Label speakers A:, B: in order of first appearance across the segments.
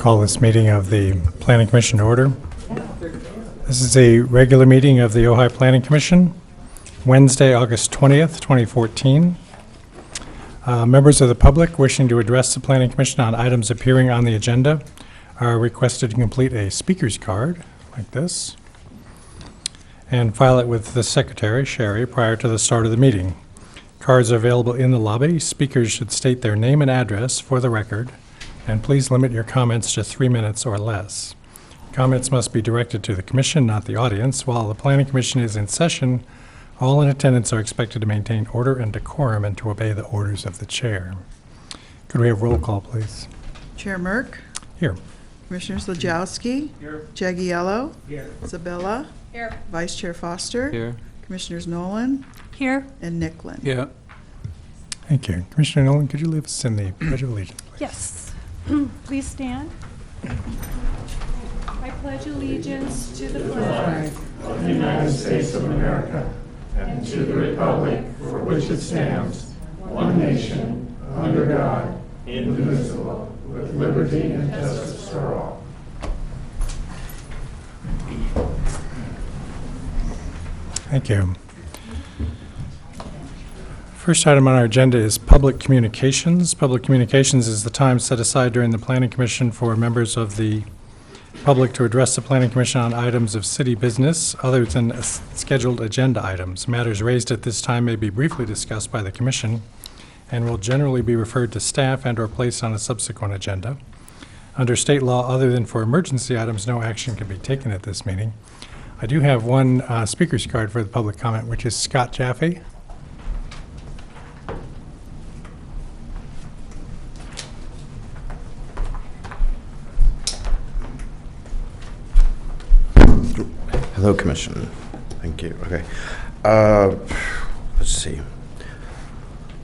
A: Call this meeting of the Planning Commission to order. This is a regular meeting of the Ojai Planning Commission, Wednesday, August 20th, 2014. Members of the public wishing to address the Planning Commission on items appearing on the agenda are requested to complete a speaker's card like this and file it with the Secretary, Sherry, prior to the start of the meeting. Cards are available in the lobby. Speakers should state their name and address for the record, and please limit your comments to 3 minutes or less. Comments must be directed to the Commission, not the audience. While the Planning Commission is in session, all in attendance are expected to maintain order and decorum and to obey the orders of the Chair. Could we have roll call, please?
B: Chair Merck.
A: Here.
B: Commissioners Lajowski. Here. Jagiello. Here. Zabella. Here. Vice Chair Foster.
C: Here.
B: Commissioners Nolan. Here. And Nicklin.
C: Yeah.
A: Thank you. Commissioner Nolan, could you lead us in the Pledge of Allegiance, please?
D: Yes. Please stand. I pledge allegiance to the flag
E: of the United States of America and to the republic for which it stands, one nation, under God, indivisible, with liberty and justice for all.
A: Thank you. First item on our agenda is public communications. Public communications is the time set aside during the Planning Commission for members of the public to address the Planning Commission on items of city business other than scheduled agenda items. Matters raised at this time may be briefly discussed by the Commission and will generally be referred to staff and or placed on a subsequent agenda. Under state law, other than for emergency items, no action can be taken at this meeting. I do have one speaker's card for the public comment, which is Scott Jaffe.
F: Hello, Commission. Thank you. Okay. Let's see.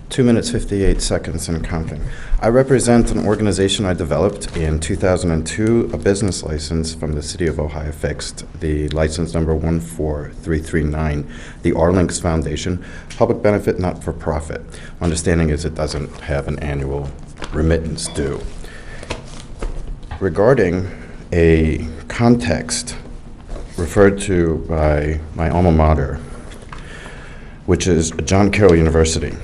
F: 2 minutes, 58 seconds and counting. I represent an organization I developed in 2002, a business license from the City of Ojai fixed, the license number 14339, the R-Links Foundation, public benefit, not-for-profit. My understanding is it doesn't have an annual remittance due. Regarding a context referred to by my alma mater, which is John Carroll University.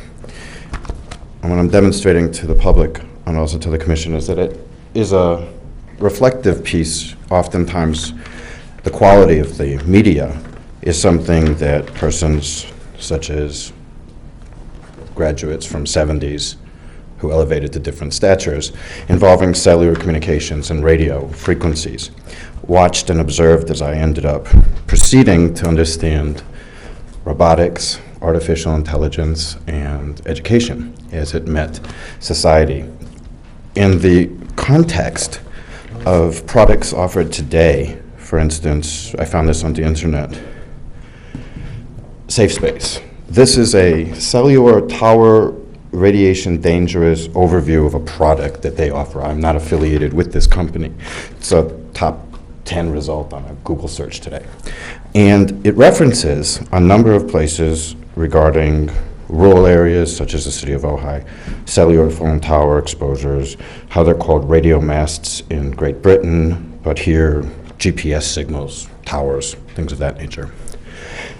F: And what I'm demonstrating to the public and also to the Commission is that it is a reflective piece. Oftentimes, the quality of the media is something that persons such as graduates from 70s who elevated to different statures involving cellular communications and radio frequencies, watched and observed as I ended up proceeding to understand robotics, artificial intelligence, and education as it met society. In the context of products offered today, for instance, I found this on the internet, Safe Space. This is a cellular tower radiation dangerous overview of a product that they offer. I'm not affiliated with this company. It's a top 10 result on a Google search today. And it references a number of places regarding rural areas such as the City of Ojai, cellular phone tower exposures, how they're called radio masts in Great Britain, but here GPS signals, towers, things of that nature.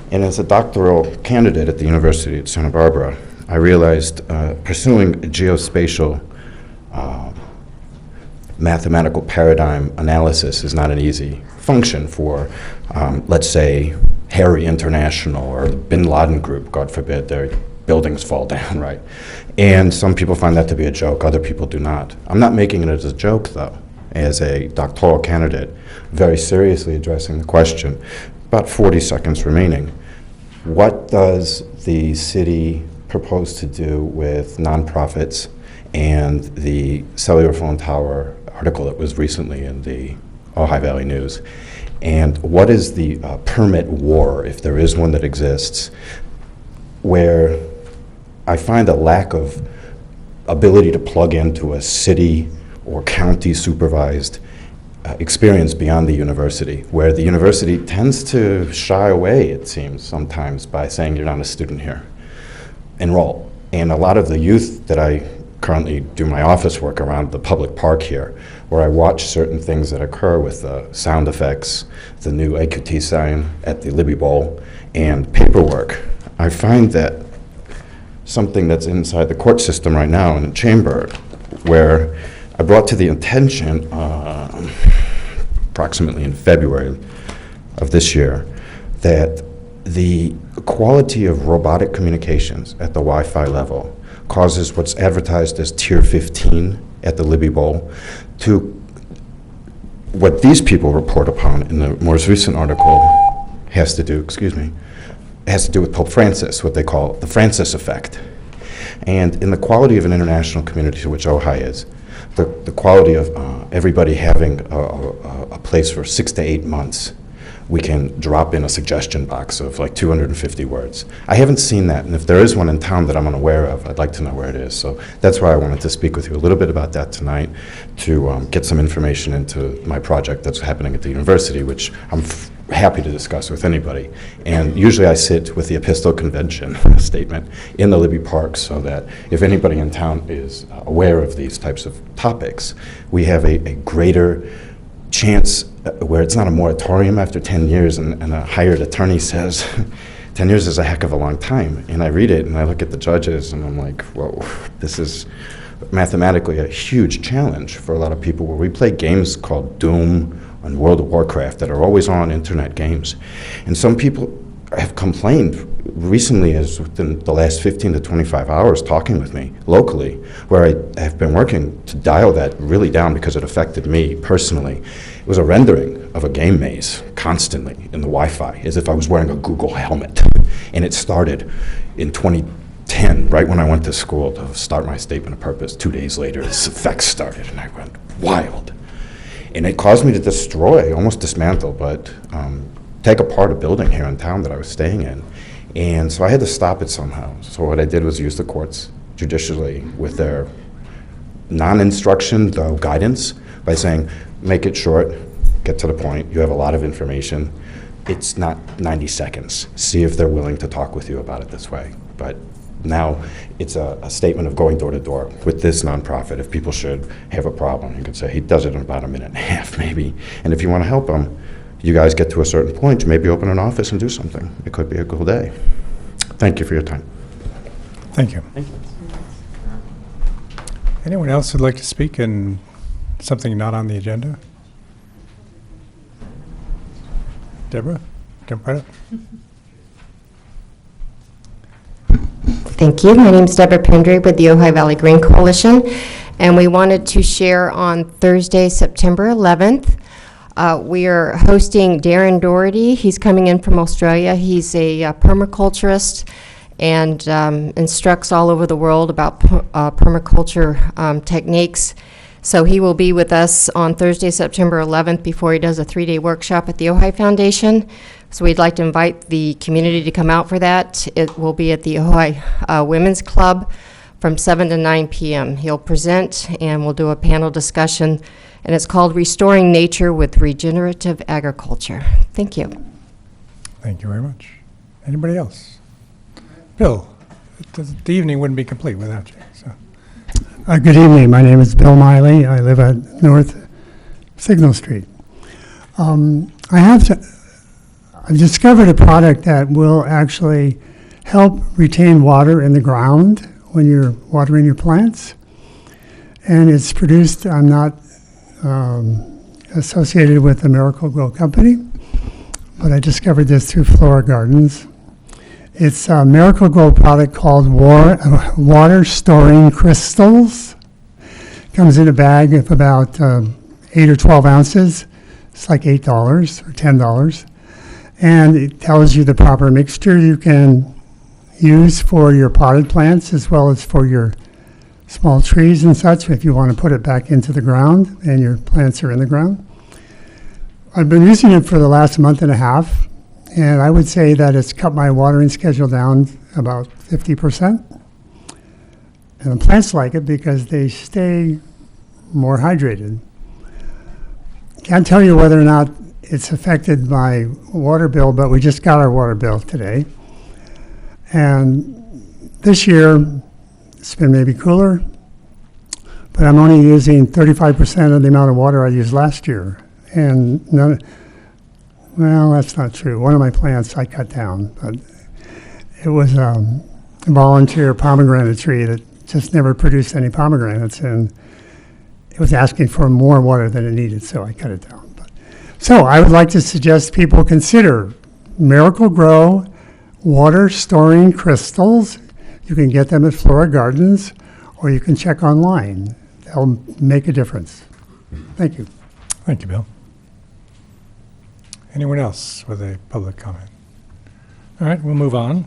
F: And as a doctoral candidate at the University of Santa Barbara, I realized pursuing geospatial mathematical paradigm analysis is not an easy function for, let's say, Harry International or Bin Laden Group, God forbid, their buildings fall down, right? And some people find that to be a joke, other people do not. I'm not making it as a joke, though, as a doctoral candidate, very seriously addressing the question. About 40 seconds remaining. What does the city propose to do with nonprofits and the cellular phone tower article that was recently in the Ojai Valley News? And what is the permit war, if there is one that exists, where I find a lack of ability to plug into a city or county supervised experience beyond the university, where the university tends to shy away, it seems, sometimes by saying you're not a student here. Enroll. And a lot of the youth that I currently do my office work around the public park here, where I watch certain things that occur with the sound effects, the new AQT sign at the Libby Bowl, and paperwork, I find that something that's inside the court system right now in the chamber, where I brought to the attention approximately in February of this year that the quality of robotic communications at the Wi-Fi level causes what's advertised as Tier 15 at the Libby Bowl to what these people report upon in the most recent article has to do with Pope Francis, what they call the Francis effect. And in the quality of an international community, to which Ojai is, the quality of everybody having a place for 6 to 8 months, we can drop in a suggestion box of like 250 words. I haven't seen that, and if there is one in town that I'm unaware of, I'd like to know where it is. So that's why I wanted to speak with you a little bit about that tonight, to get some information into my project that's happening at the university, which I'm happy to discuss with anybody. And usually I sit with the Episcopal Convention statement in the Libby Park, so that if anybody in town is aware of these types of topics, we have a greater chance where it's not a moratorium after 10 years and a hired attorney says 10 years is a heck of a long time. And I read it and I look at the judges and I'm like, whoa, this is mathematically a huge challenge for a lot of people, where we play games called Doom and World of Warcraft that are always on internet games. And some people have complained recently, as within the last 15 to 25 hours, talking with me locally, where I have been working to dial that really down because it affected me personally. It was a rendering of a game maze constantly in the Wi-Fi, as if I was wearing a Google helmet. And it started in 2010, right when I went to school to start my statement of purpose. 2 days later, this effect started, and I went wild. And it caused me to destroy, almost dismantle, but take apart a building here in town that I was staying in. And so I had to stop it somehow. So what I did was use the courts judicially with their non-instruction, though guidance, by saying, make it short, get to the point, you have a lot of information. It's not 90 seconds. See if they're willing to talk with you about it this way. But now it's a statement of going door to door with this nonprofit. If people should have a problem, you could say, he does it in about a minute and a half, maybe. And if you want to help them, you guys get to a certain point, maybe open an office and do something. It could be a cool day. Thank you for your time.
A: Thank you. Anyone else who'd like to speak in something not on the agenda? Deborah, jump right up.
C: Thank you. My name is Deborah Pendry with the Ojai Valley Green Coalition, and we wanted to share on Thursday, September 11th. We are hosting Darren Doherty. He's coming in from Australia. He's a permaculturist and instructs all over the world about permaculture techniques. So he will be with us on Thursday, September 11th, before he does a 3-day workshop at the Ojai Foundation. So we'd like to invite the community to come out for that. It will be at the Ojai Women's Club from 7 to 9 p.m. He'll present and we'll do a panel discussion, and it's called Restoring Nature with Regenerative Agriculture. Thank you.
A: Thank you very much. Anybody else? Bill, the evening wouldn't be complete without you. So.
E: Good evening. My name is Bill Miley. I live at North Signal Street. I've discovered a product that will actually help retain water in the ground when you're watering your plants. And it's produced, I'm not associated with the Miracle Grow Company, but I discovered this through Flora Gardens. It's a Miracle Grow product called Water Storing Crystals. Comes in a bag of about 8 or 12 ounces. It's like $8 or $10. And it tells you the proper mixture you can use for your potted plants as well as for your small trees and such, if you want to put it back into the ground and your plants are in the ground. I've been using it for the last month and a half, and I would say that it's cut my watering schedule down about 50%. And the plants like it because they stay more hydrated. Can't tell you whether or not it's affected my water bill, but we just got our water bill today. And this year, it's been maybe cooler, but I'm only using 35% of the amount of water I used last year. And well, that's not true. One of my plants I cut down, but it was a volunteer pomegranate tree that just never produced any pomegranates, and it was asking for more water than it needed, so I cut it down. So I would like to suggest people consider Miracle Grow water storing crystals. You can get them at Flora Gardens, or you can check online. They'll make a difference. Thank you.
A: Thank you, Bill. Anyone else with a public comment? All right, we'll move on.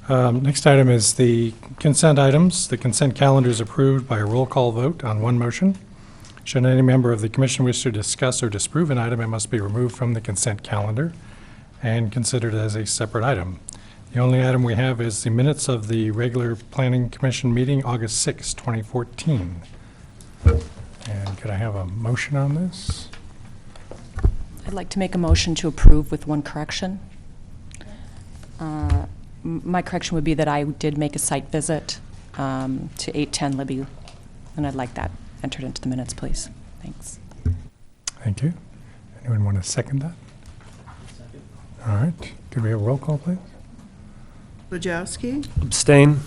A: Next item is the consent items. The consent calendar is approved by a roll call vote on one motion. Should any member of the commission wish to discuss or disapprove an item, it must be removed from the consent calendar and considered as a separate item. The only item we have is the minutes of the regular Planning Commission meeting, August 6, 2014. And could I have a motion on this?
G: I'd like to make a motion to approve with one correction. My correction would be that I did make a site visit to 810 Libby, and I'd like that entered into the minutes, please. Thanks.
A: Thank you. Anyone want to second that? Second. All right. Could we have a roll call, please?
B: Wojciechowski,
H: Abstain.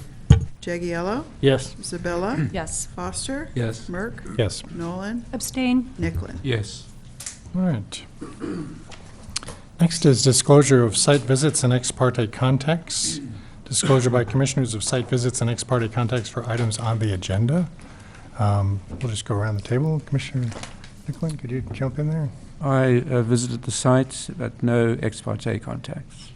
B: Jagiello,
H: Yes.
B: Isabella,
G: Yes.
B: Foster,
H: Yes.
B: Merck,
A: Yes.
B: Nolan,
D: Abstain.
B: Nicklin.
H: Yes.
A: All right. Next is disclosure of site visits and ex parte contacts. Disclosure by commissioners of site visits and ex parte contacts for items on the agenda. We'll just go around the table. Commissioner Nicklin, could you jump in there?
I: I visited the sites, but no ex parte contacts.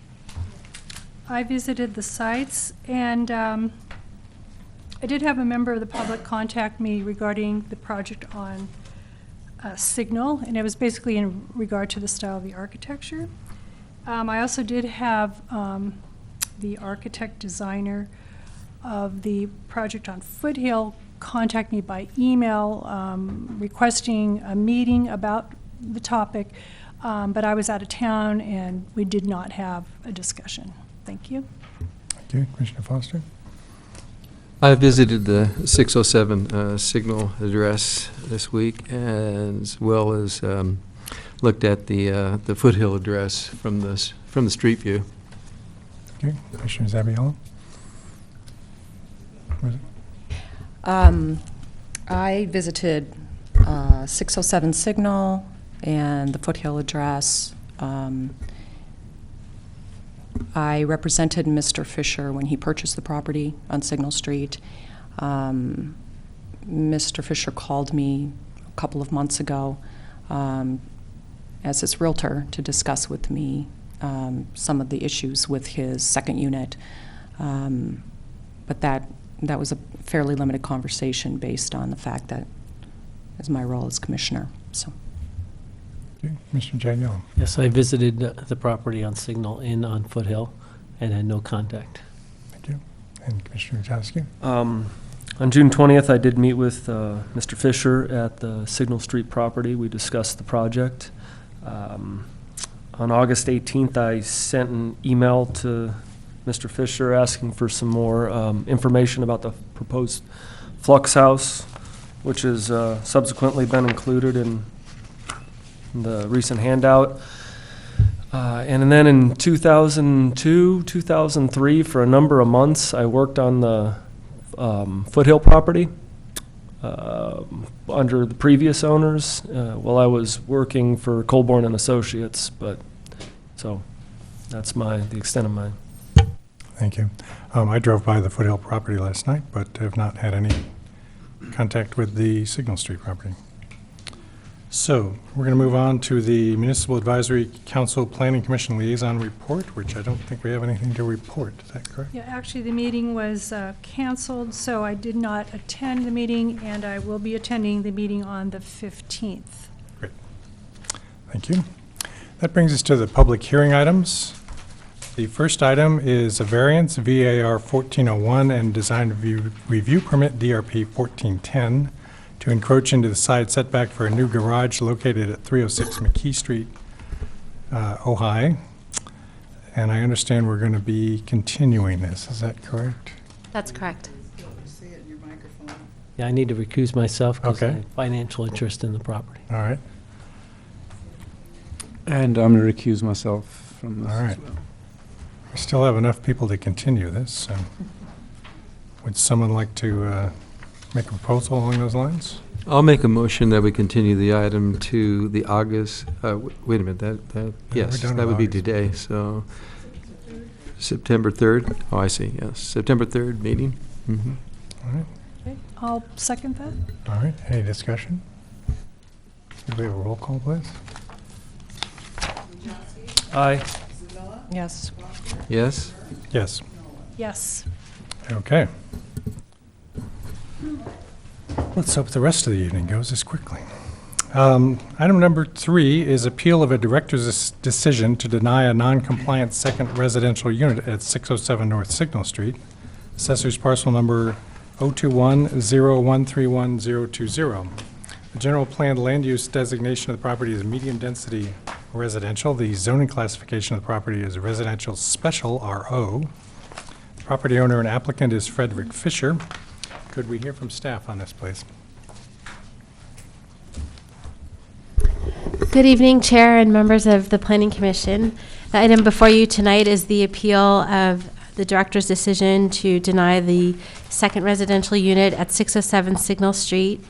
D: I visited the sites, and I did have a member of the public contact me regarding the project on Signal, and it was basically in regard to the style of the architecture. I also did have the architect designer of the project on Foothill contact me by email requesting a meeting about the topic, but I was out of town and we did not have a discussion. Thank you.
A: Thank you. Commissioner Foster?
H: I visited the 607 Signal address this week, as well as looked at the Foothill address from the street view.
A: Okay. Commissioner Zabiello?
G: I visited 607 Signal and the Foothill address. I represented Mr. Fisher when he purchased the property on Signal Street. Mr. Fisher called me a couple of months ago as his realtor to discuss with me some of the issues with his second unit. But that was a fairly limited conversation based on the fact that as my role as commissioner. So.
A: Okay. Commissioner Jagiello?
J: Yes, I visited the property on Signal Inn on Foothill and had no contact.
A: Thank you. And Commissioner Wojciechowski?
H: On June 20th, I did meet with Mr. Fisher at the Signal Street property. We discussed the project. On August 18th, I sent an email to Mr. Fisher asking for some more information about the proposed flux house, which has subsequently been included in the recent handout. And then in 2002, 2003, for a number of months, I worked on the Foothill property under the previous owners while I was working for Colborn and Associates. But so that's the extent of mine.
A: Thank you. I drove by the Foothill property last night, but have not had any contact with the Signal Street property. So we're going to move on to the Municipal Advisory Council Planning Commission Liaison Report, which I don't think we have anything to report. Is that correct?
D: Yeah, actually, the meeting was canceled, so I did not attend the meeting, and I will be attending the meeting on the 15th.
A: Great. Thank you. That brings us to the public hearing items. The first item is a variance, VAR 1401, and design review permit, DRP 1410, to encroach into the side setback for a new garage located at 306 McKee Street, Ojai. And I understand we're going to be continuing this. Is that correct?
K: That's correct.
B: Say it in your microphone.
J: Yeah, I need to recuse myself because I
A: Okay.
J: have financial interest in the property.
A: All right,
I: And I'm going to recuse myself from this
A: All right.
I: as well.
A: we still have enough people to continue this, so would someone like to make a proposal along those lines?
K: I'll make a motion that we continue the item to the August, wait a minute, yes,
A: done
K: that
A: with
K: would be
A: August.
K: today, so September 3rd, oh, I see, yes, September 3rd meeting. Mhm.
A: All right,
D: Okay, I'll second that.
A: all right, any discussion? Could we have a roll call, please?
H: Aye.
G: Yes.
K: Yes?
A: Yes.
D: Yes.
A: Okay. Let's hope the rest of the evening goes as quickly. Item number 3 is appeal of a director's decision to deny a non-compliant second residential unit at 607 North Signal Street. Assessor's parcel number 021-0131-020. The general planned land use designation of the property is medium-density residential. The zoning classification of the property is residential special, RO. The property owner and applicant is Frederick Fisher. Could we hear from staff on this, please?
L: Good evening, Chair and members of the Planning Commission. The item before you tonight is the appeal of the director's decision to deny the second residential unit at 607 Signal Street.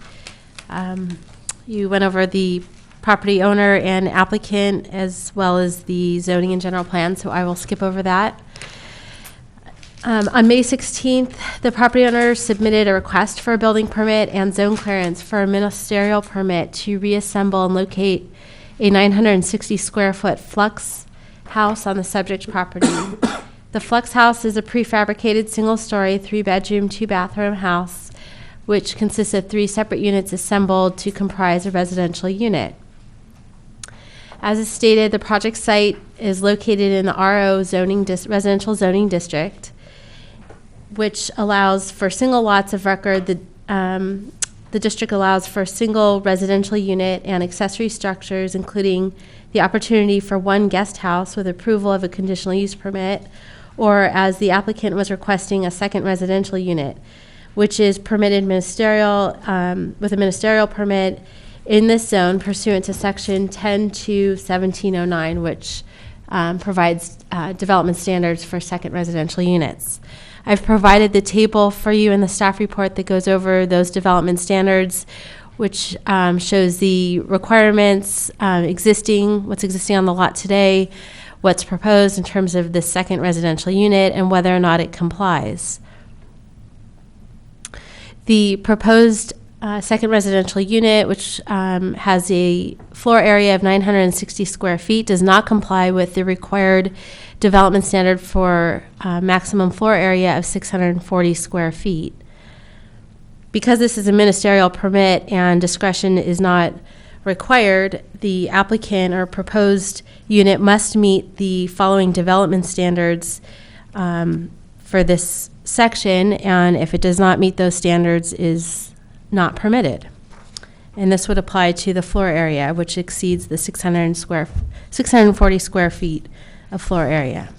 L: You went over the property owner and applicant as well as the zoning and general plan, so I will skip over that. On May 16th, the property owner submitted a request for a building permit and zone clearance for a ministerial permit to reassemble and locate a 960 square foot flux house on the subject property. The flux house is a prefabricated single-story, 3-bedroom, 2-bathroom house, which consists of 3 separate units assembled to comprise a residential unit. As is stated, the project site is located in the RO residential zoning district, which allows for single lots of record. The district allows for a single residential unit and accessory structures, including the opportunity for 1 guest house with approval of a conditional use permit, or as the applicant was requesting, a second residential unit, which is permitted ministerial, with a ministerial permit in this zone pursuant to section 10-1709, which provides development standards for second residential units. I've provided the table for you in the staff report that goes over those development standards, which shows the requirements, what's existing on the lot today, what's proposed in terms of the second residential unit, and whether or not it complies. The proposed second residential unit, which has a floor area of 960 square feet, does not comply with the required development standard for maximum floor area of 640 square feet. Because this is a ministerial permit and discretion is not required, the applicant or proposed unit must meet the following development standards for this section, and if it does not meet those standards, is not permitted. And this would apply to the floor area, which exceeds the 640 square feet of floor area.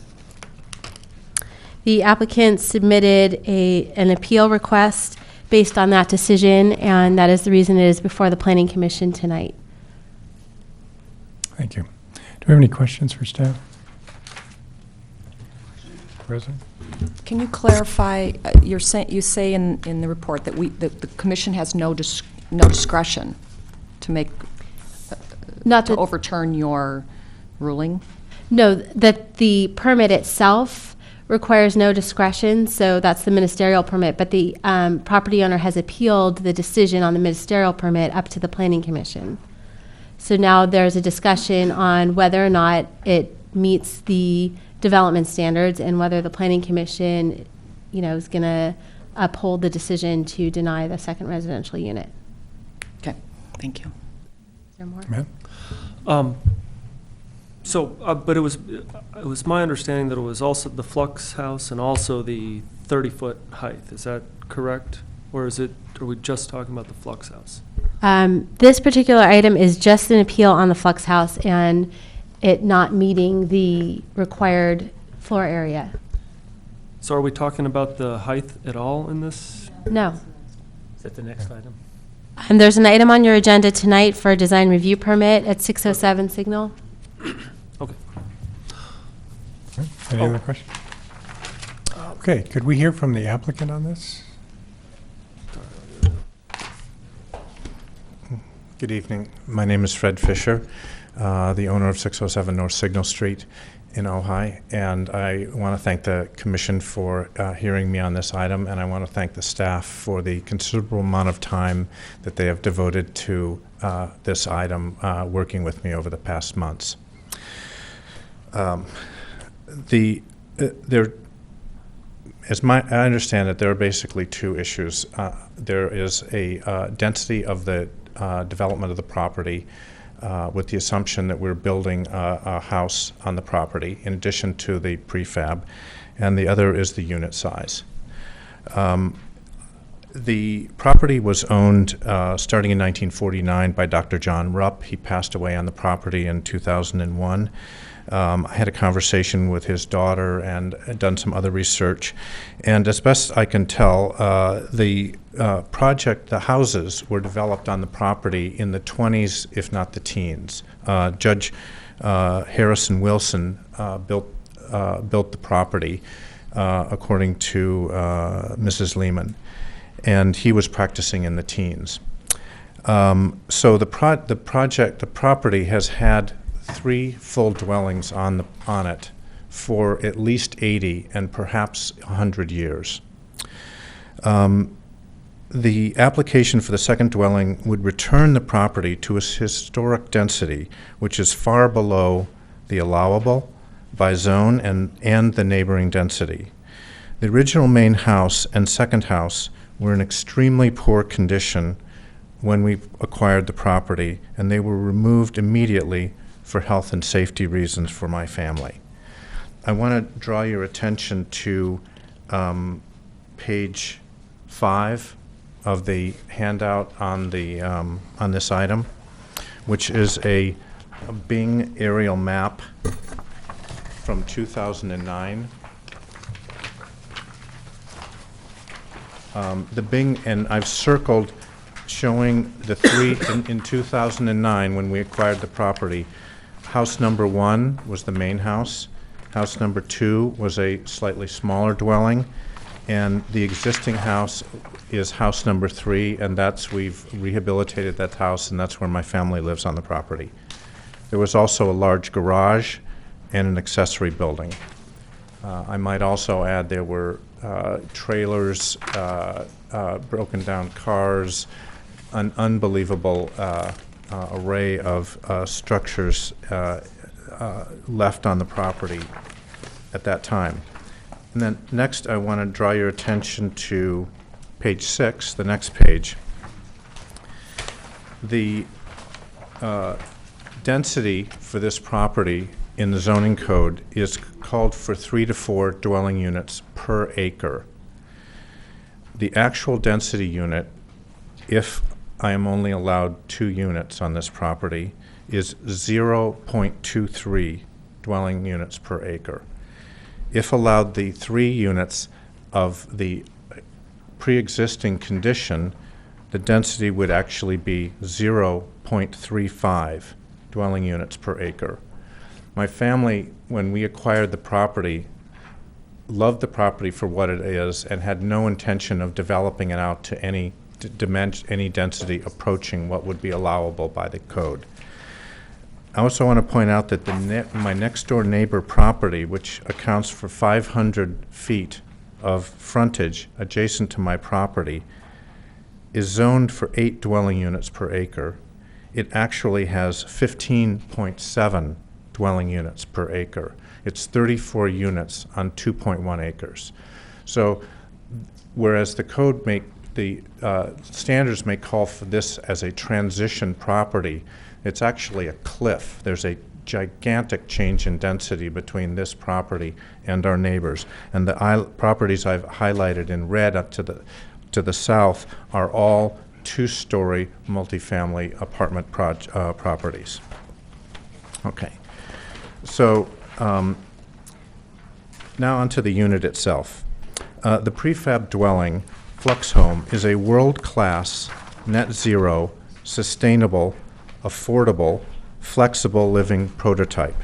L: The applicant submitted an appeal request based on that decision, and that is the reason it is before the Planning Commission tonight.
A: Thank you. Do we have any questions for staff? President?
G: Can you clarify, you say in the report that the commission has no discretion to make, to overturn your ruling?
L: No, that the permit itself requires no discretion, so that's the ministerial permit, but the property owner has appealed the decision on the ministerial permit up to the Planning Commission. So now there's a discussion on whether or not it meets the development standards and whether the Planning Commission, is going to uphold the decision to deny the second residential unit.
G: Okay, thank you.
L: Is there more?
A: Matt?
H: But it was my understanding that it was also the flux house and also the 30-foot height. Is that correct? Or are we just talking about the flux house?
L: This particular item is just an appeal on the flux house and it not meeting the required floor area.
H: So are we talking about the height at all in this?
L: No.
J: Is that the next item?
L: There's an item on your agenda tonight for a design review permit at 607 Signal.
H: Okay.
A: Any other questions? Okay, could we hear from the applicant on this?
M: Good evening. My name is Fred Fisher, the owner of 607 North Signal Street in Ojai, and I want to thank the Commission for hearing me on this item, and I want to thank the staff for the considerable amount of time that they have devoted to this item, working with me over the past months. I understand that there are basically two issues. There is a density of the development of the property with the assumption that we're building a house on the property in addition to the prefab, and the other is the unit size. The property was owned starting in 1949 by Dr. John Rupp. He passed away on the property in 2001. I had a conversation with his daughter and done some other research, and as best I can tell, the houses were developed on the property in the 20s, if not the teens. Judge Harrison Wilson built the property, according to Mrs. Lehman, and he was practicing in the teens. So the property has had 3 full dwellings on it for at least 80 and perhaps 100 years. The application for the second dwelling would return the property to its historic density, which is far below the allowable by zone and the neighboring density. The original main house and second house were in extremely poor condition when we acquired the property, and they were removed immediately for health and safety reasons for my family. I want to draw your attention to page 5 of the handout on this item, which is a Bing aerial map from 2009. The Bing, and I've circled showing the 3 in 2009 when we acquired the property. House number 1 was the main house. House number 2 was a slightly smaller dwelling, and the existing house is house number 3, and we've rehabilitated that house, and that's where my family lives on the property. There was also a large garage and an accessory building. I might also add there were trailers, broken down cars, an unbelievable array of structures left on the property at that time. And then next I want to draw your attention to page 6, the next page. The density for this property in the zoning code is called for 3 to 4 dwelling units per acre. The actual density unit, if I am only allowed 2 units on this property, is 0.23 dwelling units per acre. If allowed the 3 units of the pre-existing condition, the density would actually be 0.35 dwelling units per acre. My family, when we acquired the property, loved the property for what it is and had no intention of developing it out to any density approaching what would be allowable by the code. I also want to point out that my next door neighbor property, which accounts for 500 feet of frontage adjacent to my property, is zoned for 8 dwelling units per acre. It actually has 15.7 dwelling units per acre. It's 34 units on 2.1 acres. So whereas the standards may call for this as a transition property, it's actually a cliff. There's a gigantic change in density between this property and our neighbors. And the properties I've highlighted in red up to the south are all 2-story multifamily apartment properties. Okay. So now onto the unit itself. The prefab dwelling Flux Home is a world-class, net zero, sustainable, affordable, flexible living prototype.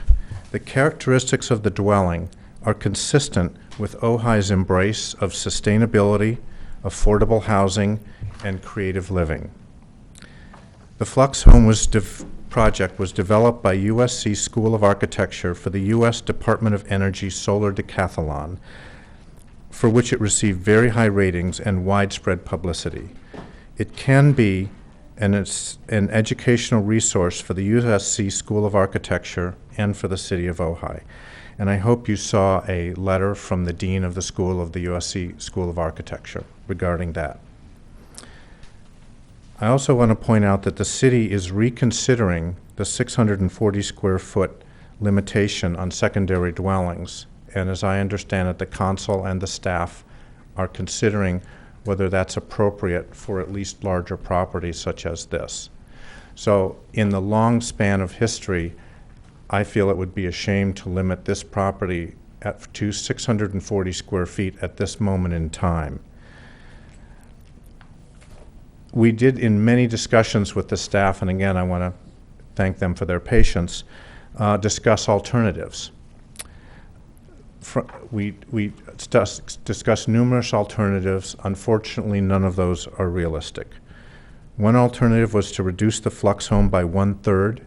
M: The characteristics of the dwelling are consistent with Ojai's embrace of sustainability, affordable housing, and creative living. The Flux Home project was developed by USC School of Architecture for the U.S. Department of Energy Solar Decathlon, for which it received very high ratings and widespread publicity. It can be an educational resource for the USC School of Architecture and for the city of Ojai. And I hope you saw a letter from the dean of the school of the USC School of Architecture regarding that. I also want to point out that the city is reconsidering the 640 square foot limitation on secondary dwellings. And as I understand it, the council and the staff are considering whether that's appropriate for at least larger properties such as this. So in the long span of history, I feel it would be a shame to limit this property to 640 square feet at this moment in time. We did, in many discussions with the staff, and again, I want to thank them for their patience, discuss alternatives. We discussed numerous alternatives. Unfortunately, none of those are realistic. One alternative was to reduce the Flux Home by 1/3,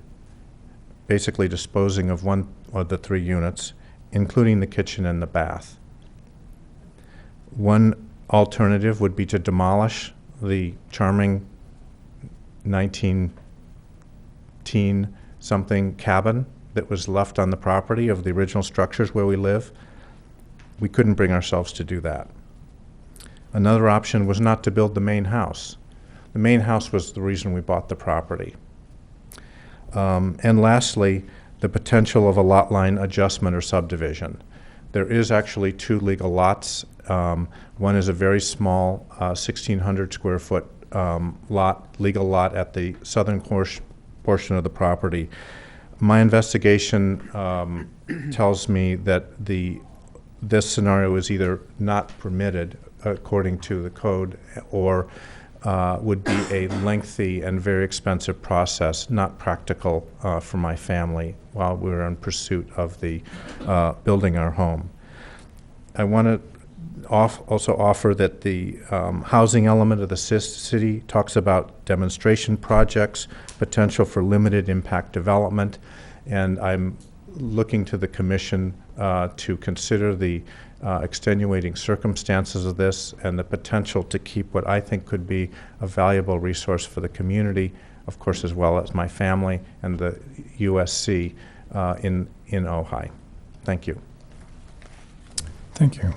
M: basically disposing of one of the 3 units, including the kitchen and the bath. One alternative would be to demolish the charming 19-teen-something cabin that was left on the property of the original structures where we live. We couldn't bring ourselves to do that. Another option was not to build the main house. The main house was the reason we bought the property. And lastly, the potential of a lot line adjustment or subdivision. There is actually 2 legal lots. One is a very small 1,600 square foot legal lot at the southern portion of the property. My investigation tells me that this scenario is either not permitted according to the code or would be a lengthy and very expensive process, not practical for my family while we were in pursuit of the building our home. I want to also offer that the housing element of the city talks about demonstration projects, potential for limited impact development, and I'm looking to the commission to consider the extenuating circumstances of this and the potential to keep what I think could be a valuable resource for the community, of course, as well as my family and the USC in Ojai. Thank you.
A: Thank you.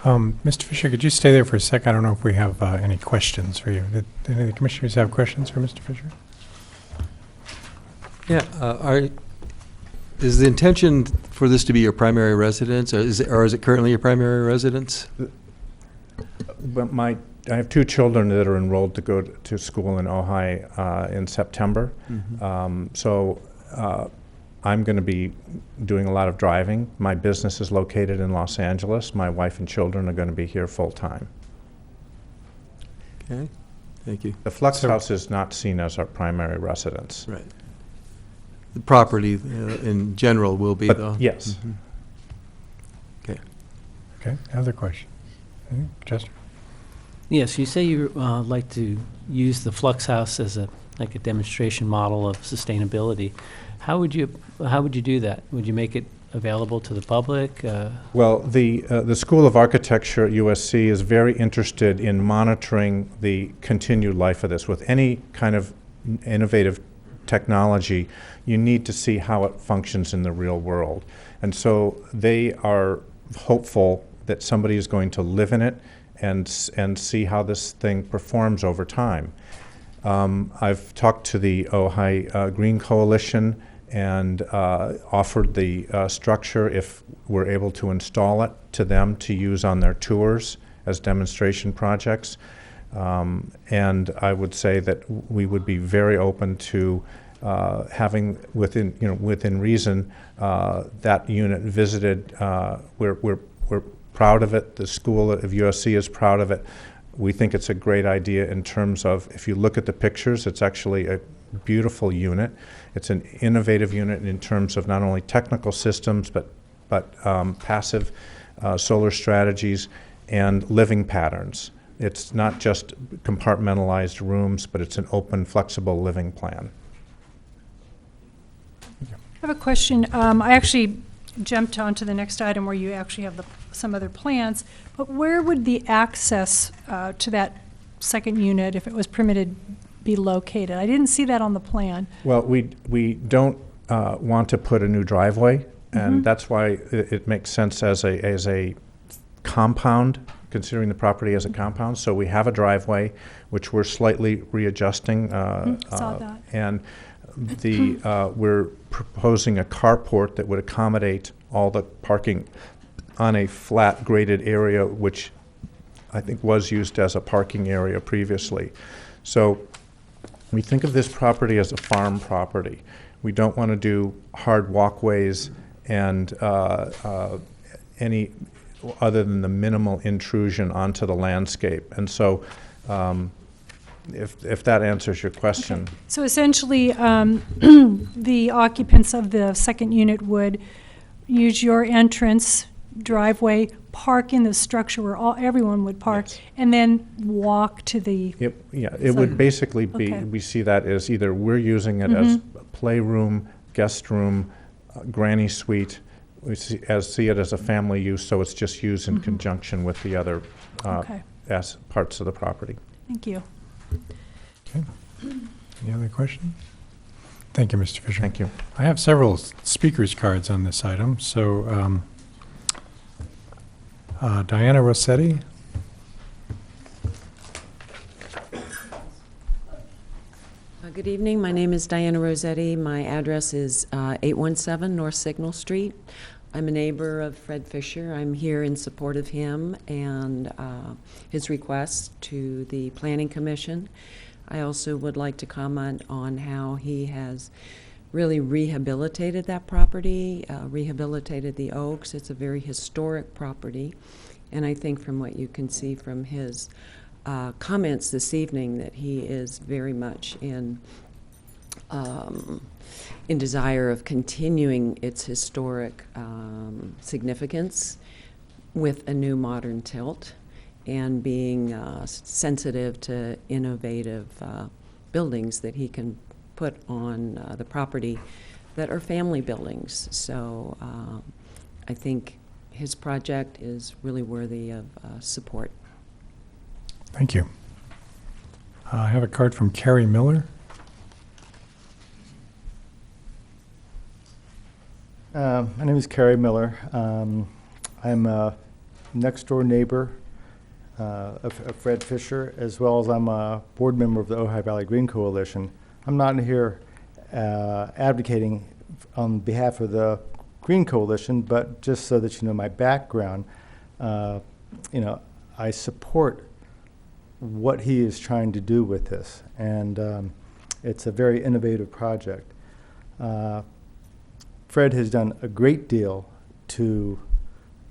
A: Mr. Fisher, could you stay there for a sec? I don't know if we have any questions for you. Did any of the commissioners have questions for Mr. Fisher?
K: Yeah, is the intention for this to be your primary residence, or is it currently your primary residence?
M: But I have 2 children that are enrolled to go to school in Ojai in September.
K: Mm-hmm.
M: So I'm going to be doing a lot of driving. My business is located in Los Angeles. My wife and children are going to be here full time.
K: Okay, thank you.
M: The Flux House is not seen as our primary residence.
K: Right. The property in general will be, though?
M: Yes.
K: Mm-hmm. Okay.
A: Okay, other question? Chester?
J: Yes, you say you like to use the Flux House as a demonstration model of sustainability. How would you do that? Would you make it available to the public?
M: Well, the School of Architecture at USC is very interested in monitoring the continued life of this. With any kind of innovative technology, you need to see how it functions in the real world. And so they are hopeful that somebody is going to live in it and see how this thing performs over time. I've talked to the Ojai Green Coalition and offered the structure, if we're able to install it, to them to use on their tours as demonstration projects. And I would say that we would be very open to having within reason that unit visited. We're proud of it. The school of USC is proud of it. We think it's a great idea in terms of, if you look at the pictures, it's actually a beautiful unit. It's an innovative unit in terms of not only technical systems, but passive solar strategies and living patterns. It's not just compartmentalized rooms, but it's an open, flexible living plan.
D: I have a question. I actually jumped on to the next item where you actually have some other plans, but where would the access to that second unit, if it was permitted, be located? I didn't see that on the plan.
M: Well, we don't want to put a new driveway, and that's why it makes sense as a compound, considering the property as a compound. So we have a driveway, which we're slightly readjusting.
D: Saw that.
M: And we're proposing a carport that would accommodate all the parking on a flat graded area, which I think was used as a parking area previously. So we think of this property as a farm property. We don't want to do hard walkways and any other than the minimal intrusion onto the landscape. And so if that answers your question.
D: Okay. So essentially, the occupants of the second unit would use your entrance driveway, park in the structure where everyone would park,
M: Yes.
D: and then walk to the...
M: It would basically be,
D: Okay.
M: we see that as either we're using it as a playroom, guest room, granny suite. We see it as a family use, so it's just used in conjunction with the other
D: Okay.
M: as parts of the property.
D: Thank you.
A: Okay. Any other questions? Thank you, Mr. Fisher.
M: Thank you.
A: I have several speakers cards on this item. So Diana Rossetti.
N: Good evening. My name is Diana Rossetti. My address is 817 North Signal Street. I'm a neighbor of Fred Fisher. I'm here in support of him and his request to the Planning Commission. I also would like to comment on how he has really rehabilitated that property, rehabilitated the Oaks. It's a very historic property, and I think from what you can see from his comments this evening that he is very much in desire of continuing its historic significance with a new modern tilt and being sensitive to innovative buildings that he can put on the property that are family buildings. So I think his project is really worthy of support.
A: Thank you. I have a card from Carrie Miller.
O: My name is Carrie Miller. I'm a next-door neighbor of Fred Fisher, as well as I'm a board member of the Ojai Valley Green Coalition. I'm not here advocating on behalf of the Green Coalition, but just so that you know my background, I support what he is trying to do with this, and it's a very innovative project. Fred has done a great deal to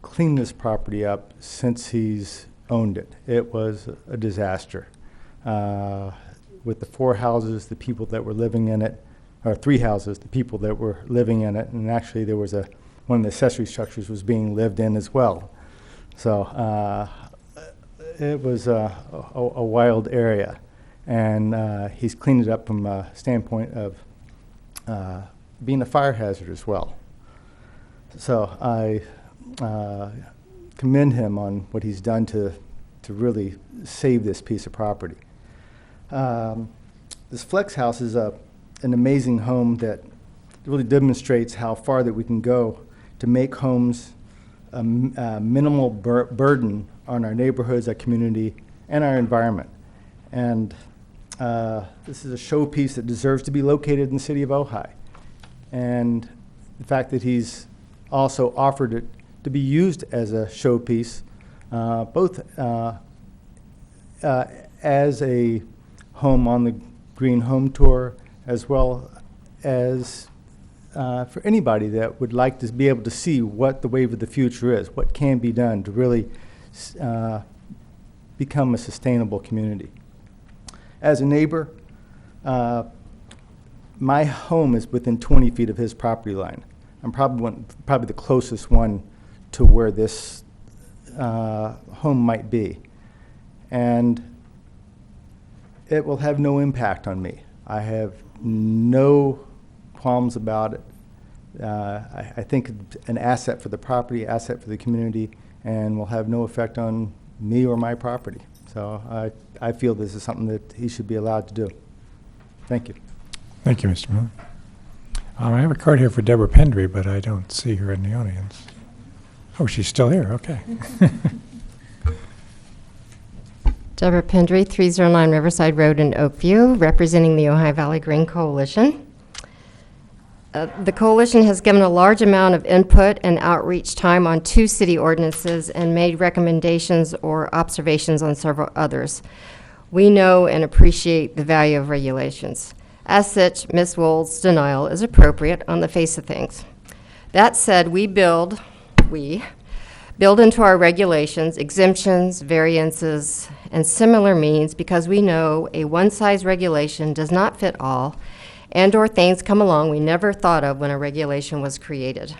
O: clean this property up since he's owned it. It was a disaster. With the 4 houses, the people that were living in it, or 3 houses, the people that were living in it, and actually there was one of the accessory structures was being lived in as well. So it was a wild area, and he's cleaned it up from a standpoint of being a fire hazard as well. So I commend him on what he's done to really save this piece of property. This Flex House is an amazing home that really demonstrates how far that we can go to make homes a minimal burden on our neighborhoods, our community, and our environment. And this is a showpiece that deserves to be located in the city of Ojai. And the fact that he's also offered it to be used as a showpiece, both as a home on the Green Home Tour, as well as for anybody that would like to be able to see what the wave of the future is, what can be done to really become a sustainable community. As a neighbor, my home is within 20 feet of his property line. I'm probably the closest one to where this home might be. And it will have no impact on me. I have no qualms about it. I think it's an asset for the property, asset for the community, and will have no effect on me or my property. So I feel this is something that he should be allowed to do. Thank you.
A: Thank you, Mr. Miller. I have a card here for Deborah Pendry, but I don't see her in the audience. Oh, she's still here, okay.
C: Deborah Pendry, 309 Riverside Road in Oakview, representing the Ojai Valley Green Coalition. The coalition has given a large amount of input and outreach time on 2 city ordinances and made recommendations or observations on several others. We know and appreciate the value of regulations. As such, Ms. Wool's denial is appropriate on the face of things. That said, we build into our regulations exemptions, variances, and similar means because we know a one-size regulation does not fit all, and/or things come along we never thought of when a regulation was created.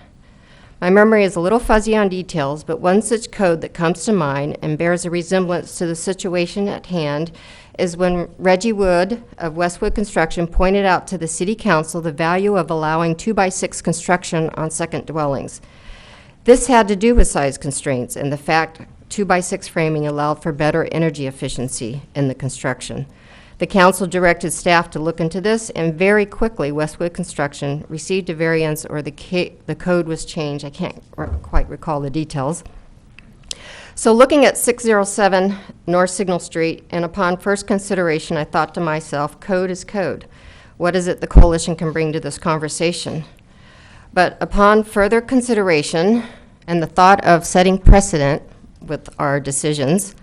C: My memory is a little fuzzy on details, but one such code that comes to mind and bears a resemblance to the situation at hand is when Reggie Wood of Westwood Construction pointed out to the City Council the value of allowing 2x6 construction on second dwellings. This had to do with size constraints and the fact 2x6 framing allowed for better energy efficiency in the construction. The council directed staff to look into this, and very quickly Westwood Construction received a variance, or the code was changed. I can't quite recall the details. So looking at 607 North Signal Street, and upon first consideration, I thought to myself, code is code. What is it the coalition can bring to this conversation? But upon further consideration and the thought of setting precedent with our decisions,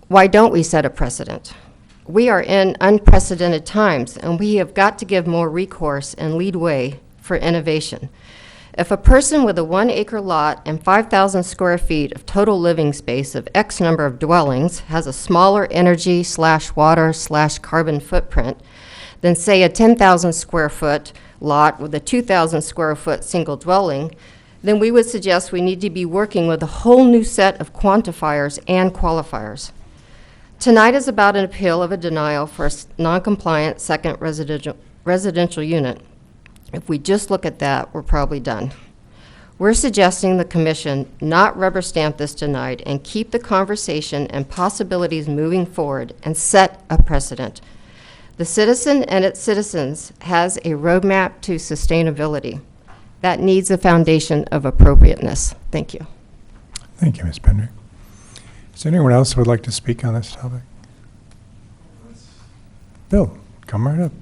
C: why don't we set a precedent? We are in unprecedented times, and we have got to give more recourse and lead way for innovation. If a person with a 1-acre lot and 5,000 square feet of total living space of X number of dwellings has a smaller energy/water/carbon footprint than, say, a 10,000 square foot lot with a 2,000 square foot single dwelling, then we would suggest we need to be working with a whole new set of quantifiers and qualifiers. Tonight is about an appeal of a denial for a non-compliant second residential unit. If we just look at that, we're probably done. We're suggesting the commission not rubber stamp this tonight and keep the conversation and possibilities moving forward and set a precedent. The citizen and its citizens has a roadmap to sustainability. That needs a foundation of appropriateness. Thank you.
A: Thank you, Ms. Pendry. Is there anyone else who would like to speak on this topic? Bill, come right up.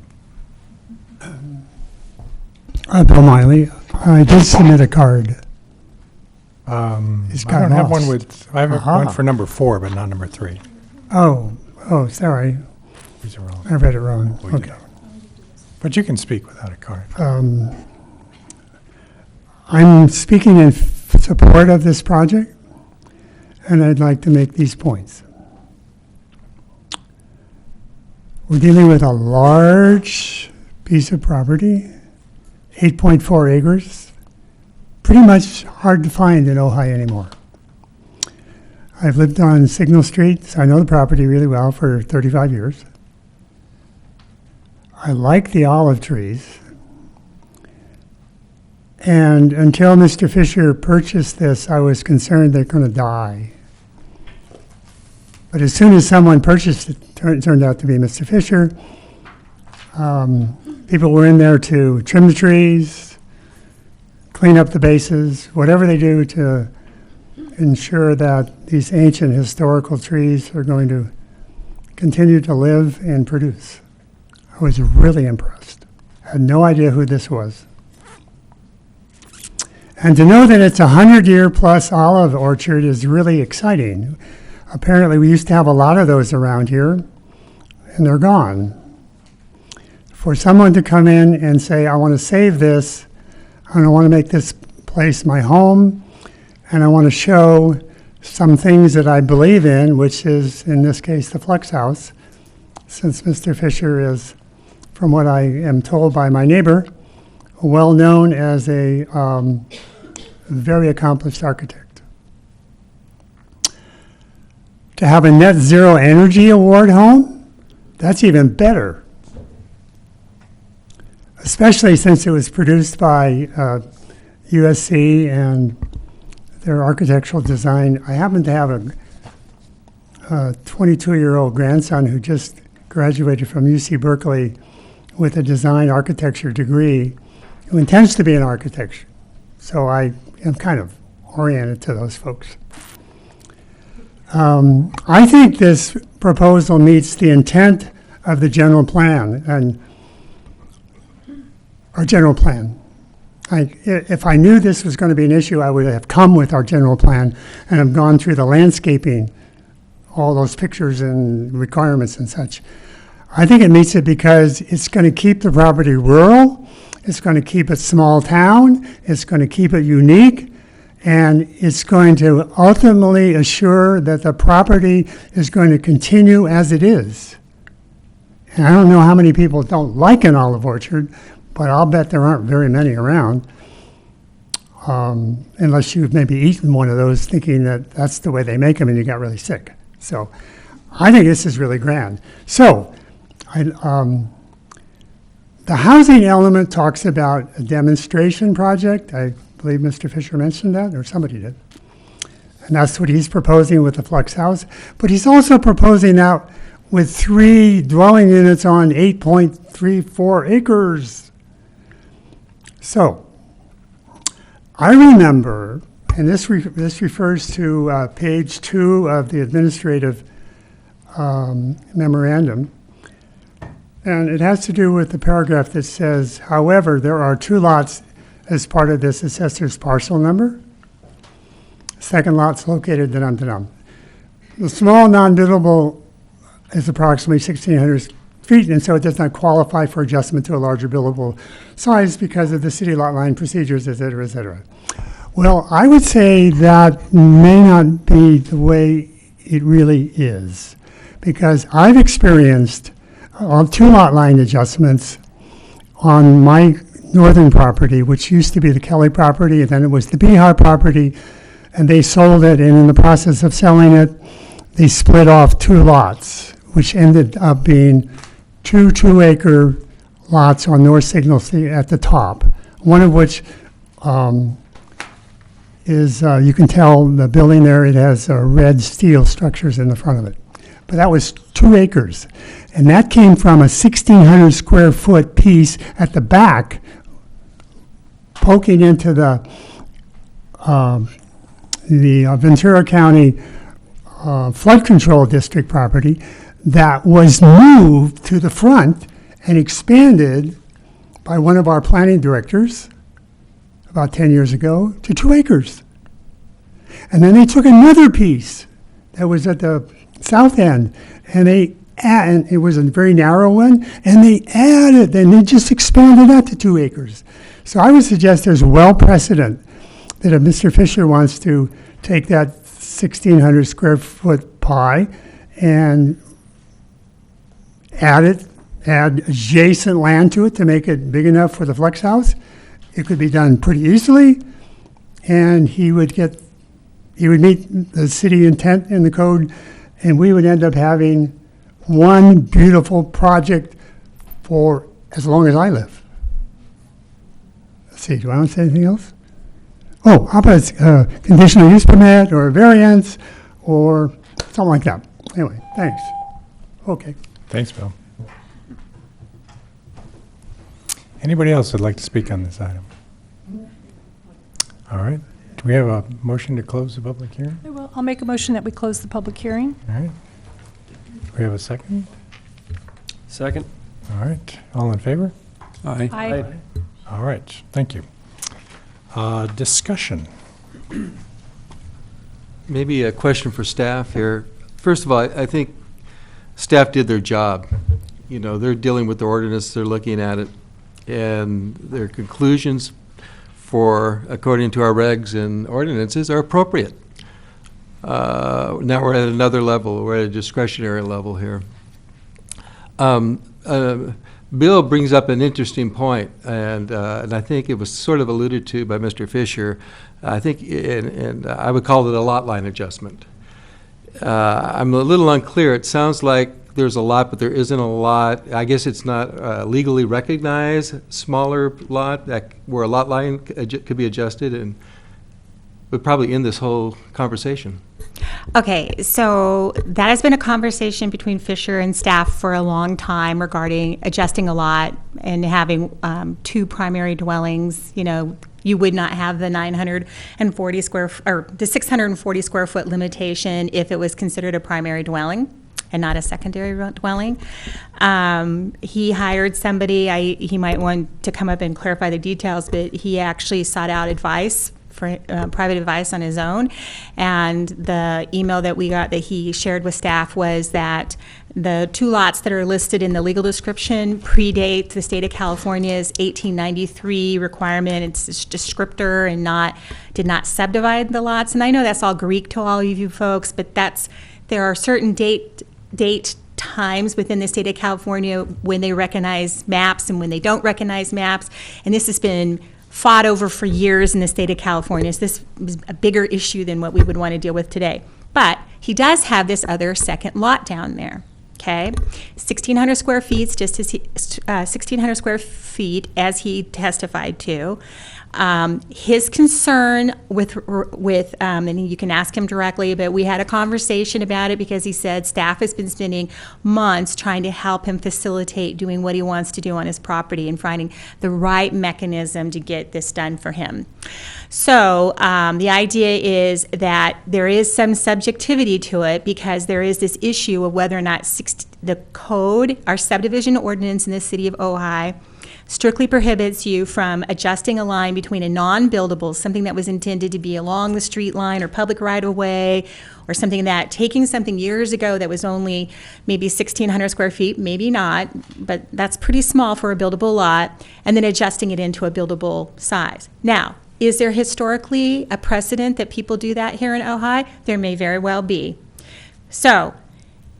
E: Bill Miley. I did submit a card.
A: I don't have one with, I have one for number 4, but not number 3.
E: Oh, sorry.
A: These are all.
E: I read it wrong. Okay.
A: But you can speak without a card.
E: I'm speaking in support of this project, and I'd like to make these points. We're dealing with a large piece of property, 8.4 acres, pretty much hard to find in Ojai anymore. I've lived on Signal Street, so I know the property really well for 35 years. I like the olive trees. And until Mr. Fisher purchased this, I was concerned they're going to die. But as soon as someone purchased it, turned out to be Mr. Fisher, people were in there to trim the trees, clean up the bases, whatever they do to ensure that these ancient historical trees are going to continue to live and produce. I was really impressed. I had no idea who this was. And to know that it's a 100-year-plus olive orchard is really exciting. Apparently, we used to have a lot of those around here, and they're gone. For someone to come in and say, I want to save this, and I want to make this place my home, and I want to show some things that I believe in, which is, in this case, the Flex House, since Mr. Fisher is, from what I am told by my neighbor, well known as a very accomplished architect. To have a net zero energy award home, that's even better. Especially since it was produced by USC and their architectural design. I happen to have a 22-year-old grandson who just graduated from UC Berkeley with a design architecture degree, who intends to be an architect. So I am kind of oriented to those folks. I think this proposal meets the intent of the general plan and our general plan. If I knew this was going to be an issue, I would have come with our general plan and have gone through the landscaping, all those pictures and requirements and such. I think it meets it because it's going to keep the property rural, it's going to keep it small town, it's going to keep it unique, and it's going to ultimately assure that the property is going to continue as it is. And I don't know how many people don't like an olive orchard, but I'll bet there aren't very many around, unless you've maybe eaten one of those thinking that that's the way they make them and you got really sick. So I think this is really grand. So the housing element talks about a demonstration project. I believe Mr. Fisher mentioned that, or somebody did. And that's what he's proposing with the Flex House. But he's also proposing that with 3 dwelling units on 8.34 acres. So, I remember, and this refers to page 2 of the administrative memorandum, and it has to do with the paragraph that says, however, there are 2 lots as part of this assessor's parcel number. Second lot's located da-dum-da-dum. The small non-buildable is approximately 1,600 feet, and so it does not qualify for adjustment to a larger buildable size because of the city lot line procedures, et cetera, et cetera. Well, I would say that may not be the way it really is, because I've experienced 2 lot line adjustments on my northern property, which used to be the Kelly property, and then it was the Bihar property, and they sold it, and in the process of selling it, they split off 2 lots, which ended up being 2 2-acre lots on North Signal at the top, one of which is, you can tell the building there, it has red steel structures in the front of it. But that was 2 acres. And that came from a 1,600 square foot piece at the back, poking into the Ventura County flood control district property that was moved to the front and expanded by one of our planning directors about 10 years ago to 2 acres. And then they took another piece that was at the south end, and it was a very narrow one, and they just expanded that to 2 acres. So I would suggest there's well precedent that if Mr. Fisher wants to take that 1,600 square foot pie and add adjacent land to it to make it big enough for the Flex House, it could be done pretty easily, and he would meet the city intent in the code, and we would end up having one beautiful project for as long as I live. Let's see, do I want to say anything else? Oh, how about a conditional use permit or a variance or something like that? Anyway, thanks. Okay.
A: Thanks, Bill. Anybody else would like to speak on this item? All right. Do we have a motion to close the public hearing?
D: I'll make a motion that we close the public hearing.
A: All right. Do we have a second?
H: Second.
A: All right. All in favor?
I: Aye.
D: Aye.
A: All right. Thank you. Discussion.
K: Maybe a question for staff here. First of all, I think staff did their job. You know, they're dealing with the ordinance, they're looking at it, and their conclusions according to our regs and ordinances, are appropriate. Now we're at another level. We're at a discretionary level here. Bill brings up an interesting point, and I think it was sort of alluded to by Mr. Fisher. I think, and I would call it a lot line adjustment. I'm a little unclear. It sounds like there's a lot, but there isn't a lot. I guess it's not legally recognized smaller lot where a lot line could be adjusted, and would probably end this whole conversation.
P: Okay, so that has been a conversation between Fisher and staff for a long time regarding adjusting a lot and having two primary dwellings. You know, you would not have the 940 square, or the 640 square foot limitation if it was considered a primary dwelling and not a secondary dwelling. He hired somebody, he might want to come up and clarify the details, but he actually sought out advice, for private advice on his own, and the email that we got that he shared with staff was that the two lots that are listed in the legal description predate the state of California's 1893 requirement. It's a descriptor and did not subdivide the lots. And I know that's all Greek to all of you folks, but there are certain date times within the state of California when they recognize maps and when they don't recognize maps, and this has been fought over for years in the state of California. So this was a bigger issue than what we would want to deal with today. But he does have this other second lot down there, okay? 1,600 square feet, just as 1,600 square feet as he testified to. His concern with and you can ask him directly, but we had a conversation about it because he said staff has been spending months trying to help him facilitate doing what he wants to do on his property and finding the right mechanism to get this done for him. So the idea is that there is some subjectivity to it because there is this issue of whether or not the code, our subdivision ordinance in the city of Ojai, strictly prohibits you from adjusting a line between a non-buildable, something that was intended to be along the street line or public right-of-way, or something that, taking something years ago that was only maybe 1,600 square feet, maybe not, but that's pretty small for a buildable lot, and then adjusting it into a buildable size. Now, is there historically a precedent that people do that here in Ojai? There may very well be. So,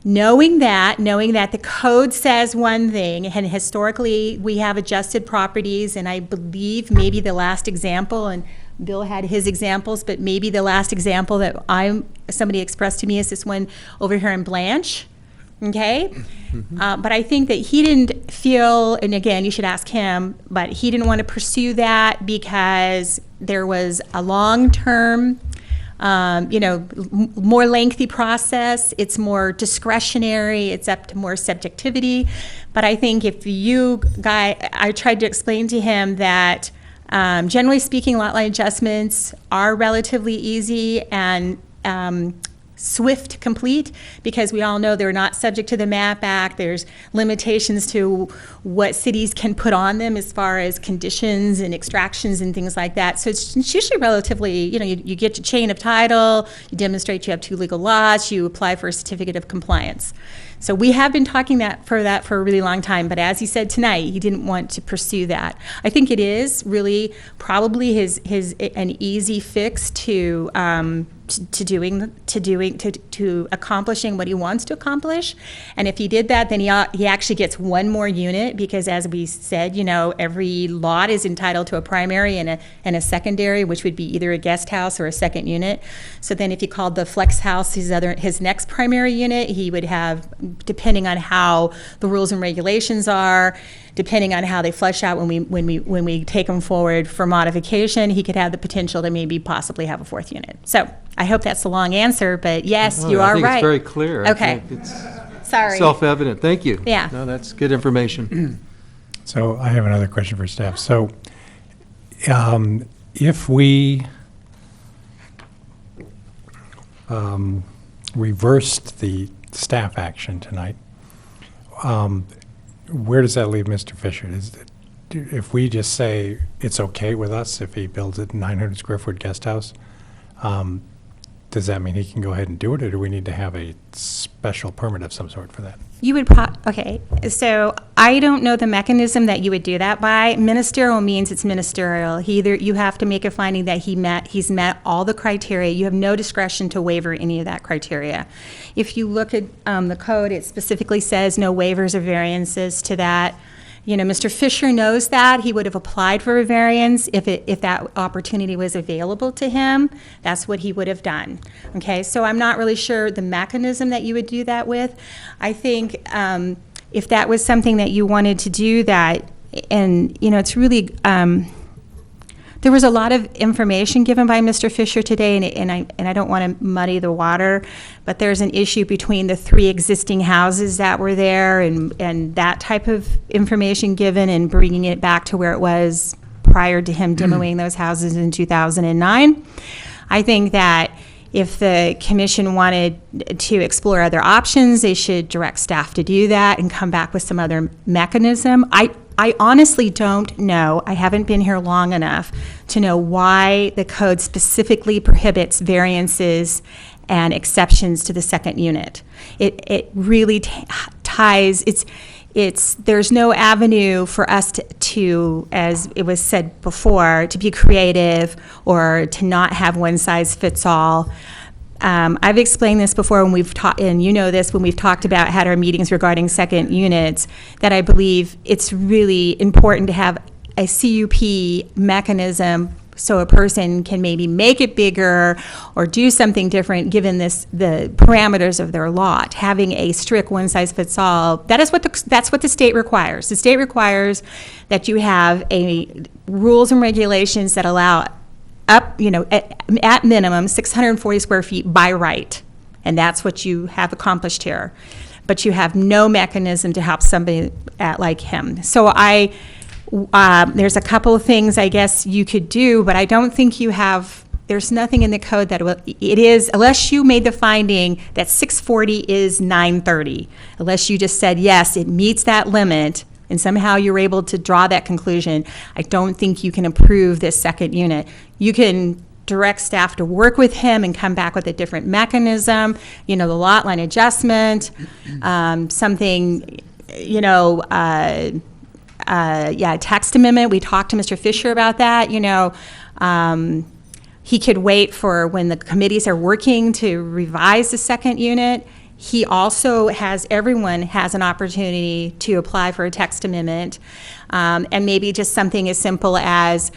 P: knowing that the code says one thing, and historically we have adjusted properties, and I believe maybe the last example, and Bill had his examples, but maybe the last example that somebody expressed to me is this one over here in Blanche, okay? Mm-hmm. But I think that he didn't feel, and again, you should ask him, but he didn't want to pursue that because there was a long-term more lengthy process. It's more discretionary. It's up to more subjectivity. But I think I tried to explain to him that generally speaking, lot line adjustments are relatively easy and swift complete, because we all know they're not subject to the MAP Act. There's limitations to what cities can put on them as far as conditions and extractions and things like that. So it's usually relatively, you get your chain of title, you demonstrate you have two legal lots, you apply for a certificate of compliance. So we have been talking for a really long time, but as he said tonight, he didn't want to pursue that. I think it is really probably an easy fix to accomplishing what he wants to accomplish. And if he did that, then he actually gets one more unit, because as we said, every lot is entitled to a primary and a secondary, which would be either a guest house or a second unit. So then if he called the flex house his next primary unit, he would have, depending on how the rules and regulations are, depending on how they flesh out when we take them forward for modification, he could have the potential to maybe possibly have a fourth unit. So I hope that's a long answer, but yes, you are right.
K: I think it's very clear.
P: Okay.
K: I think it's
P: Sorry.
K: self-evident. Thank you.
P: Yeah.
K: No, that's good information.
A: So I have another question for staff. So if we reversed the staff action tonight, where does that leave Mr. Fisher? If we just say it's okay with us if he builds a 900 square foot guest house, does that mean he can go ahead and do it, or do we need to have a special permit of some sort for that?
P: You would, okay, so I don't know the mechanism that you would do that by. Ministerial means it's ministerial. Either you have to make a finding that he's met all the criteria. You have no discretion to waiver any of that criteria. If you look at the code, it specifically says no waivers or variances to that. You know, Mr. Fisher knows that. He would have applied for a variance if that opportunity was available to him. That's what he would have done. Okay, so I'm not really sure the mechanism that you would do that with. I think if that was something that you wanted to do that, and, you know, it's really, there was a lot of information given by Mr. Fisher today, and I don't want to muddy the water, but there's an issue between the 3 existing houses that were there and that type of information given and bringing it back to where it was prior to him demoing those houses in 2009. I think that if the commission wanted to explore other options, they should direct staff to do that and come back with some other mechanism. I honestly don't know. I haven't been here long enough to know why the code specifically prohibits variances and exceptions to the second unit. It really ties, there's no avenue for us to, as it was said before, to be creative or to not have one size fits all. I've explained this before when we've talked, and you know this, when we've talked about, had our meetings regarding second units, that I believe it's really important to have a CUP mechanism so a person can maybe make it bigger or do something different given the parameters of their lot. Having a strict one-size-fits-all, that's what the state requires. The state requires that you have rules and regulations that allow up, you know, at minimum 640 square feet by right, and that's what you have accomplished here. But you have no mechanism to help somebody like him. So there's a couple of things I guess you could do, but I don't think you have. There's nothing in the code that it is, unless you made the finding that 640 is 930. Unless you just said yes, it meets that limit, and somehow you're able to draw that conclusion, I don't think you can approve this second unit. You can direct staff to work with him and come back with a different mechanism, you know, the lot line adjustment, something, you know, text amendment. We talked to Mr. Fisher about that, you know. He could wait for when the committees are working to revise the second unit. He also everyone has an opportunity to apply for a text amendment, and maybe just something as simple as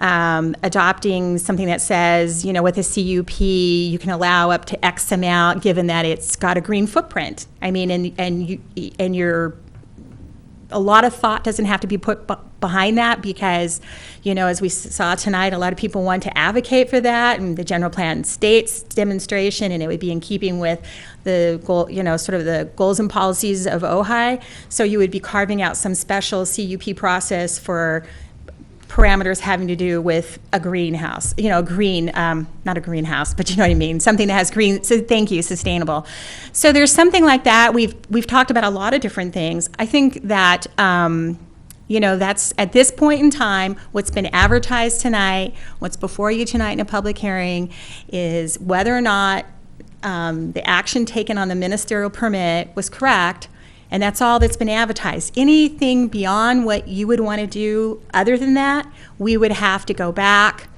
P: adopting something that says, you know, with a CUP, you can allow up to X amount, given that it's got a green footprint. I mean, a lot of thought doesn't have to be put behind that because, you know, as we saw tonight, a lot of people want to advocate for that, and the general plan states demonstration, and it would be in keeping with the goal, you know, sort of the goals and policies of Ojai. So you would be carving out some special CUP process for parameters having to do with a greenhouse, you know, not a greenhouse, but you know what I mean, something that has green, so thank you, sustainable. So there's something like that. We've talked about a lot of different things. I think that, you know, that's, at this point in time, what's been advertised tonight, what's before you tonight in a public hearing is whether or not the action taken on the ministerial permit was correct. And that's all that's been advertised. Anything beyond what you would want to do other than that, we would have to go back,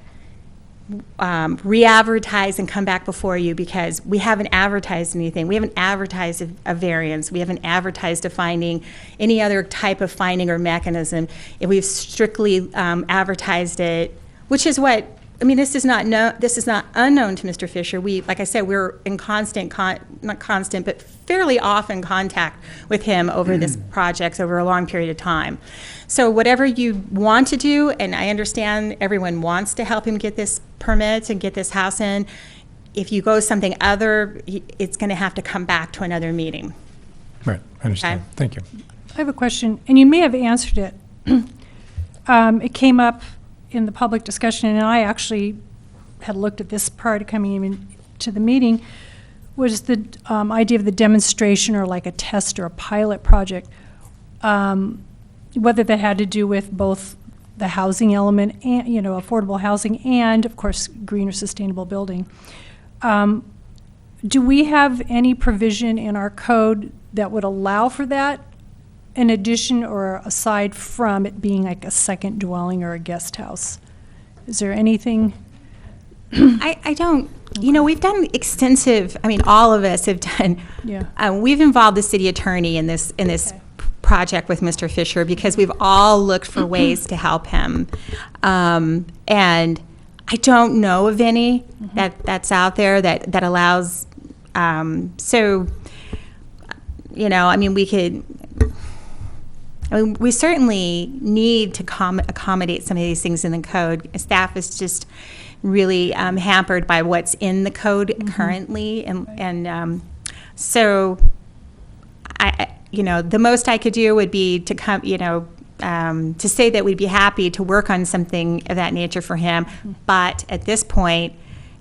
P: re-advertise and come back before you, because we haven't advertised anything. We haven't advertised a variance. We haven't advertised a finding, any other type of finding or mechanism. And we've strictly advertised it, which is what, I mean, this is not unknown to Mr. Fisher. Like I said, we're in not constant, but fairly often contact with him over this project over a long period of time. So whatever you want to do, and I understand everyone wants to help him get this permit and get this house in, if you go something other, it's going to have to come back to another meeting.
A: Right, I understand. Okay. Thank you.
D: I have a question, and you may have answered it. It came up in the public discussion, and I actually had looked at this prior to coming in to the meeting, was the idea of the demonstration or like a test or a pilot project, whether that had to do with both the housing element and, you know, affordable housing and, of course, green or sustainable building. Do we have any provision in our code that would allow for that, in addition or aside from it being like a second dwelling or a guest house? Is there anything?
P: I don't, we've done extensive, all of us have done.
D: Yeah.
P: We've involved the city attorney in this project with Mr. Fisher because we've all looked for ways to help him. And I don't know of any that's out there that allows, we certainly need to accommodate some of these things in the code. Staff is just really hampered by what's in the code currently, and so the most I could do would be to come, to say that we'd be happy to work on something of that nature for him, but at this point,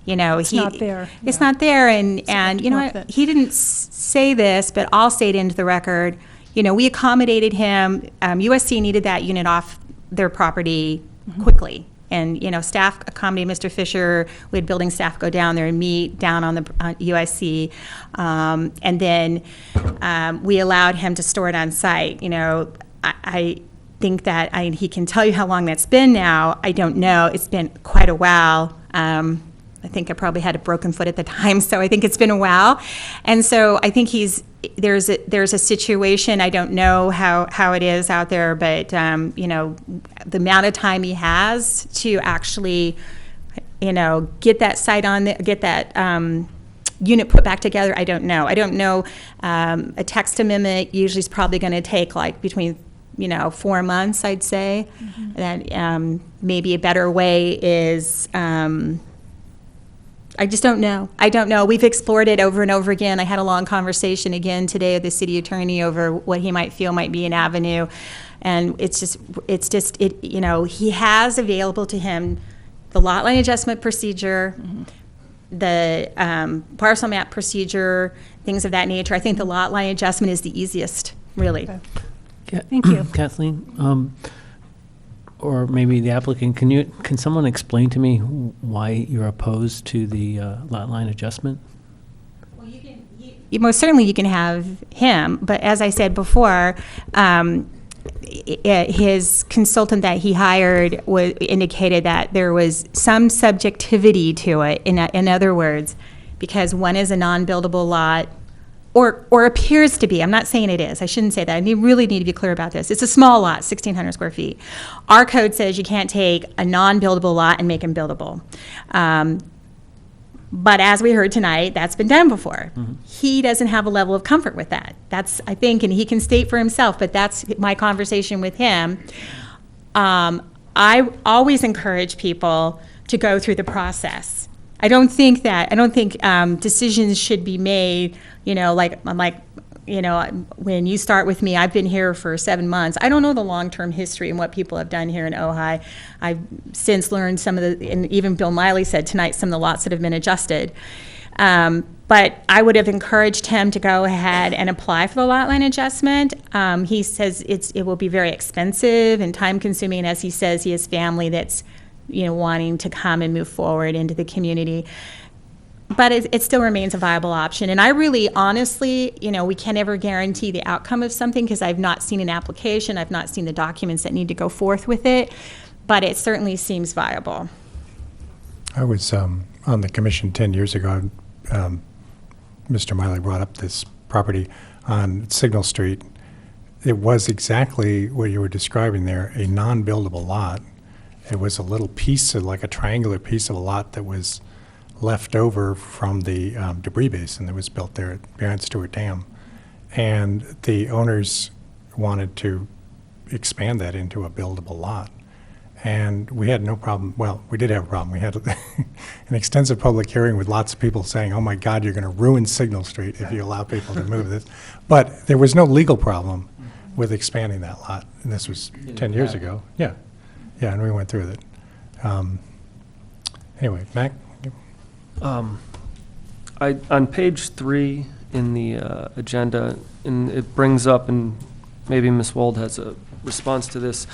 D: It's not there.
P: It's not there, and you know what? He didn't say this, but I'll say it into the record. We accommodated him. USC needed that unit off their property quickly. And, staff accommodated Mr. Fisher. We had building staff go down there and meet down on the USC. And then we allowed him to store it on site. I think that he can tell you how long that's been now. I don't know. It's been quite a while. I think I probably had a broken foot at the time, so I think it's been a while. And so I think there's a situation, I don't know how it is out there, but the amount of time he has to actually, get that site on, get that unit put back together, I don't know. I don't know. A text amendment usually is probably going to take between 4 months, I'd say. That maybe a better way is. I just don't know. I don't know. We've explored it over and over again. I had a long conversation again today with the city attorney over what he might feel might be an avenue. And he has available to him the lot line adjustment procedure, the parcel map procedure, things of that nature. I think the lot line adjustment is the easiest, really.
D: Okay. Thank you.
J: Kathleen, or maybe the applicant, can someone explain to me why you're opposed to the lot line adjustment?
P: Well, most certainly you can have him, but as I said before, his consultant that he hired indicated that there was some subjectivity to it. In other words, because one is a non-buildable lot, or appears to be. I'm not saying it is. I shouldn't say that. I really need to be clear about this. It's a small lot, 1,600 square feet. Our code says you can't take a non-buildable lot and make him buildable. But as we heard tonight, that's been done before. He doesn't have a level of comfort with that. That's, I think, and he can state for himself, but that's my conversation with him. I always encourage people to go through the process. I don't think decisions should be made, when you start with me, I've been here for 7 months. I don't know the long-term history and what people have done here in Ojai. I've since learned and even Bill Miley said tonight, some of the lots that have been adjusted. But I would have encouraged him to go ahead and apply for the lot line adjustment. He says it will be very expensive and time-consuming, and as he says, he has family that's wanting to come and move forward into the community. But it still remains a viable option. And I really, honestly, we can't ever guarantee the outcome of something because I've not seen an application, I've not seen the documents that need to go forth with it, but it certainly seems viable.
A: I was on the commission 10 years ago. Mr. Miley brought up this property on Signal Street. It was exactly what you were describing there, a non-buildable lot. It was a little piece, like a triangular piece of a lot that was left over from the debris basin that was built there behind Stewart Dam. And the owners wanted to expand that into a buildable lot. And we had no problem. Well, we did have a problem. We had an extensive public hearing with lots of people saying, oh my God, you're going to ruin Signal Street if you allow people to move this. But there was no legal problem with expanding that lot. And this was 10 years ago. Yeah. Yeah, and we went through it. Anyway, Mac?
H: On page 3 in the agenda, and it brings up, and maybe Ms. Wald has a response to this,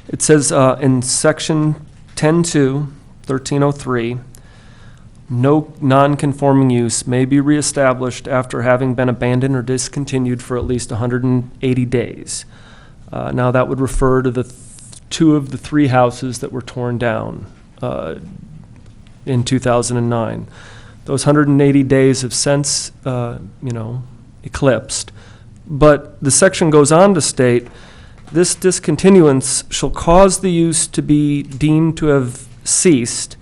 H: it says in section 10.2, 1303, no non-conforming use may be reestablished after having been abandoned or discontinued for at least 180 days. Now, that would refer to the two of the three houses that were torn down in 2009. Those 180 days have since, eclipsed. But the section goes on to state, this discontinuance shall cause the use to be deemed to have ceased.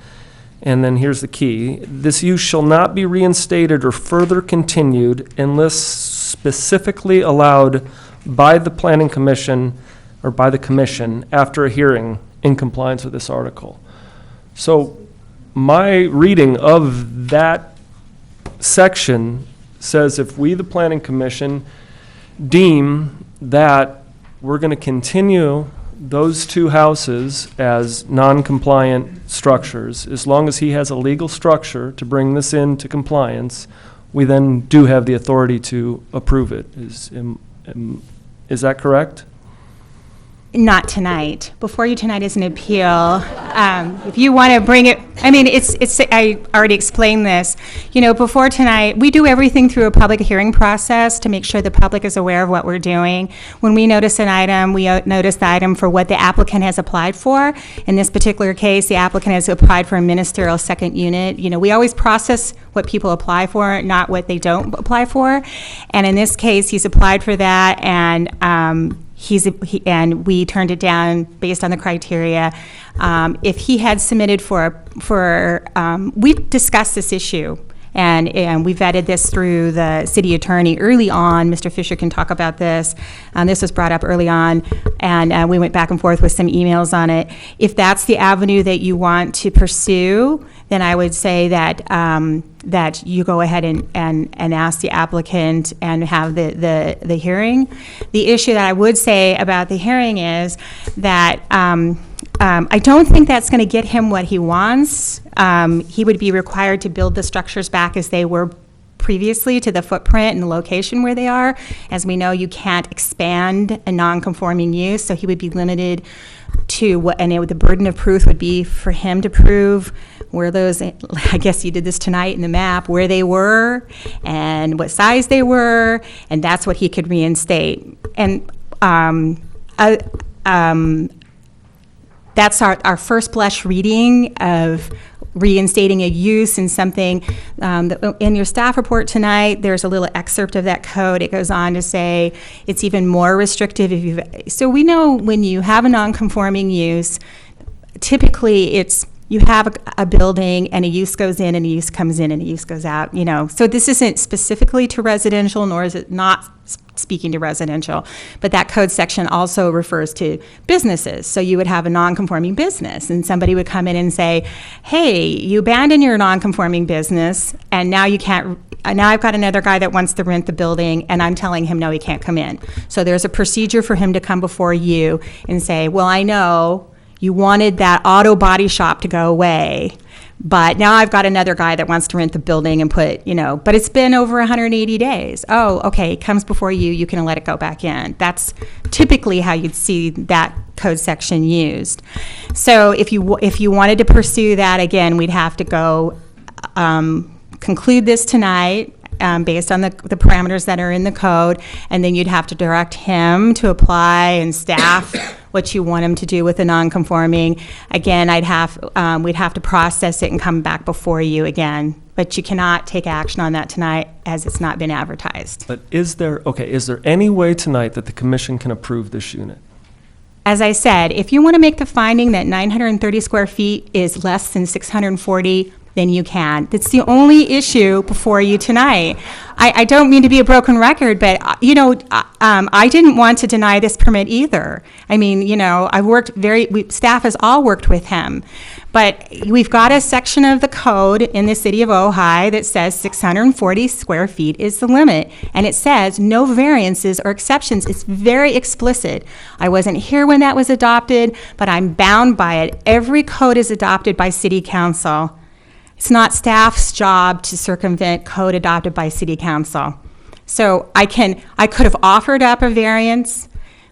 H: And then here's the key. This use shall not be reinstated or further continued unless specifically allowed by the Planning Commission or by the Commission after a hearing in compliance with this article. So my reading of that section says if we, the Planning Commission, deem that we're going to continue those two houses as non-compliant structures, as long as he has a legal structure to bring this into compliance, we then do have the authority to approve it. Is that correct?
P: Not tonight. Before you tonight is an appeal. If you want to bring it, I already explained this. Before tonight, we do everything through a public hearing process to make sure the public is aware of what we're doing. When we notice an item, we notice the item for what the applicant has applied for. In this particular case, the applicant has applied for a ministerial second unit. We always process what people apply for, not what they don't apply for. And in this case, he's applied for that, and and we turned it down based on the criteria. If he had submitted we discussed this issue, and we vetted this through the city attorney early on. Mr. Fisher can talk about this. This was brought up early on, and we went back and forth with some emails on it. If that's the avenue that you want to pursue, then I would say that that you go ahead and ask the applicant and have the hearing. The issue that I would say about the hearing is that I don't think that's going to get him what he wants. He would be required to build the structures back as they were previously to the footprint and the location where they are. As we know, you can't expand a non-conforming use, so he would be limited to what, and the burden of proof would be for him to prove where those, I guess you did this tonight in the map, where they were and what size they were, and that's what he could reinstate. And that's our first blush reading of reinstating a use in something. In your staff report tonight, there's a little excerpt of that code. It goes on to say it's even more restrictive. So we know when you have a non-conforming use, typically it's you have a building and a use goes in and a use comes in and a use goes out, So this isn't specifically to residential, nor is it not speaking to residential, but that code section also refers to businesses. So you would have a non-conforming business and somebody would come in and say, hey, you abandoned your non-conforming business and now you can't, now I've got another guy that wants to rent the building and I'm telling him no, he can't come in. So there's a procedure for him to come before you and say, well, I know you wanted that auto body shop to go away, but now I've got another guy that wants to rent the building and put, but it's been over 180 days. Oh, okay, it comes before you, you can let it go back in. That's typically how you'd see that code section used. So if you wanted to pursue that, again, we'd have to go conclude this tonight based on the parameters that are in the code, and then you'd have to direct him to apply and staff what you want him to do with the non-conforming. Again, we'd have to process it and come back before you again, but you cannot take action on that tonight as it's not been advertised.
H: But is there any way tonight that the commission can approve this unit?
P: As I said, if you want to make the finding that 930 square feet is less than 640, then you can. That's the only issue before you tonight. I don't mean to be a broken record, but I didn't want to deny this permit either. I mean, I've worked staff has all worked with him, but we've got a section of the code in the city of Ojai that says 640 square feet is the limit, and it says no variances or exceptions. It's very explicit. I wasn't here when that was adopted, but I'm bound by it. Every code is adopted by city council. It's not staff's job to circumvent code adopted by city council. So I could have offered up a variance.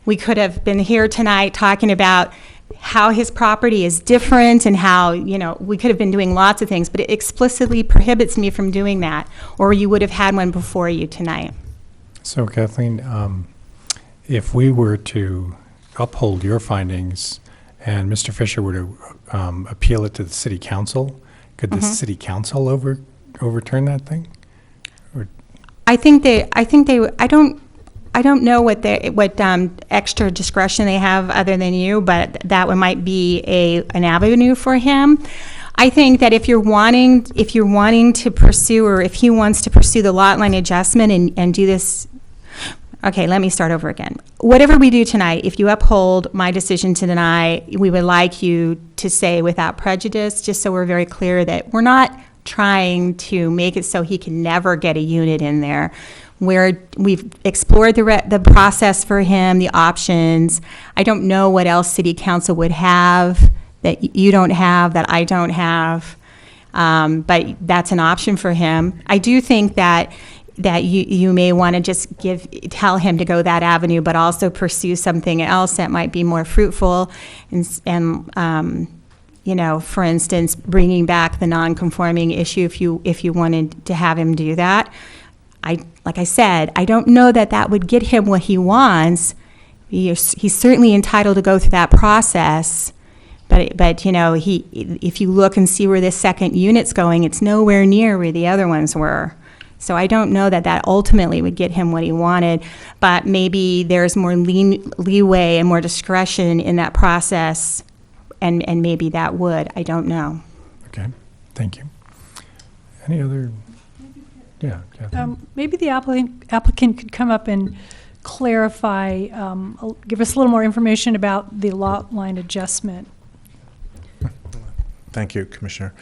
P: We could have been here tonight talking about how his property is different and how, we could have been doing lots of things, but it explicitly prohibits me from doing that, or you would have had one before you tonight.
A: So Kathleen, if we were to uphold your findings and Mr. Fisher were to appeal it to the city council, could the city council overturn that thing? Or
P: I don't know what extra discretion they have other than you, but that one might be an avenue for him. I think that if you're wanting to pursue, or if he wants to pursue the lot line adjustment and do this, okay, let me start over again. Whatever we do tonight, if you uphold my decision to deny, we would like you to say without prejudice, just so we're very clear that we're not trying to make it so he can never get a unit in there. We've explored the process for him, the options. I don't know what else city council would have that you don't have, that I don't have, but that's an option for him. I do think that you may want to just tell him to go that avenue, but also pursue something else that might be more fruitful, and for instance, bringing back the non-conforming issue if you wanted to have him do that. Like I said, I don't know that would get him what he wants. He's certainly entitled to go through that process, but if you look and see where this second unit's going, it's nowhere near where the other ones were. So I don't know that ultimately would get him what he wanted, but maybe there's more leeway and more discretion in that process, and maybe that would. I don't know.
A: Okay, thank you. Any other? Yeah, Catherine.
D: Maybe the applicant could come up and clarify, give us a little more information about the lot line adjustment.
M: Thank you, Commissioner.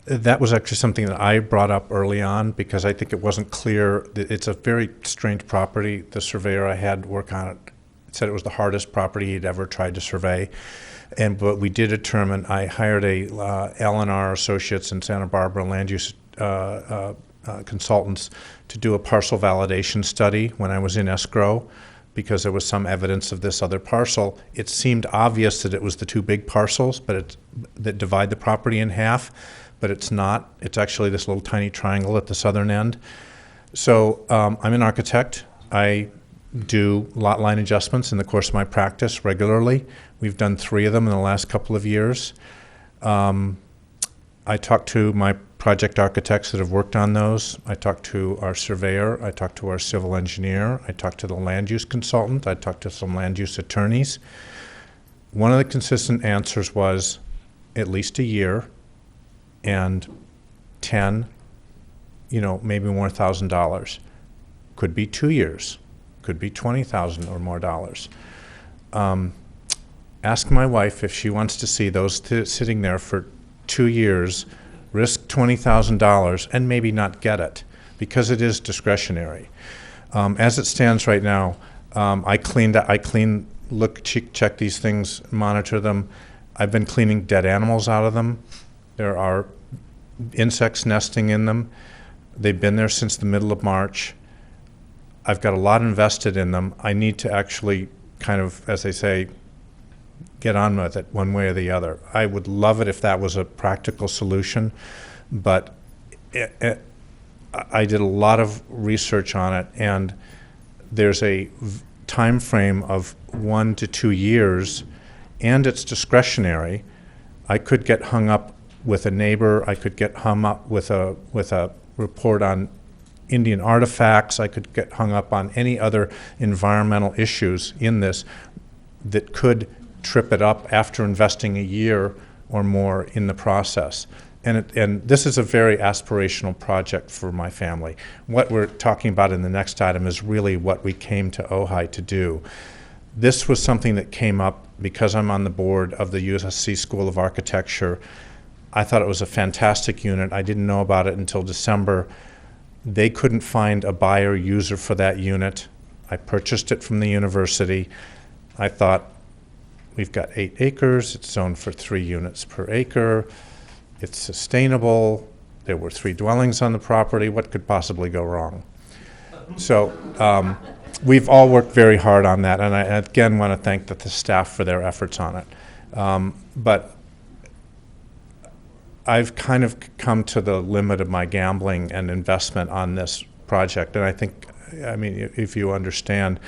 M: That was actually something that I brought up early on because I think it wasn't clear. It's a very strange property. The surveyor I had work on it said it was the hardest property he'd ever tried to survey. But we did determine, I hired a L&R Associates in Santa Barbara land use consultants to do a parcel validation study when I was in escrow, because there was some evidence of this other parcel. It seemed obvious that it was the two big parcels, but that divide the property in half, but it's not. It's actually this little tiny triangle at the southern end. So I'm an architect. I do lot line adjustments in the course of my practice regularly. We've done 3 of them in the last couple of years. I talked to my project architects that have worked on those. I talked to our surveyor. I talked to our civil engineer. I talked to the land use consultant. I talked to some land use attorneys. One of the consistent answers was at least a year and 10, maybe more $1,000. Could be 2 years. Could be $20,000 or more dollars. Ask my wife if she wants to see those sitting there for 2 years, risk $20,000 and maybe not get it, because it is discretionary. As it stands right now, I check these things, monitor them. I've been cleaning dead animals out of them. There are insects nesting in them. They've been there since the middle of March. I've got a lot invested in them. I need to actually kind of, as they say, get on with it one way or the other. I would love it if that was a practical solution, but I did a lot of research on it, and there's a time frame of 1 to 2 years, and it's discretionary. I could get hung up with a neighbor. I could get hung up with a report on Indian artifacts. I could get hung up on any other environmental issues in this that could trip it up after investing a year or more in the process. And this is a very aspirational project for my family. What we're talking about in the next item is really what we came to Ojai to do. This was something that came up because I'm on the board of the USC School of Architecture. I thought it was a fantastic unit. I didn't know about it until December. They couldn't find a buyer user for that unit. I purchased it from the university. I thought, we've got 8 acres. It's zoned for 3 units per acre. It's sustainable. There were 3 dwellings on the property. What could possibly go wrong? So we've all worked very hard on that, and I again want to thank the staff for their efforts on it. But I've kind of come to the limit of my gambling and investment on this project, and I think, I mean, if you understand,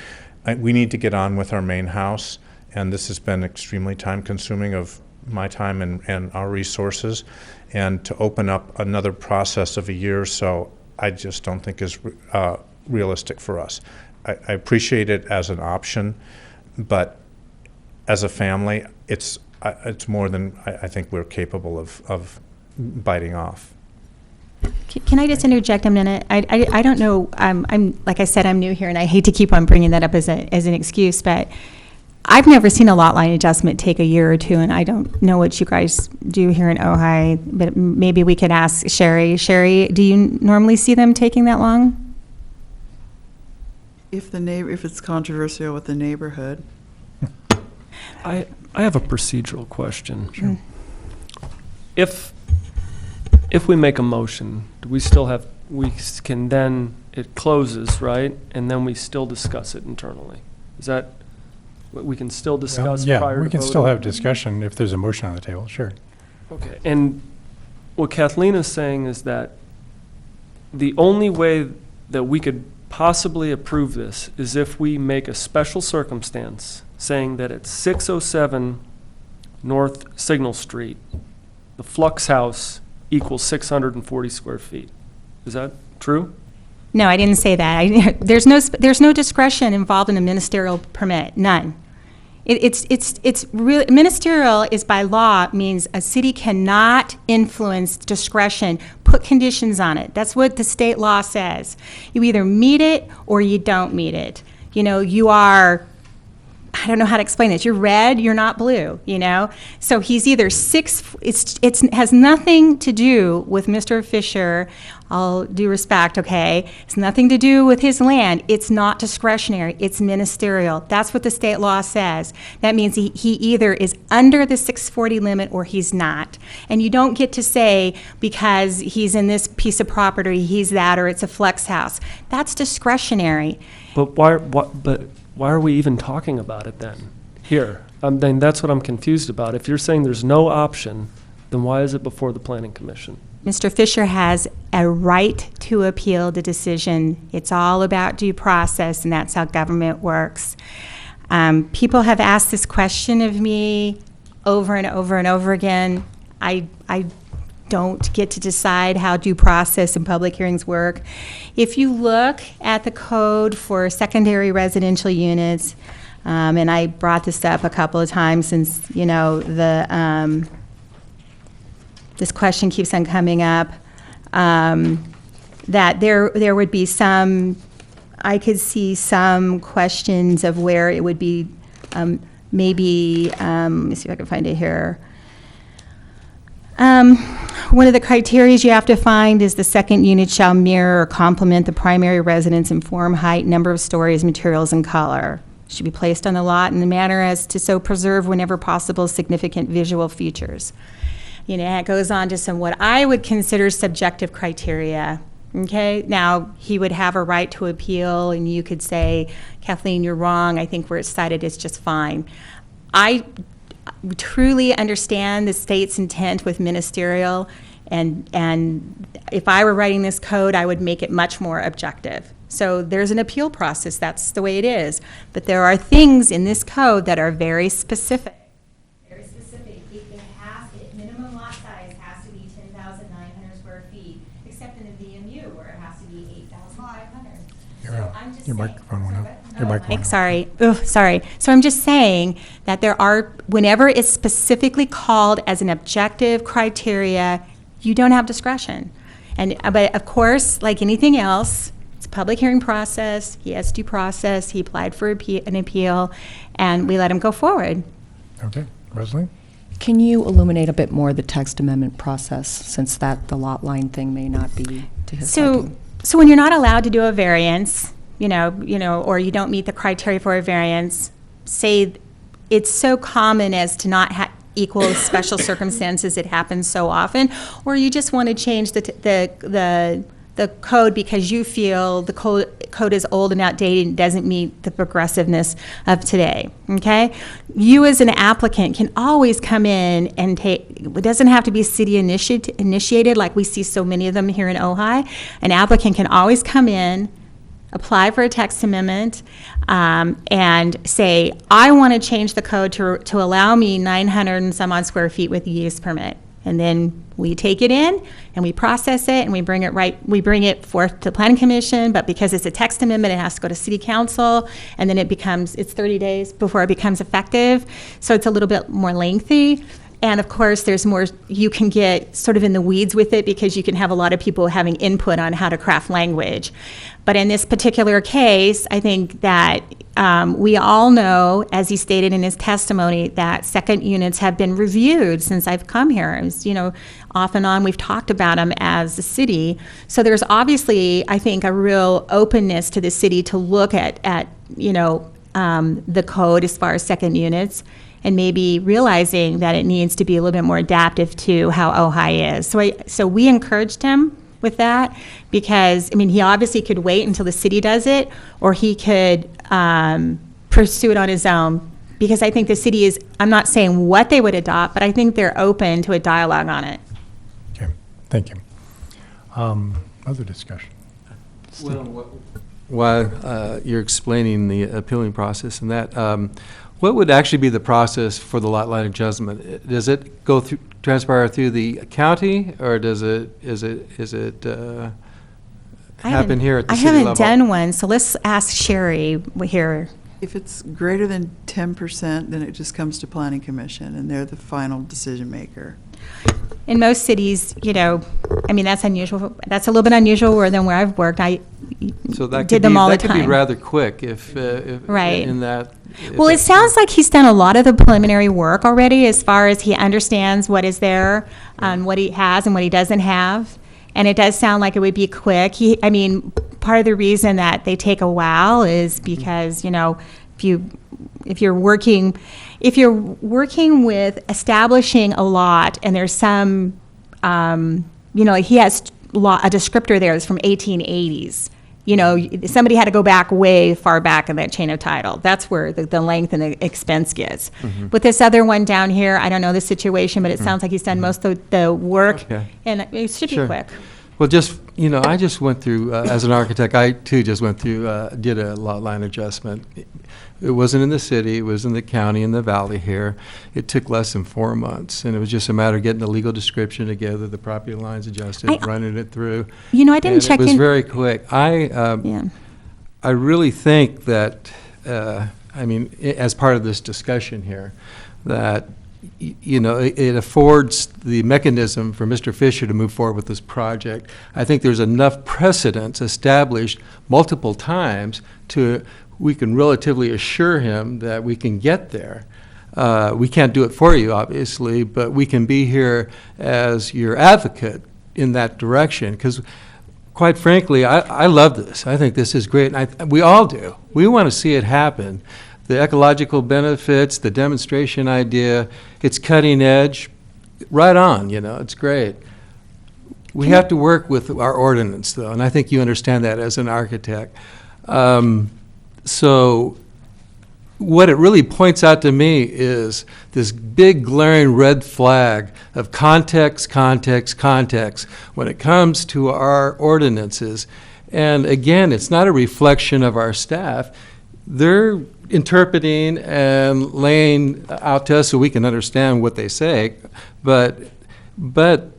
M: we need to get on with our main house, and this has been extremely time-consuming of my time and our resources, and to open up another process of a year or so, I just don't think is realistic for us. I appreciate it as an option, but as a family, it's more than I think we're capable of biting off.
P: Can I just interject a minute? I don't know, I'm like I said, I'm new here, and I hate to keep on bringing that up as an excuse, but I've never seen a lot line adjustment take a year or two, and I don't know what you guys do here in Ojai, but maybe we could ask Sherry. Sherry, do you normally see them taking that long?
B: If it's controversial with the neighborhood.
H: I have a procedural question.
B: Sure.
H: If we make a motion, do we still have, can then, it closes, right? And then we still discuss it internally? Is that what we can still discuss prior to voting?
A: Yeah, we can still have discussion if there's a motion on the table, sure.
H: Okay, and what Kathleen is saying is that the only way that we could possibly approve this is if we make a special circumstance saying that at 607 North Signal Street, the Flux House equals 640 square feet. Is that true?
P: No, I didn't say that. There's no discretion involved in a ministerial permit, none. It's really, ministerial is by law, means a city cannot influence discretion, put conditions on it. That's what the state law says. You either meet it or you don't meet it. You know, you are, I don't know how to explain this. You're red, you're not blue, you know? So he's either it has nothing to do with Mr. Fisher, all due respect, okay? It's nothing to do with his land. It's not discretionary, it's ministerial. That's what the state law says. That means he either is under the 640 limit or he's not. And you don't get to say because he's in this piece of property, he's that, or it's a flex house. That's discretionary.
H: But why are we even talking about it then? Here, then that's what I'm confused about. If you're saying there's no option, then why is it before the Planning Commission?
P: Mr. Fisher has a right to appeal the decision. It's all about due process, and that's how government works. People have asked this question of me over and over and over again. I don't get to decide how due process and public hearings work. If you look at the code for secondary residential units, and I brought this up a couple of times since, you know, this question keeps on coming up, that there would be some, I could see some questions of where it would be maybe, let me see if I can find it here. One of the criteria you have to find is the second unit shall mirror or complement the primary residence in form, height, number of stories, materials, and color. Should be placed on the lot in a manner as to so preserve whenever possible significant visual features. You know, it goes on to some what I would consider subjective criteria. Okay, now he would have a right to appeal, and you could say, Kathleen, you're wrong. I think where it's cited is just fine. I truly understand the state's intent with ministerial, and if I were writing this code, I would make it much more objective. So there's an appeal process, that's the way it is. But there are things in this code that are very specific. Very specific. Minimum lot size has to be 10,900 square feet, except in the VMU where it has to be 8,500.
A: Your microphone went out. Your microphone went out.
P: Sorry. Oh, sorry. So I'm just saying that there are, whenever it's specifically called as an objective criteria, you don't have discretion. But of course, like anything else, it's a public hearing process. He has due process. He applied for an appeal, and we let him go forward.
A: Okay. Rosalie?
G: Can you illuminate a bit more the text amendment process, since that the lot line thing may not be to his liking?
P: So when you're not allowed to do a variance, you know, or you don't meet the criteria for a variance, say it's so common as to not equal special circumstances, it happens so often, or you just want to change the code because you feel the code is old and outdated and doesn't meet the progressiveness of today, okay? You as an applicant can always come in and it doesn't have to be city initiated like we see so many of them here in Ojai. An applicant can always come in, apply for a text amendment, and say, I want to change the code to allow me 900 and some odd square feet with a use permit. And then we take it in and we process it and we bring it forth to the Planning Commission, but because it's a text amendment, it has to go to City Council, and then it's 30 days before it becomes effective. So it's a little bit more lengthy. And of course, there's more, you can get sort of in the weeds with it because you can have a lot of people having input on how to craft language. But in this particular case, I think that we all know, as he stated in his testimony, that second units have been reviewed since I've come here. It was, off and on, we've talked about them as a city. So there's obviously, I think, a real openness to the city to look at the code as far as second units, and maybe realizing that it needs to be a little bit more adaptive to how Ojai is. So we encouraged him with that because, he obviously could wait until the city does it, or he could pursue it on his own, because I think the city is, I'm not saying what they would adopt, but I think they're open to a dialogue on it.
A: Okay, thank you. Other discussion?
K: While you're explaining the appealing process and that, what would actually be the process for the lot line adjustment? Does it transpire through the county, or does it happen here at the city level?
P: I haven't done one, so let's ask Sherry here.
B: If it's greater than 10%, then it just comes to Planning Commission, and they're the final decision maker.
P: In most cities, that's unusual. That's a little bit unusual than where I've worked.
K: So that
P: did them all the
K: that could
P: time.
K: be rather quick if
P: right.
K: in that.
P: Well, it sounds like he's done a lot of the preliminary work already, as far as he understands what is there, what he has and what he doesn't have. And it does sound like it would be quick. Part of the reason that they take a while is because, if you're working with establishing a lot, and there's some, he has a descriptor there that's from 1880s. Somebody had to go back way far back in that chain of title. That's where the length and the expense gets. Mm-hmm. With this other one down here, I don't know the situation, but it sounds like he's done most of the work, and it should be quick.
K: Well, I just went through, as an architect, I too just went through, did a lot line adjustment. It wasn't in the city, it was in the county, in the valley here. It took less than 4 months, and it was just a matter of getting the legal description together, the property lines adjusted, running it through.
P: I didn't check in.
K: It was very quick. I really think that, as part of this discussion here, that it affords the mechanism for Mr. Fisher to move forward with this project. I think there's enough precedents established multiple times we can relatively assure him that we can get there. We can't do it for you, obviously, but we can be here as your advocate in that direction, because quite frankly, I love this. I think this is great, and we all do. We want to see it happen. The ecological benefits, the demonstration idea, it's cutting edge, right on, it's great. We have to work with our ordinance, though, and I think you understand that as an architect. So what it really points out to me is this big glaring red flag of context when it comes to our ordinances. And again, it's not a reflection of our staff. They're interpreting and laying out to us so we can understand what they say, but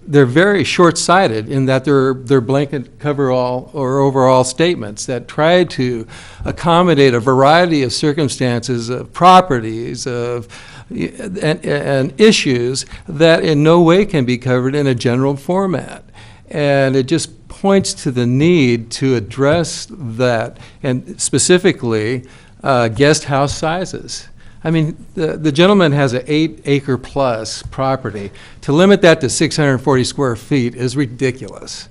K: they're very short-sighted in that they're blanket coverall or overall statements that try to accommodate a variety of circumstances, of properties, and issues that in no way can be covered in a general format. And it just points to the need to address that, and specifically guest house sizes. The gentleman has an 8-acre plus property. To limit that to 640 square feet is ridiculous.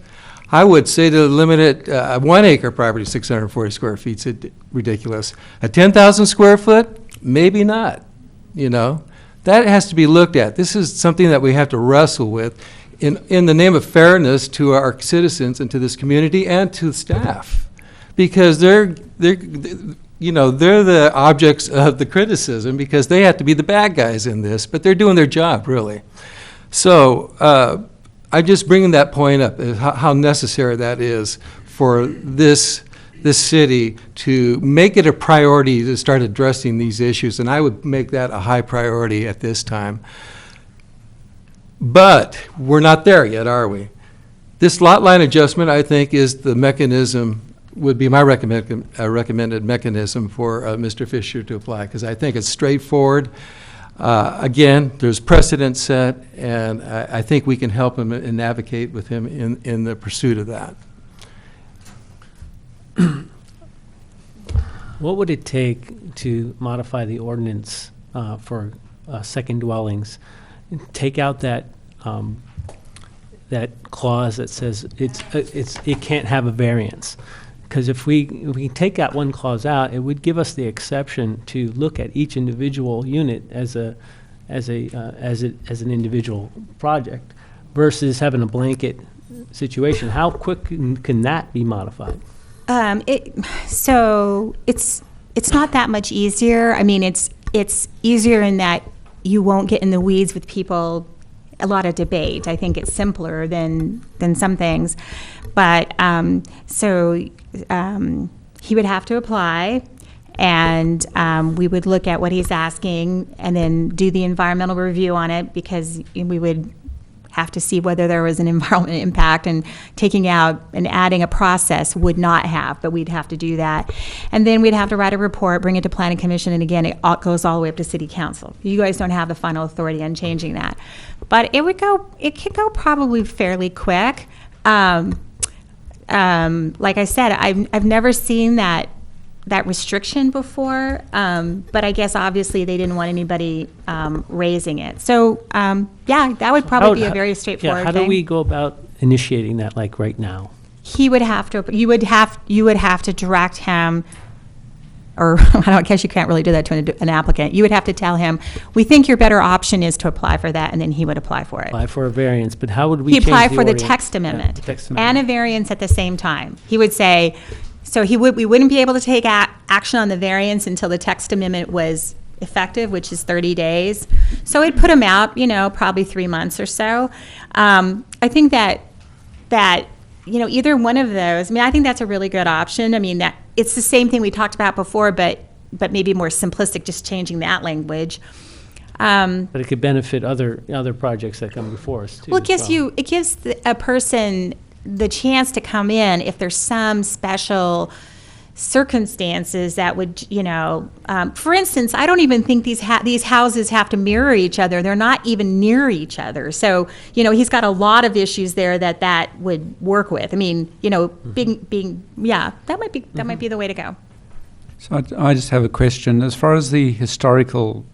K: I would say to limit it, 1-acre property, 640 square feet is ridiculous. A 10,000 square foot, maybe not. That has to be looked at. This is something that we have to wrestle with in the name of fairness to our citizens and to this community and to staff. because they're the objects of the criticism because they have to be the bad guys in this, but they're doing their job, really. So I'm just bringing that point up, how necessary that is for this city to make it a priority to start addressing these issues, and I would make that a high priority at this time. But we're not there yet, are we? This lot line adjustment, I think, is the mechanism, would be my recommended mechanism for Mr. Fisher to apply, because I think it's straightforward. Again, there's precedent set, and I think we can help him and advocate with him in the pursuit of that.
J: What would it take to modify the ordinance for second dwellings? Take out that that clause that says it can't have a variance. Because if we take that one clause out, it would give us the exception to look at each individual unit as an individual project, versus having a blanket situation. How quick can that be modified?
P: So it's not that much easier. I mean, it's easier in that you won't get in the weeds with people. A lot of debate. I think it's simpler than some things, but he would have to apply, and we would look at what he's asking, and then do the environmental review on it, because we would have to see whether there was an environmental impact, and taking out and adding a process would not have, but we'd have to do that. And then we'd have to write a report, bring it to Planning Commission, and again, it goes all the way up to City Council. You guys don't have the final authority on changing that. But it could go probably fairly quick. Like I said, I've never seen that restriction before, but I guess obviously they didn't want anybody raising it. So yeah, that would probably be a very straightforward thing.
J: How do we go about initiating that, like right now?
P: He would have to. You would have to direct him, or I guess you can't really do that to an applicant. You would have to tell him, we think your better option is to apply for that, and then he would apply for it.
J: Apply for a variance, but how would we
P: He'd
J: change
P: apply
J: the
P: for the
J: ordinance?
P: text amendment,
J: Yeah, the text
P: and
J: amendment.
P: a variance at the same time. He would say, so we wouldn't be able to take action on the variance until the text amendment was effective, which is 30 days. So it'd put him out, probably 3 months or so. I think that either one of those, I think that's a really good option. I mean, that it's the same thing we talked about before, but maybe more simplistic, just changing that language.
J: But it could benefit other projects that come before us too.
P: Well, it gives a person the chance to come in if there's some special circumstances that would, for instance, I don't even think these houses have to mirror each other. They're not even near each other. So, he's got a lot of issues there that would work with. I mean, that might be the way to go.
I: So I just have a question. As far as the historical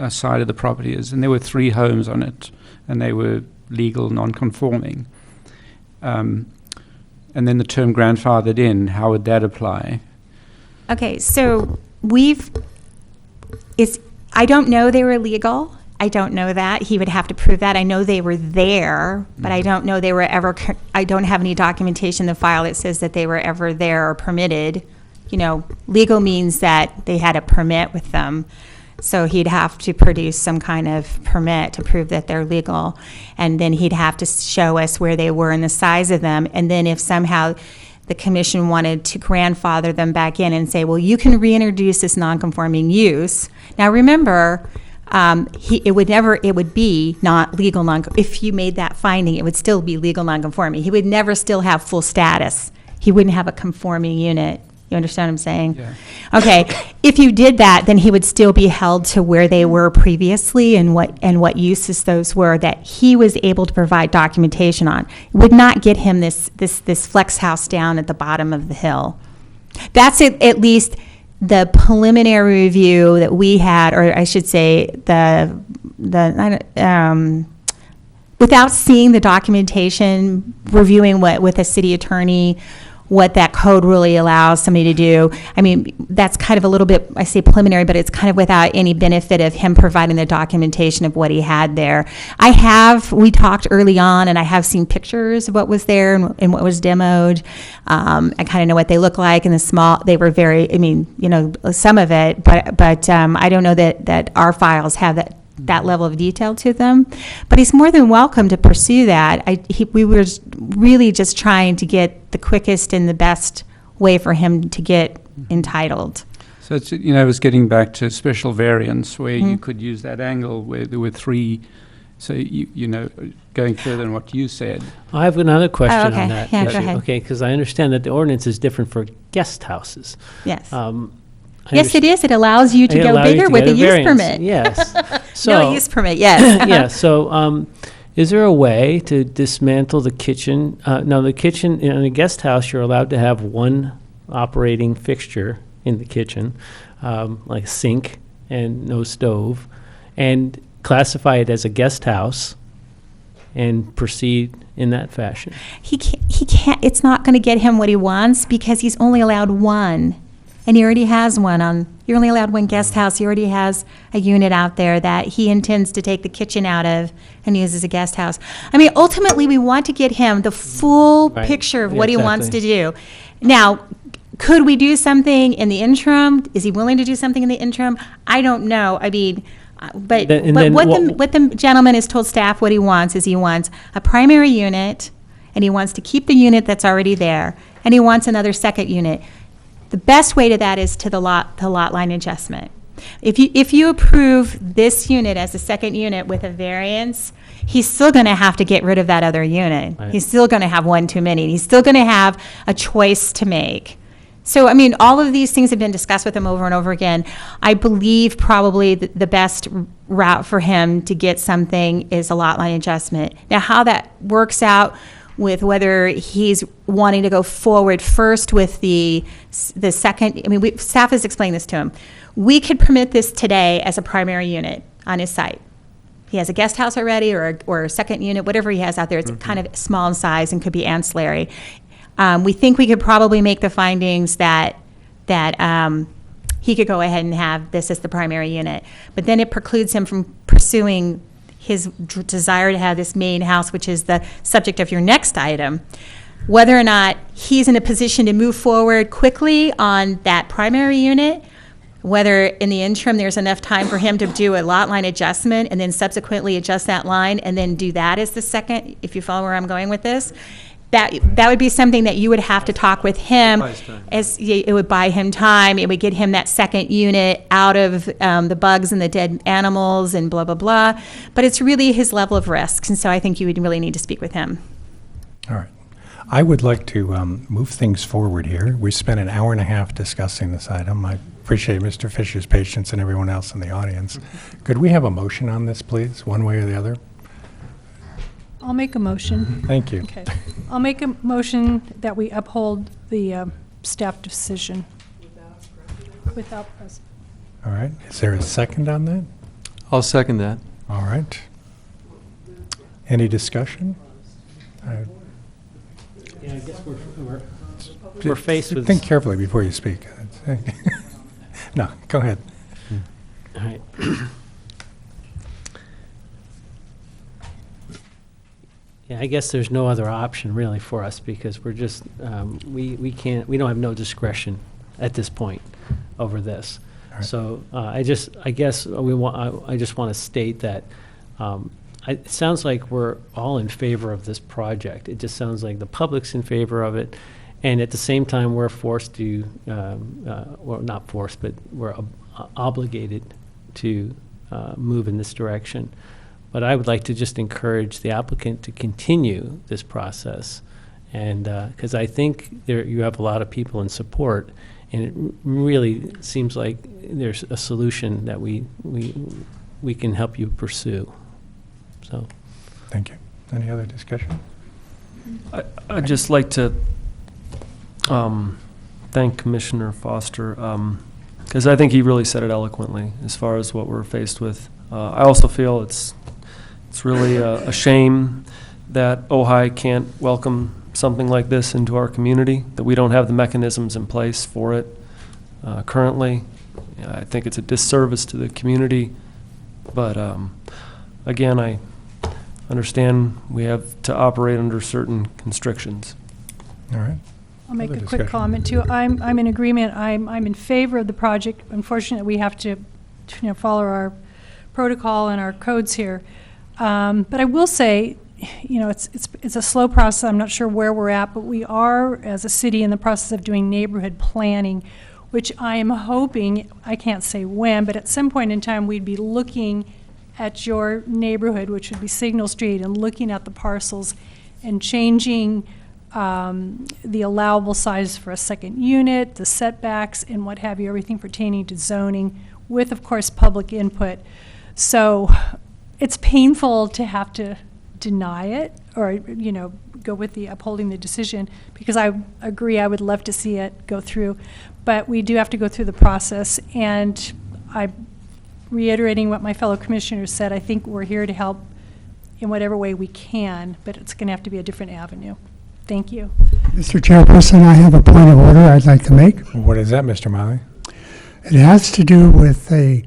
I: side of the property is, and there were 3 homes on it, and they were legal, non-conforming. And then the term grandfathered in, how would that apply?
P: Okay, so I don't know they were legal. I don't know that. He would have to prove that. I know they were there, but I don't know they were ever, I don't have any documentation in the file that says that they were ever there or permitted. Legal means that they had a permit with them. So he'd have to produce some kind of permit to prove that they're legal. And then he'd have to show us where they were and the size of them. And then if somehow the commission wanted to grandfather them back in and say, well, you can reintroduce this nonconforming use. Now remember, it would be not legal if you made that finding, it would still be legal nonconforming. He would never still have full status. He wouldn't have a conforming unit. You understand what I'm saying?
I: Yeah.
P: Okay. If you did that, then he would still be held to where they were previously and what uses those were that he was able to provide documentation on. It would not get him this flex house down at the bottom of the hill. That's at least the preliminary review that we had, or I should say without seeing the documentation, reviewing what with a city attorney, what that code really allows somebody to do. I mean, that's kind of a little bit, I say preliminary, but it's kind of without any benefit of him providing the documentation of what he had there. We talked early on, and I have seen pictures of what was there and what was demoed. I kind of know what they look like, and they were very, I mean, some of it, but I don't know that our files have that level of detail to them. But he's more than welcome to pursue that. We were really just trying to get the quickest and the best way for him to get entitled.
I: So it's, it was getting back to special variants where you could use that angle where there were three. So, going further than what you said.
J: I have another question
P: okay.
J: on that.
P: Yeah,
J: issue.
P: go ahead.
J: Okay, because I understand that the ordinance is different for guest houses.
P: Yes. Yes, it is. It allows you to
J: It
P: go
J: allows you
P: bigger
J: to
P: with
J: get
P: a use
J: variance.
P: permit.
J: Yes.
P: No use permit, yes.
J: Yeah, so is there a way to dismantle the kitchen? Now, the kitchen, in a guest house, you're allowed to have one operating fixture in the kitchen, like a sink and no stove, and classify it as a guest house and proceed in that fashion.
P: He can't, it's not going to get him what he wants because he's only allowed one. And he already has one you're only allowed one guest house. He already has a unit out there that he intends to take the kitchen out of and use as a guest house. I mean, ultimately, we want to get him the full picture of what he wants to do. Now, could we do something in the interim? Is he willing to do something in the interim? I don't know. I mean, but what the gentleman has told staff what he wants is he wants a primary unit, and he wants to keep the unit that's already there, and he wants another second unit. The best way to that is to the lot line adjustment. If you approve this unit as a second unit with a variance, he's still going to have to get rid of that other unit.
J: Right.
P: He's still going to have one too many. He's still going to have a choice to make. So, I mean, all of these things have been discussed with him over and over again. I believe probably the best route for him to get something is a lot line adjustment. Now, how that works out with whether he's wanting to go forward first with the second, I mean, staff has explained this to him. We could permit this today as a primary unit on his site. He has a guest house already or a second unit, whatever he has out there. It's kind of small in size and could be ancillary. We think we could probably make the findings that he could go ahead and have this as the primary unit. But then it precludes him from pursuing his desire to have this main house, which is the subject of your next item. Whether or not he's in a position to move forward quickly on that primary unit, whether in the interim there's enough time for him to do a lot line adjustment and then subsequently adjust that line and then do that as the second, if you follow where I'm going with this, that would be something that you would have to talk with him. It would buy him time. It would get him that second unit out of the bugs and the dead animals and blah, blah, blah. But it's really his level of risk. And so I think you would really need to speak with him.
A: All right. I would like to move things forward here. We spent an hour and a half discussing this item. I appreciate Mr. Fisher's patience and everyone else in the audience. Could we have a motion on this, please, one way or the other?
D: I'll make a motion.
A: Thank you.
D: Okay. I'll make a motion that we uphold the staff decision. Without precedent.
A: All right. Is there a second on that?
K: I'll second that.
A: All right. Any discussion?
J: Yeah, I guess we're faced with...
A: Think carefully before you speak. No, go ahead.
J: All right. Yeah, I guess there's no other option really for us because we're just, we don't have no discretion at this point over this.
A: Right.
J: So I just want to state that it sounds like we're all in favor of this project. It just sounds like the public's in favor of it. And at the same time, we're forced to, well, not forced, but we're obligated to move in this direction. But I would like to just encourage the applicant to continue this process, and because I think you have a lot of people in support, and it really seems like there's a solution that we can help you pursue. So,
A: thank you. Any other discussion?
H: I'd just like to thank Commissioner Foster because I think he really said it eloquently as far as what we're faced with. I also feel it's really a shame that Ojai can't welcome something like this into our community, that we don't have the mechanisms in place for it currently. I think it's a disservice to the community, but again, I understand we have to operate under certain constrictions.
A: All right.
D: I'll make
A: Further
D: a quick
A: discussion.
D: comment too. I'm in agreement. I'm in favor of the project. Unfortunately, we have to follow our protocol and our codes here. But I will say, it's a slow process. I'm not sure where we're at, but we are, as a city, in the process of doing neighborhood planning, which I am hoping, I can't say when, but at some point in time, we'd be looking at your neighborhood, which would be Signal Street, and looking at the parcels and changing the allowable size for a second unit, the setbacks, and what have you, everything pertaining to zoning, with, of course, public input. So it's painful to have to deny it or, go with the upholding the decision, because I agree, I would love to see it go through. But we do have to go through the process, and I'm reiterating what my fellow commissioners said. I think we're here to help in whatever way we can, but it's going to have to be a different avenue. Thank you.
E: Mr. Chairperson, I have a point of order I'd like to make.
A: What is that, Mr. Miley?
E: It has to do with the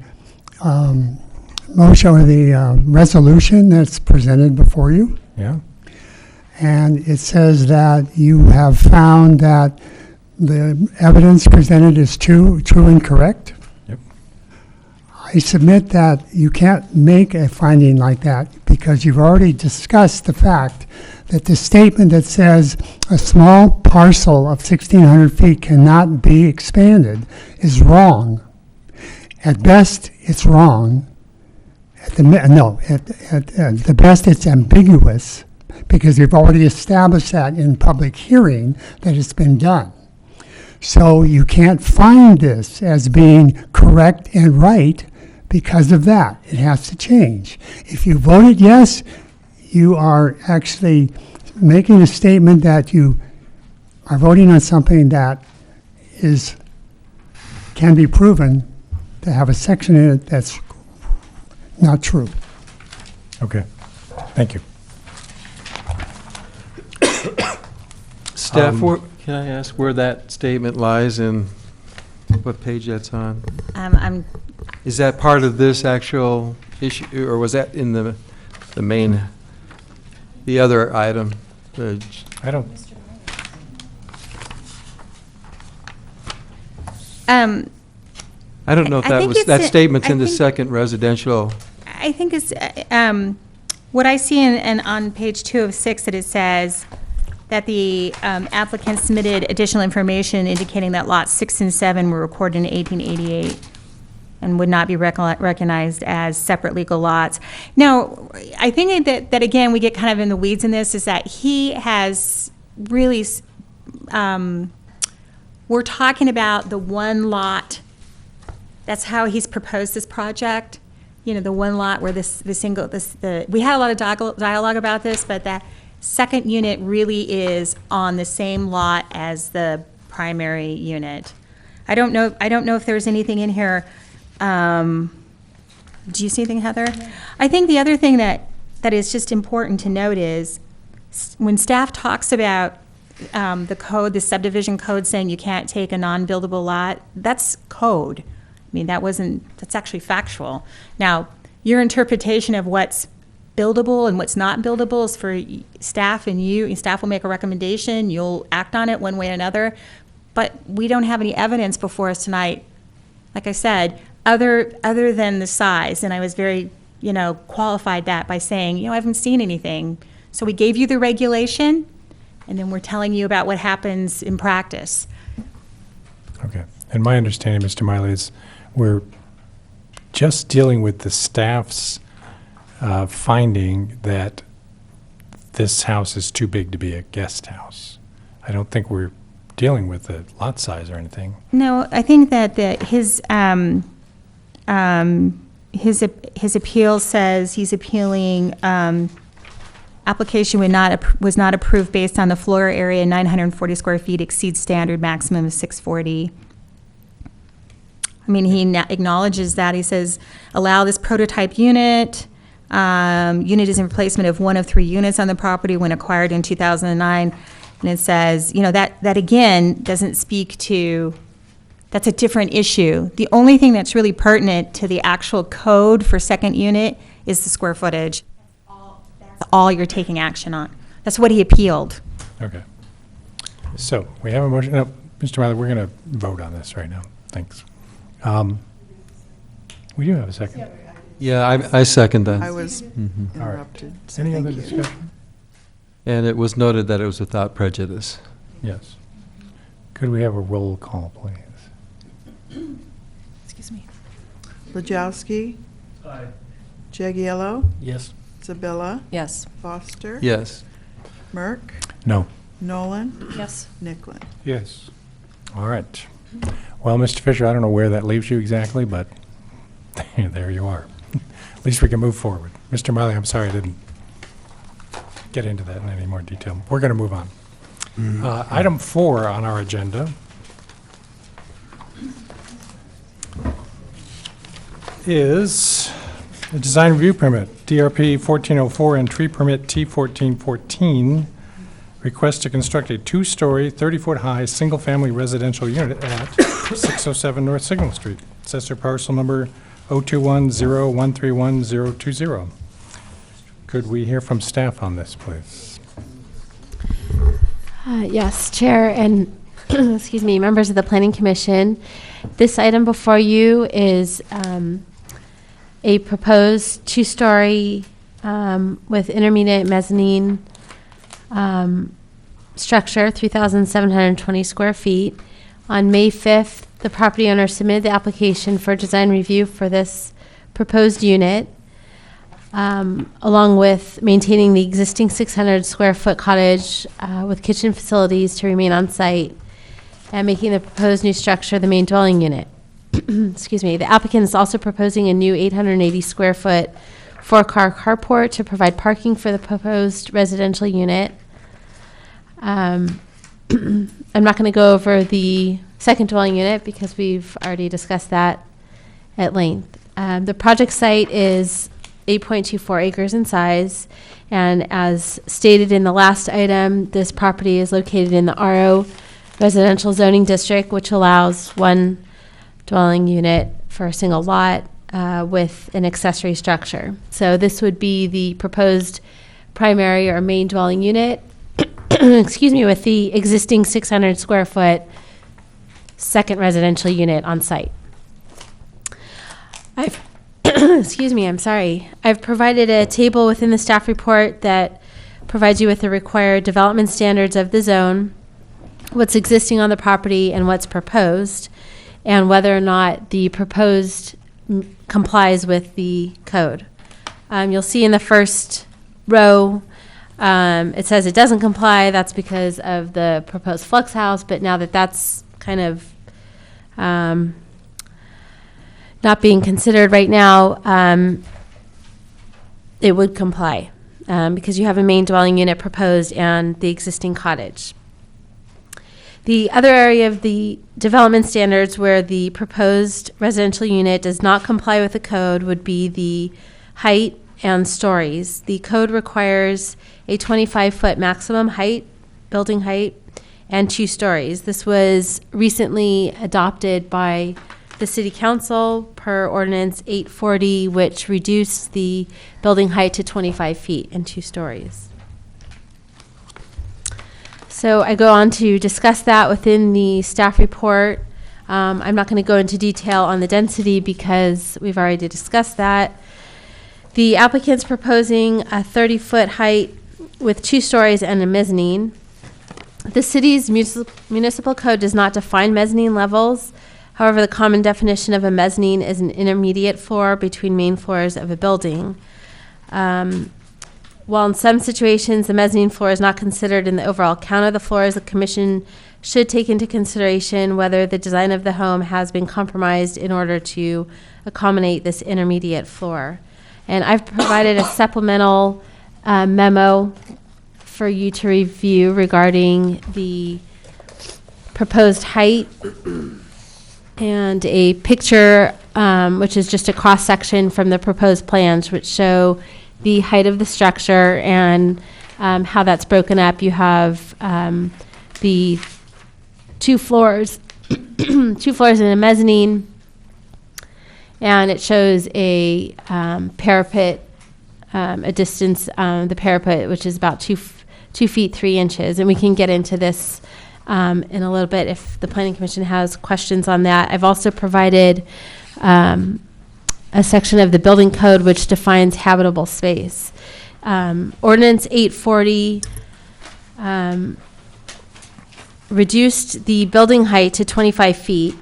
E: motion or the resolution that's presented before you.
A: Yeah.
E: And it says that you have found that the evidence presented is true and correct.
A: Yep.
E: I submit that you can't make a finding like that because you've already discussed the fact that the statement that says a small parcel of 1,600 feet cannot be expanded is wrong. At best, it's wrong. At the best, it's ambiguous because you've already established that in public hearing that it's been done. So you can't find this as being correct and right because of that. It has to change. If you voted yes, you are actually making a statement that you are voting on something that can be proven to have a section in it that's not true.
A: Okay. Thank you.
K: Staff, can I ask where that statement lies and what page that's on? Is that part of this actual issue, or was that in the main, the other item?
A: I don't.
K: I don't know if that statement's in the second residential.
P: I think it's, what I see on page 2 of 6, that it says that the applicant submitted additional information indicating that lots 6 and 7 were recorded in 1888 and would not be recognized as separate legal lots. Now, I think that again, we get kind of in the weeds in this, is that he has really, we're talking about the one lot. That's how he's proposed this project. The one lot where we had a lot of dialogue about this, but that second unit really is on the same lot as the primary unit. I don't know if there's anything in here. Do you see anything, Heather? No. I think the other thing that is just important to note is when staff talks about the code, the subdivision code saying you can't take a non-buildable lot, that's code. I mean, that's actually factual. Now, your interpretation of what's buildable and what's not buildable is for staff, and staff will make a recommendation. You'll act on it one way or another. But we don't have any evidence before us tonight, like I said, other than the size. And I was very, qualified that by saying, I haven't seen anything. So we gave you the regulation, and then we're telling you about what happens in practice.
A: Okay. And my understanding, Mr. Miley, is we're just dealing with the staff's finding that this house is too big to be a guest house. I don't think we're dealing with the lot size or anything.
P: No, I think that his appeal says he's appealing application was not approved based on the floor area 940 square feet exceeds standard maximum of 640. I mean, he acknowledges that. He says, allow this prototype unit. Unit is in replacement of one of 3 units on the property when acquired in 2009. And it says, that again doesn't speak to, that's a different issue. The only thing that's really pertinent to the actual code for second unit is the square footage. That's all you're taking action on. That's what he appealed.
A: Okay. So we have a motion. No, Mr. Miley, we're going to vote on this right now. Thanks. We do have a second.
K: Yeah, I second that.
B: I was
A: All right.
B: interrupted. so
A: Any
B: thank
A: other
B: you.
A: discussion?
K: And it was noted that it was without prejudice.
A: Yes. Could we have a roll call, please?
B: Excuse me. Lajowski.
H: Aye.
B: Jagiello.
J: Yes.
B: Isabella.
G: Yes.
B: Foster.
K: Yes.
B: Merck.
A: No.
B: Nolan.
G: Yes.
B: Nicklin.
A: Yes. All right. Well, Mr. Fisher, I don't know where that leaves you exactly, but there you are. At least we can move forward. Mr. Miley, I'm sorry I didn't get into that in any more detail. We're going to move on. Item 4 on our agenda is a design review permit, DRP 1404 and tree permit T1414, request to construct a 2-story, 30-foot-high, single-family residential unit at 607 North Signal Street. Assessor parcel number 021013120. Could we hear from staff on this, please?
L: Yes, Chair and, excuse me, members of the Planning Commission. This item before you is a proposed 2-story with intermediate mezzanine structure, 3,720 square feet. On May 5th, the property owner submitted the application for design review for this proposed unit, along with maintaining the existing 600 square foot cottage with kitchen facilities to remain on site and making the proposed new structure the main dwelling unit. Excuse me. The applicant is also proposing a new 880 square foot 4-car carport to provide parking for the proposed residential unit. I'm not going to go over the second dwelling unit because we've already discussed that at length. The project site is 8.24 acres in size, and as stated in the last item, this property is located in the RO residential zoning district, which allows one dwelling unit for a single lot with an accessory structure. So this would be the proposed primary or main dwelling unit, excuse me, with the existing 600 square foot second residential unit on site. Excuse me, I'm sorry. I've provided a table within the staff report that provides you with the required development standards of the zone, what's existing on the property and what's proposed, and whether or not the proposed complies with the code. You'll see in the first row, it says it doesn't comply. That's because of the proposed flux house, but now that that's kind of not being considered right now, it would comply because you have a main dwelling unit proposed and the existing cottage. The other area of the development standards where the proposed residential unit does not comply with the code would be the height and stories. The code requires a 25-foot maximum height, building height, and 2 stories. This was recently adopted by the City Council per Ordinance 840, which reduced the building height to 25 feet and 2 stories. So I go on to discuss that within the staff report. I'm not going to go into detail on the density because we've already discussed that. The applicant's proposing a 30-foot height with 2 stories and a mezzanine. The city's municipal code does not define mezzanine levels. However, the common definition of a mezzanine is an intermediate floor between main floors of a building. While in some situations the mezzanine floor is not considered in the overall count of the floors, the commission should take into consideration whether the design of the home has been compromised in order to accommodate this intermediate floor. And I've provided a supplemental memo for you to review regarding the proposed height and a picture, which is just a cross-section from the proposed plans, which show the height of the structure and how that's broken up. You have the 2 floors, 2 floors and a mezzanine, and it shows a parapet, a distance, the parapet, which is about 2 feet 3 inches, and we can get into this in a little bit if the Planning Commission has questions on that. I've also provided a section of the building code which defines habitable space. Ordinance 840 reduced the building height to 25 feet,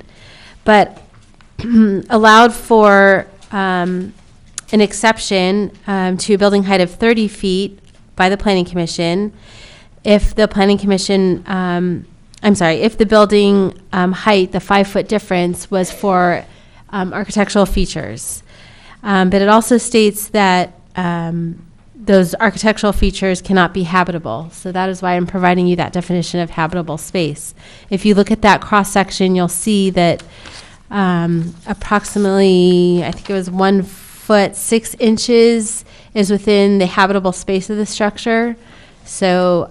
L: but allowed for an exception to a building height of 30 feet by the Planning Commission if the Planning Commission, if the building height, the 5-foot difference, was for architectural features. But it also states that those architectural features cannot be habitable. So that is why I'm providing you that definition of habitable space. If you look at that cross-section, you'll see that approximately, I think it was 1 foot 6 inches is within the habitable space of the structure. So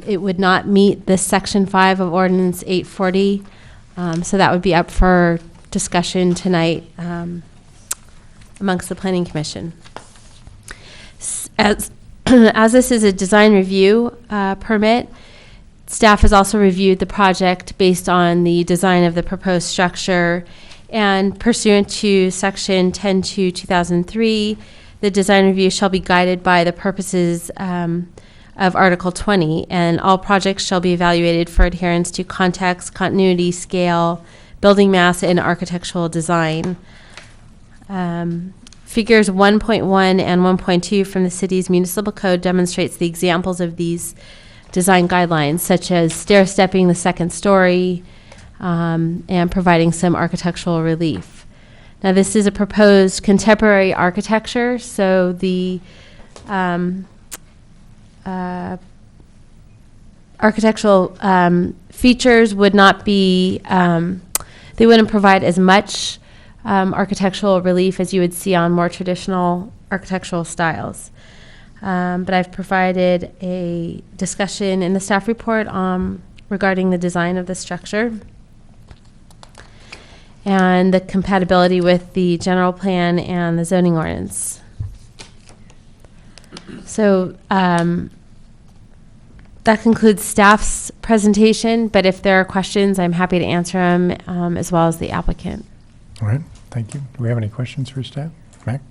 L: it would not meet this Section 5 of Ordinance 840. So that would be up for discussion tonight amongst the Planning Commission. As this is a design review permit, staff has also reviewed the project based on the design of the proposed structure, and pursuant to Section 10(2)(2003, the design review shall be guided by the purposes of Article 20, and all projects shall be evaluated for adherence to context, continuity, scale, building mass, and architectural design. Figures 1.1 and 1.2 from the city's municipal code demonstrates the examples of these design guidelines, such as stair-stepping the second story and providing some architectural relief. Now, this is a proposed contemporary architecture, so the architectural features would not be, they wouldn't provide as much architectural relief as you would see on more traditional architectural styles. But I've provided a discussion in the staff report regarding the design of the structure and the compatibility with the general plan and the zoning ordinance. So that concludes staff's presentation, but if there are questions, I'm happy to answer them, as well as the applicant.
A: All right, thank you. Do we have any questions for staff? Mac?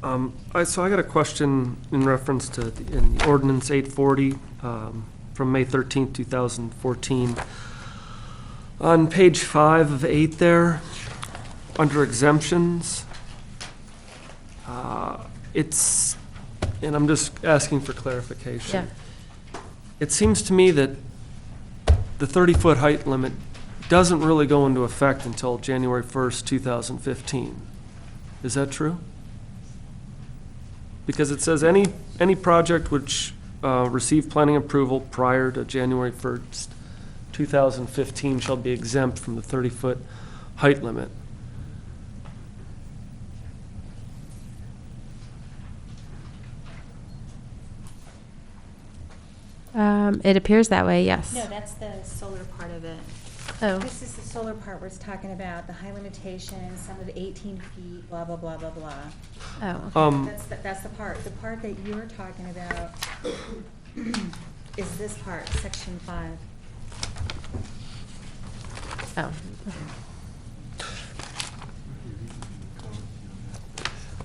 H: So I got a question in reference to in Ordinance 840 from May 13th, 2014. On page 5 of 8 there, under exemptions, it's, and I'm just asking for clarification.
L: Yeah.
H: It seems to me that the 30-foot height limit doesn't really go into effect until January 1st, 2015. Is that true? Because it says any project which receive planning approval prior to January 1st, 2015 shall be exempt from the 30-foot height limit.
L: It appears that way, yes.
P: No, that's the solar part of it.
L: Oh.
P: This is the solar part where it's talking about the height limitations, some of the 18 feet, blah, blah, blah, blah, blah.
L: Oh, okay.
P: That's the part. The part that you're talking about is this part, section 5.
L: Oh.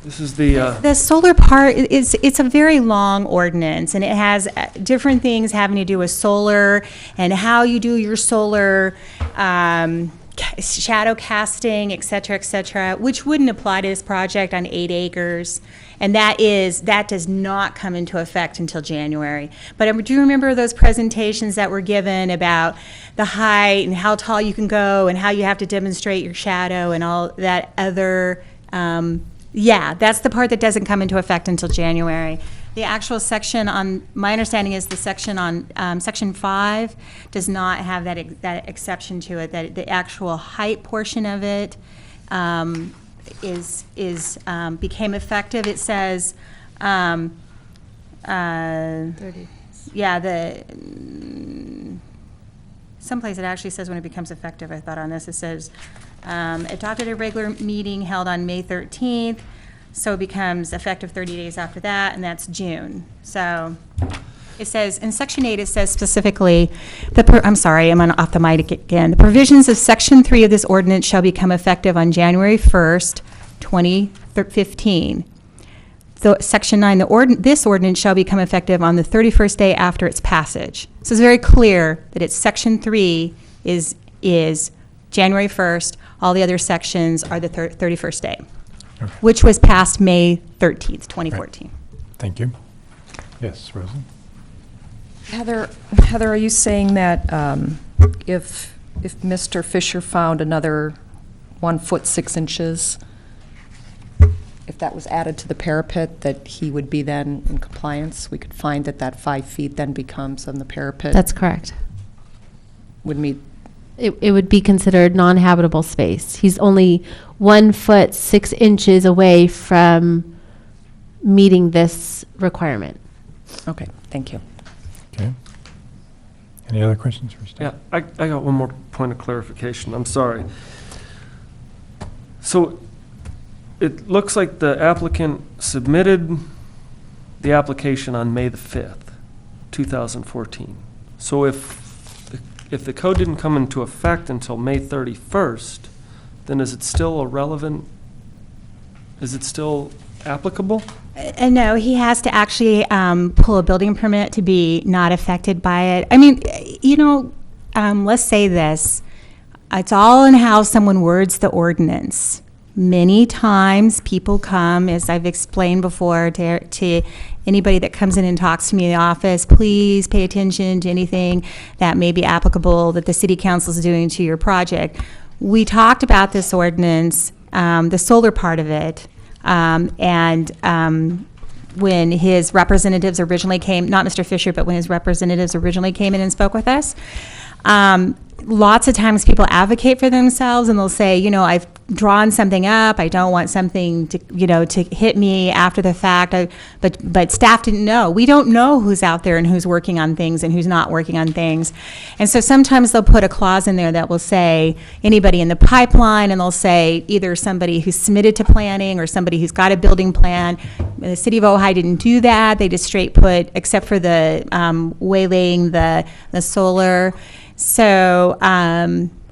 H: This is the
P: The solar part it's a very long ordinance, and it has different things having to do with solar and how you do your solar shadow casting, et cetera, which wouldn't apply to this project on 8 acres. And that does not come into effect until January. But do you remember those presentations that were given about the height and how tall you can go and how you have to demonstrate your shadow and all that other, yeah, that's the part that doesn't come into effect until January. The actual section on, my understanding is the section on Section 5 does not have that exception to it, that the actual height portion of it became effective. It says, 30. Yeah, someplace it actually says when it becomes effective. I thought on this, it says, adopted a regular meeting held on May 13th, so it becomes effective 30 days after that, and that's June. So it says, in Section 8, it says specifically, I'm sorry, I'm off the mic again. The provisions of Section 3 of this ordinance shall become effective on January 1st, 2015. Section 9, this ordinance shall become effective on the 31st day after its passage. So it's very clear that it's Section 3 is January 1st. All the other sections are the 31st day,
A: Okay.
P: which was passed May 13th, 2014.
A: Right. Thank you. Yes, Rosa?
G: Heather, are you saying that if Mr. Fisher found another 1 foot 6 inches, if that was added to the parapet, that he would be then in compliance? We could find that 5 feet then becomes on the parapet?
L: That's correct.
G: Would meet.
L: It would be considered non-habitable space. He's only 1 foot 6 inches away from meeting this requirement.
G: Okay, thank you.
A: Okay. Any other questions for staff?
H: Yeah, I got one more point of clarification. I'm sorry. So it looks like the applicant submitted the application on May the 5th, 2014. So if the code didn't come into effect until May 31st, then is it still is it still applicable?
P: No, he has to actually pull a building permit to be not affected by it. I mean, let's say this. It's all in how someone words the ordinance. Many times people come, as I've explained before, to anybody that comes in and talks to me in the office, please pay attention to anything that may be applicable that the city council is doing to your project. We talked about this ordinance, the solar part of it, when his representatives originally came, not Mr. Fisher, but when his representatives originally came in and spoke with us, lots of times people advocate for themselves and they'll say, I've drawn something up. I don't want something to, to hit me after the fact. But staff didn't know. We don't know who's out there and who's working on things and who's not working on things. And so sometimes they'll put a clause in there that will say anybody in the pipeline, and they'll say either somebody who's submitted to planning or somebody who's got a building plan. The city of Ojai didn't do that. They just straight put, except for the waylaying the solar. So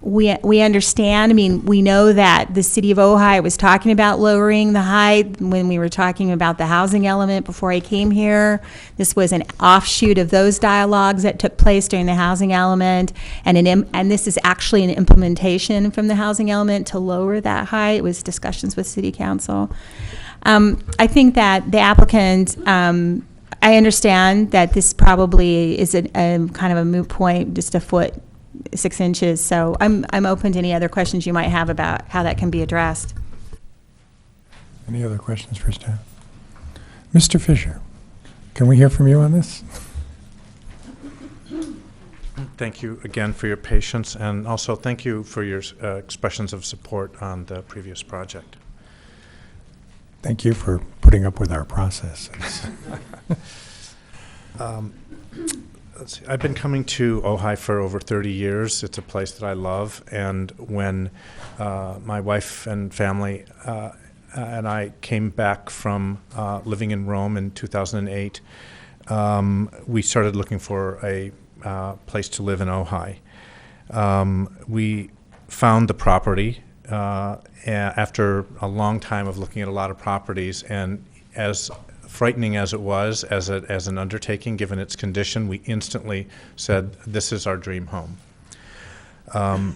P: we understand. I mean, we know that the city of Ojai was talking about lowering the height when we were talking about the housing element before I came here. This was an offshoot of those dialogues that took place during the housing element, and this is actually an implementation from the housing element to lower that height. It was discussions with city council. I think that the applicant, I understand that this probably is a kind of a moot point, just 1 foot 6 inches. So I'm open to any other questions you might have about how that can be addressed.
A: Any other questions for staff? Mr. Fisher, can we hear from you on this?
M: Thank you again for your patience, and also thank you for your expressions of support on the previous project.
A: Thank you for putting up with our process.
M: Let's see. I've been coming to Ojai for over 30 years. It's a place that I love, and when my wife and family and I came back from living in Rome in 2008, we started looking for a place to live in Ojai. We found the property after a long time of looking at a lot of properties, and as frightening as it was as an undertaking, given its condition, we instantly said, this is our dream home. I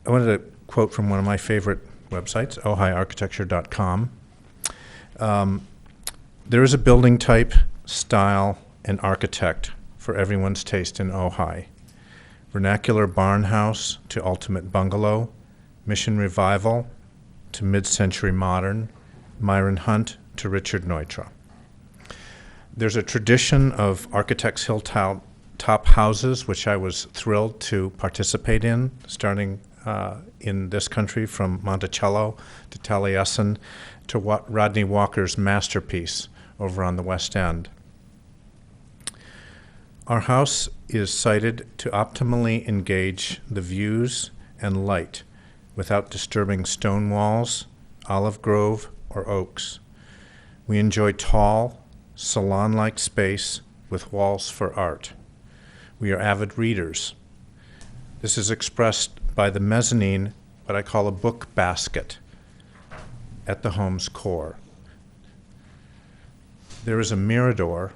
M: wanted to quote from one of my favorite websites, ojaiarchitecture.com. There is a building type, style, and architect for everyone's taste in Ojai. Vernacular barn house to ultimate bungalow, Mission Revival to mid-century modern, Myron Hunt to Richard Neutra. There's a tradition of architects' hilltop houses, which I was thrilled to participate in, starting in this country, from Monticello to Taliesin to Rodney Walker's masterpiece over on the West End. Our house is sited to optimally engage the views and light without disturbing stone walls, olive grove, or oaks. We enjoy tall, salon-like space with walls for art. We are avid readers. This is expressed by the mezzanine, what I call a book basket, at the home's core. There is a mirador,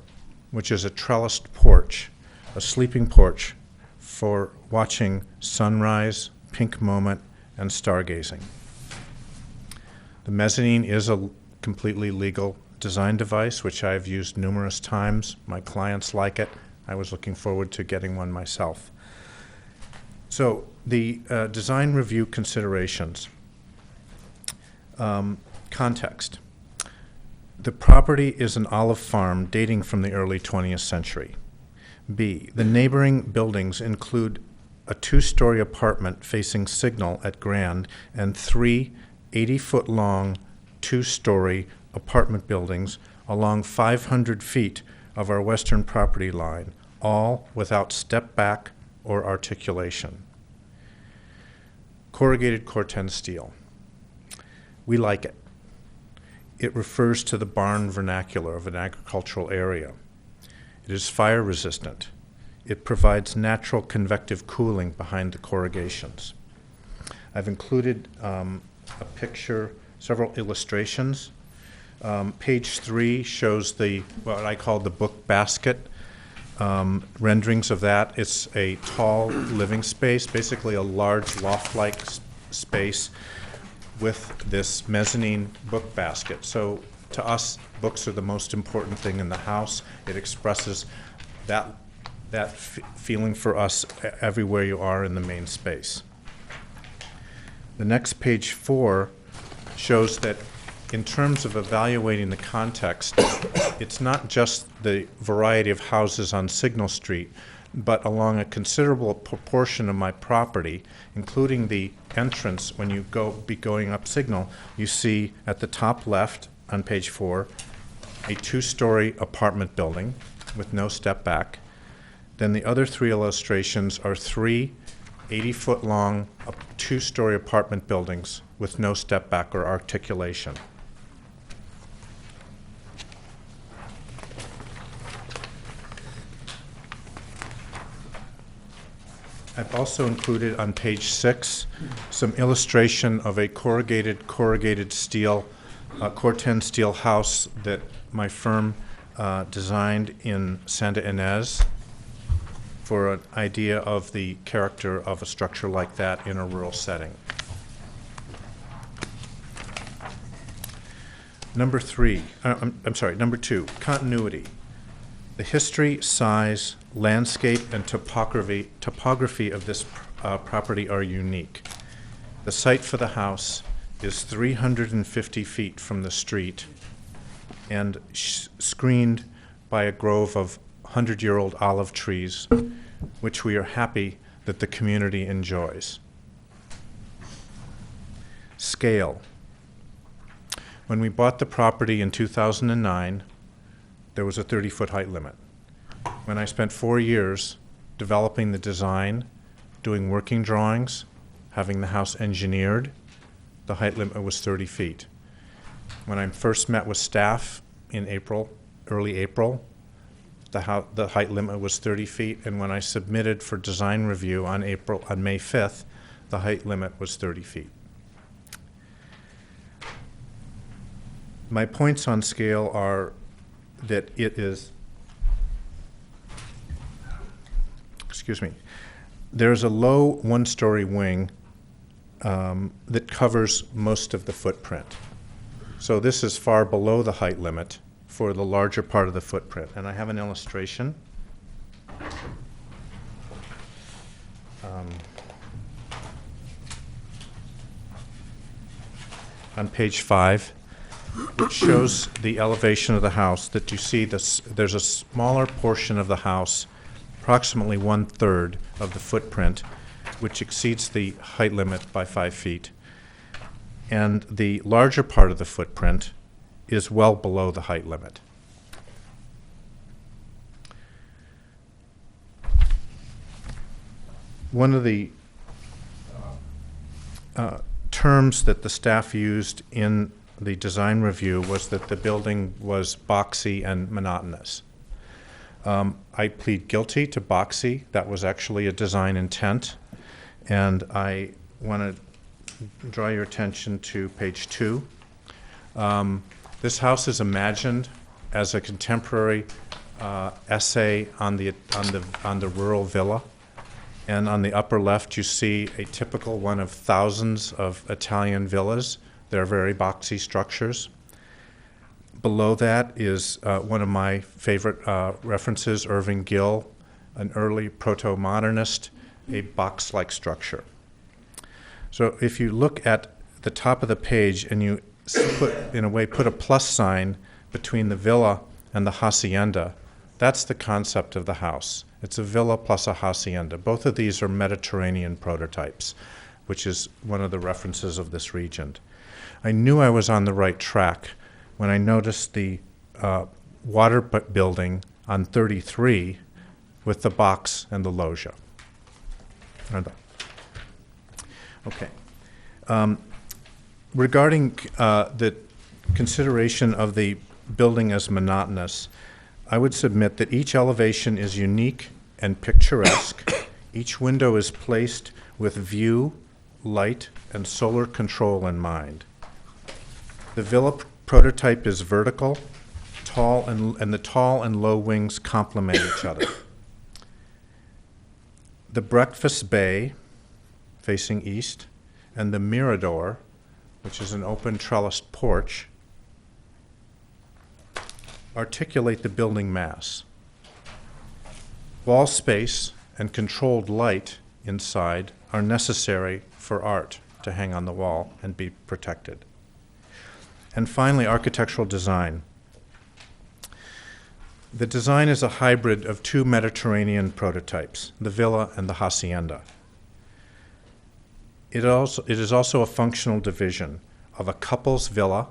M: which is a trellised porch, a sleeping porch for watching sunrise, pink moment, and stargazing. The mezzanine is a completely legal design device, which I've used numerous times. My clients like it. I was looking forward to getting one myself. So the design review considerations. Context. The property is an olive farm dating from the early 20th century. B, the neighboring buildings include a 2-story apartment facing Signal at Grand and 3 80-foot-long 2-story apartment buildings along 500 feet of our western property line, all without step back or articulation. Corrugated Corten steel. We like it. It refers to the barn vernacular of an agricultural area. It is fire resistant. It provides natural convective cooling behind the corrugations. I've included a picture, several illustrations. Page 3 shows what I call the book basket, renderings of that. It's a tall living space, basically a large loft-like space with this mezzanine book basket. So to us, books are the most important thing in the house. It expresses that feeling for us everywhere you are in the main space. The next, page 4, shows that in terms of evaluating the context, it's not just the variety of houses on Signal Street, but along a considerable proportion of my property, including the entrance when you be going up Signal, you see at the top left on page 4, a 2-story apartment building with no step back. Then the other 3 illustrations are 3 80-foot-long 2-story apartment buildings with no step back or articulation. I've also included on page 6 some illustration of a corrugated steel, Corten steel house that my firm designed in Santa Ynez for an idea of the character of a structure like that in a rural setting. Number 2, continuity. The history, size, landscape, and topography of this property are unique. The site for the house is 350 feet from the street and screened by a grove of 100-year-old olive trees, which we are happy that the community enjoys. Scale. When we bought the property in 2009, there was a 30-foot height limit. When I spent 4 years developing the design, doing working drawings, having the house engineered, the height limit was 30 feet. When I first met with staff in early April, the height limit was 30 feet, and when I submitted for design review on May 5th, the height limit was 30 feet. My points on scale are that it is, there's a low 1-story wing that covers most of the footprint. So this is far below the height limit for the larger part of the footprint. And I have an illustration. On page 5, which shows the elevation of the house, that you see there's a smaller portion of the house, approximately 1/3 of the footprint, which exceeds the height limit by 5 feet. And the larger part of the footprint is well below the height limit. One of the terms that the staff used in the design review was that the building was boxy and monotonous. I plead guilty to boxy. That was actually a design intent. And I want to draw your attention to page 2. This house is imagined as a contemporary essay on the rural villa. And on the upper left, you see a typical one of thousands of Italian villas. They're very boxy structures. Below that is one of my favorite references, Irving Gill, an early proto-modernist, a box-like structure. So if you look at the top of the page and you put a plus sign between the villa and the hacienda, that's the concept of the house. It's a villa plus a hacienda. Both of these are Mediterranean prototypes, which is one of the references of this region. I knew I was on the right track when I noticed the water building on 33 with the box and the loggia. Okay. Regarding the consideration of the building as monotonous, I would submit that each elevation is unique and picturesque. Each window is placed with view, light, and solar control in mind. The villa prototype is vertical, and the tall and low wings complement each other. The breakfast bay, facing east, and the mirador, which is an open trellised porch, articulate the building mass. Wall space and controlled light inside are necessary for art to hang on the wall and be protected. And finally, architectural design. The design is a hybrid of two Mediterranean prototypes, the villa and the hacienda. It is also a functional division of a couple's villa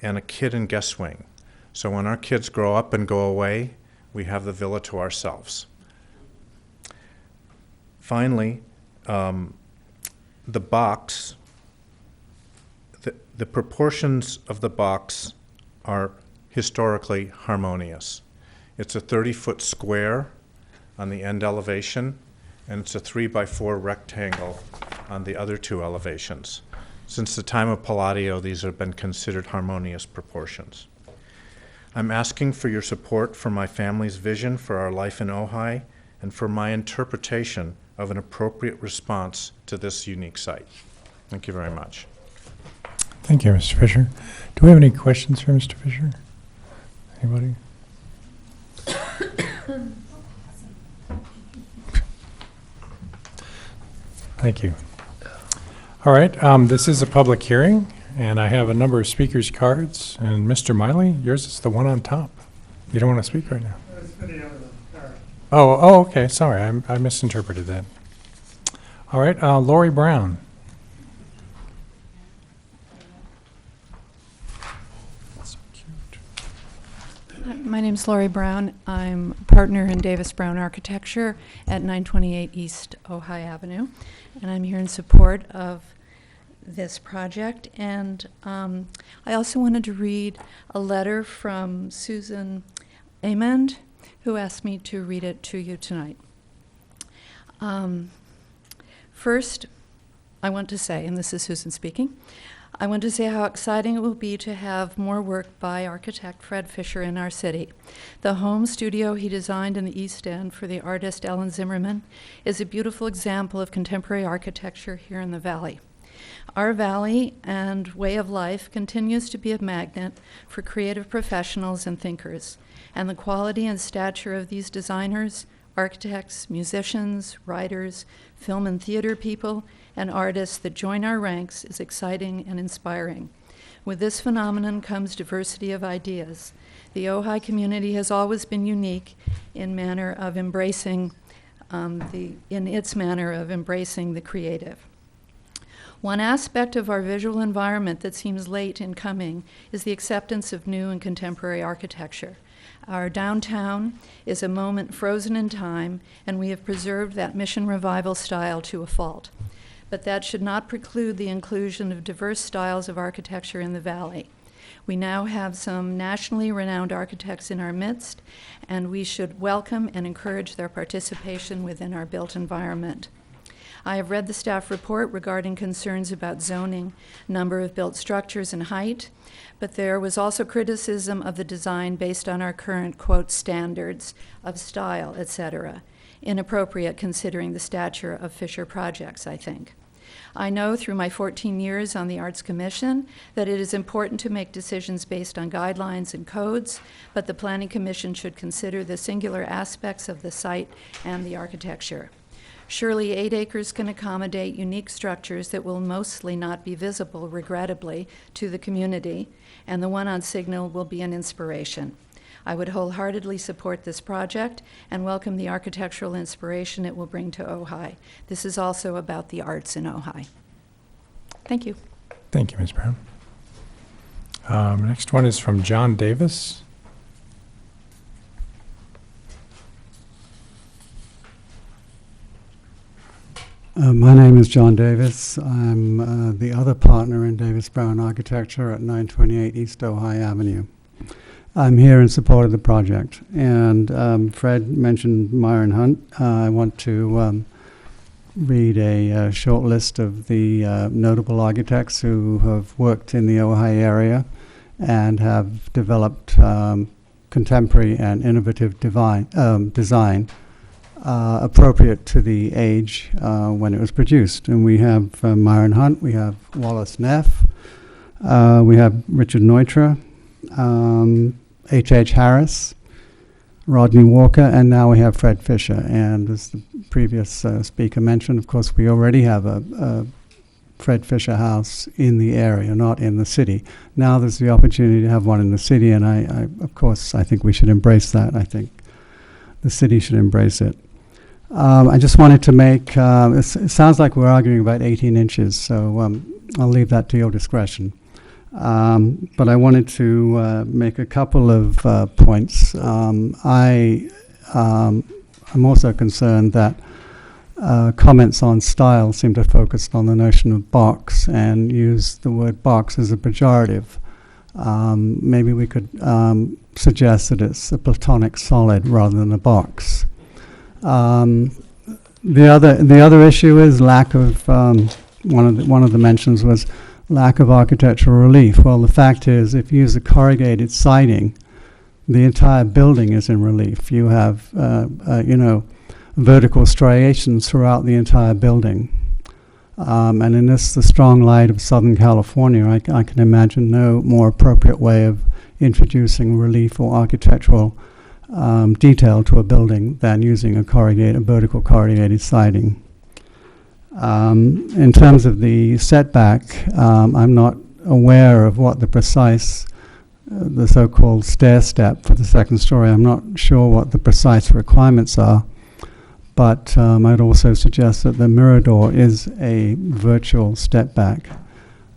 M: and a kid and guest wing. So when our kids grow up and go away, we have the villa to ourselves. Finally, the box, the proportions of the box are historically harmonious. It's a 30-foot square on the end elevation, and it's a 3x4 rectangle on the other two elevations. Since the time of Palladio, these have been considered harmonious proportions. I'm asking for your support for my family's vision for our life in Ojai and for my interpretation of an appropriate response to this unique site. Thank you very much.
A: Thank you, Mr. Fisher. Do we have any questions for Mr. Fisher? Anybody? Thank you. All right, this is a public hearing, and I have a number of speakers' cards. And Mr. Miley, yours is the one on top. You don't want to speak right now? Oh, okay, sorry, I misinterpreted that. All right, Lori Brown. That's so cute.
Q: My name's Lori Brown. I'm a partner in Davis Brown Architecture at 928 East Ojai Avenue, and I'm here in support of this project. And I also wanted to read a letter from Susan Amend, who asked me to read it to you tonight. First, I want to say, and this is Susan speaking, I want to say how exciting it will be to have more work by architect Fred Fisher in our city. The home studio he designed in the East End for the artist Ellen Zimmerman is a beautiful example of contemporary architecture here in the Valley. Our Valley and way of life continues to be a magnet for creative professionals and thinkers, and the quality and stature of these designers, architects, musicians, writers, film and theater people, and artists that join our ranks is exciting and inspiring. With this phenomenon comes diversity of ideas. The Ojai community has always been unique in manner of embracing in its manner of embracing the creative. One aspect of our visual environment that seems late in coming is the acceptance of new and contemporary architecture. Our downtown is a moment frozen in time, and we have preserved that Mission Revival style to a fault. But that should not preclude the inclusion of diverse styles of architecture in the valley. We now have some nationally renowned architects in our midst, and we should welcome and encourage their participation within our built environment. I have read the staff report regarding concerns about zoning, number of built structures, and height, but there was also criticism of the design based on our current, quote, standards of style, etc. Inappropriate considering the stature of Fisher projects, I think. I know through my 14 years on the Arts Commission that it is important to make decisions based on guidelines and codes, but the Planning Commission should consider the singular aspects of the site and the architecture. Surely 8 acres can accommodate unique structures that will mostly not be visible, regrettably, to the community, and the one on Signal will be an inspiration. I would wholeheartedly support this project and welcome the architectural inspiration it will bring to Ojai. This is also about the arts in Ojai. Thank you.
A: Thank you, Ms. Brown. Next one is from John Davis.
R: My name is John Davis. I'm the other partner in Davis Brown Architecture at 928 East Ojai Avenue. I'm here in support of the project. And Fred mentioned Myron Hunt. I want to read a short list of the notable architects who have worked in the Ojai area and have developed contemporary and innovative design appropriate to the age when it was produced. And we have Myron Hunt, we have Wallace Neff, we have Richard Neutra, H.H. Harris, Rodney Walker, and now we have Fred Fisher. And as the previous speaker mentioned, of course, we already have a Fred Fisher house in the area, not in the city. Now there's the opportunity to have one in the city, and I of course, I think we should embrace that. I think the city should embrace it. I just wanted to make, it sounds like we're arguing about 18 inches, so I'll leave that to your discretion. But I wanted to make a couple of points. I'm also concerned that comments on style seem to focus on the notion of box and use the word box as a pejorative. Maybe we could suggest that it's a platonic solid rather than a box. The other issue is lack of one of the mentions was lack of architectural relief. Well, the fact is, if you use a corrugated siding, the entire building is in relief. You have vertical striations throughout the entire building. And in the strong light of Southern California, I can imagine no more appropriate way of introducing relief or architectural detail to a building than using a vertical corrugated siding. In terms of the setback, I'm not aware of what the precise, the so-called stair step for the second story. I'm not sure what the precise requirements are, but I'd also suggest that the Mirador is a virtual step back,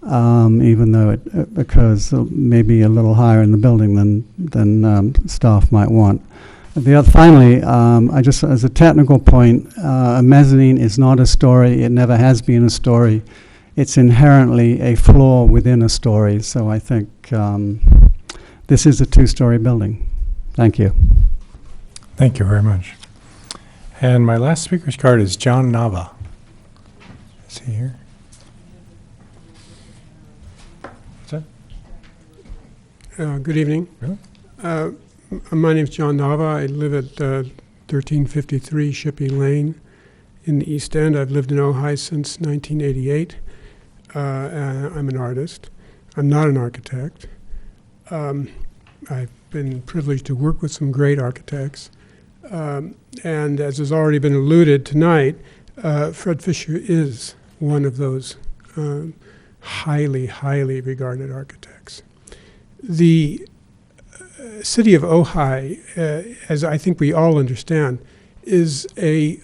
R: even though it occurs maybe a little higher in the building than staff might want. Finally, I just, as a technical point, a mezzanine is not a story. It never has been a story. It's inherently a floor within a story. So I think this is a two-story building. Thank you.
A: Thank you very much. And my last speaker's card is John Nava. Is he here? What's that?
S: Good evening.
A: Really?
S: My name is John Nava. I live at 1353 Shippey Lane in the East End. I've lived in Ojai since 1988. I'm an artist. I'm not an architect. I've been privileged to work with some great architects. And as has already been alluded tonight, Fred Fisher is one of those highly, highly regarded architects. The city of Ojai, as I think we all understand, is a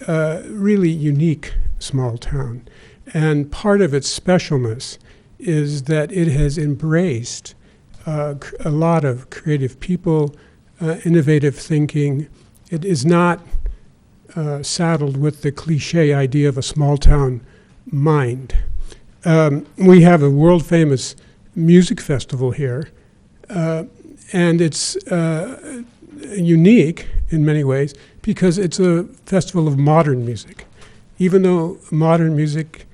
S: really unique small town. And part of its specialness is that it has embraced a lot of creative people, innovative thinking. It is not saddled with the cliche idea of a small town mind. We have a world famous music festival here, and it's unique in many ways because it's a festival of modern music. Even though modern music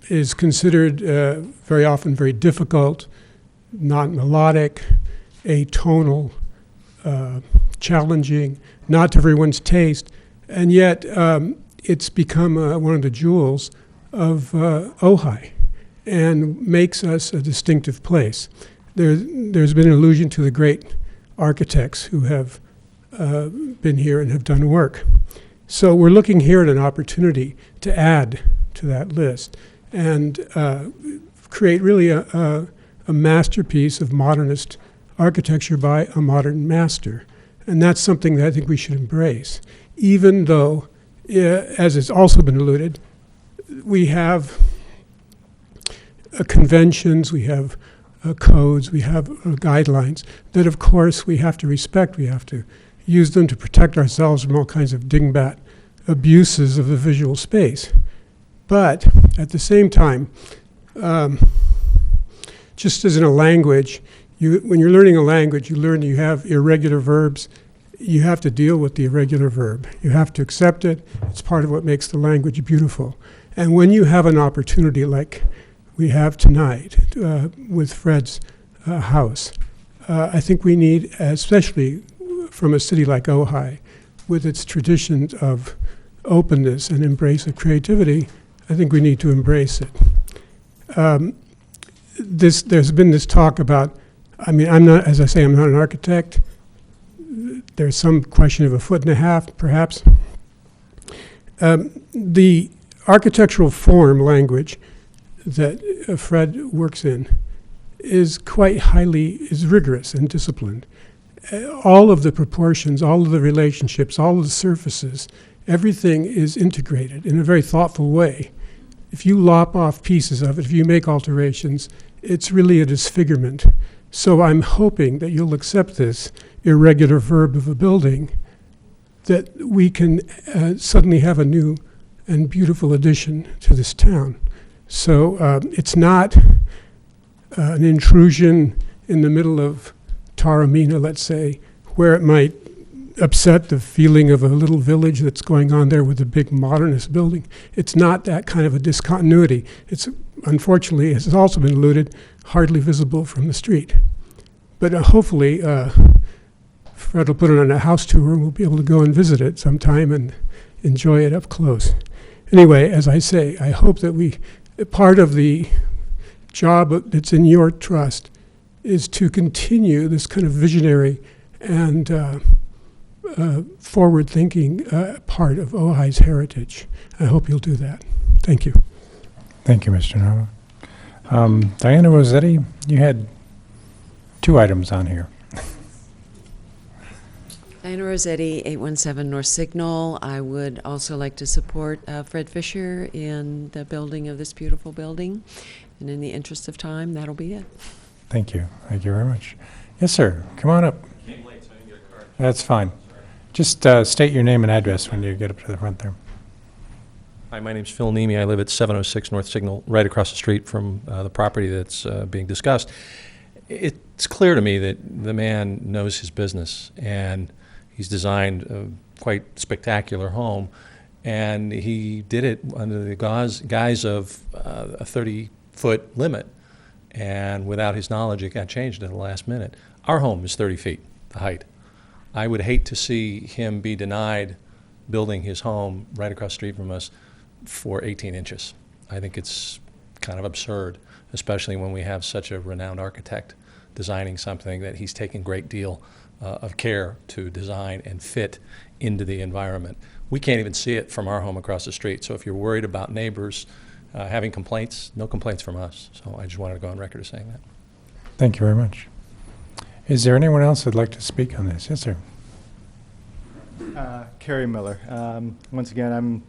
S: is considered very often very difficult, not melodic, atonal, challenging, not to everyone's taste, and yet it's become one of the jewels of Ojai and makes us a distinctive place. There's been an allusion to the great architects who have been here and have done work. So we're looking here at an opportunity to add to that list and create really a masterpiece of modernist architecture by a modern master. And that's something that I think we should embrace, even though, as has also been alluded, we have conventions, we have codes, we have guidelines that, of course, we have to respect. We have to use them to protect ourselves from all kinds of dingbat abuses of the visual space. But at the same time, just as in a language, when you're learning a language, you learn you have irregular verbs. You have to deal with the irregular verb. You have to accept it. It's part of what makes the language beautiful. And when you have an opportunity like we have tonight with Fred's house, I think we need, especially from a city like Ojai, with its traditions of openness and embrace of creativity, I think we need to embrace it. There's been this talk about, I'm not, as I say, I'm not an architect. There's some question of a foot and a half, perhaps. The architectural form language that Fred works in is is rigorous and disciplined. All of the proportions, all of the relationships, all of the surfaces, everything is integrated in a very thoughtful way. If you lop off pieces of it, if you make alterations, it's really a disfigurement. So I'm hoping that you'll accept this irregular verb of a building, that we can suddenly have a new and beautiful addition to this town. So it's not an intrusion in the middle of Taormina, let's say, where it might upset the feeling of a little village that's going on there with a big modernist building. It's not that kind of a discontinuity. It's, unfortunately, as has also been alluded, hardly visible from the street. But hopefully, Fred will put it on a house tour and we'll be able to go and visit it sometime and enjoy it up close. Anyway, as I say, I hope that part of the job that's in your trust is to continue this kind of visionary and forward-thinking part of Ojai's heritage. I hope you'll do that. Thank you.
A: Thank you, Mr. Nova. Diana Rossetti, you had 2 items on here.
N: Diana Rossetti, 817 North Signal. I would also like to support Fred Fisher in the building of this beautiful building. And in the interest of time, that'll be it.
A: Thank you. Thank you very much. Yes, sir. Come on up.
T: Came late, so I didn't get a card.
A: That's fine. Just state your name and address when you get up to the front there.
T: Hi, my name's Phil Nemi. I live at 706 North Signal, right across the street from the property that's being discussed. It's clear to me that the man knows his business, and he's designed a quite spectacular home, and he did it under the guise of a 30-foot limit, and without his knowledge, it got changed at the last minute. Our home is 30 feet, the height. I would hate to see him be denied building his home right across the street from us for 18 inches. I think it's kind of absurd, especially when we have such a renowned architect designing something that he's taken a great deal of care to design and fit into the environment. We can't even see it from our home across the street, so if you're worried about neighbors having complaints, no complaints from us. So I just wanted to go on record as saying that.
A: Thank you very much. Is there anyone else that'd like to speak on this? Yes, sir.
O: Kerry Miller. Once again,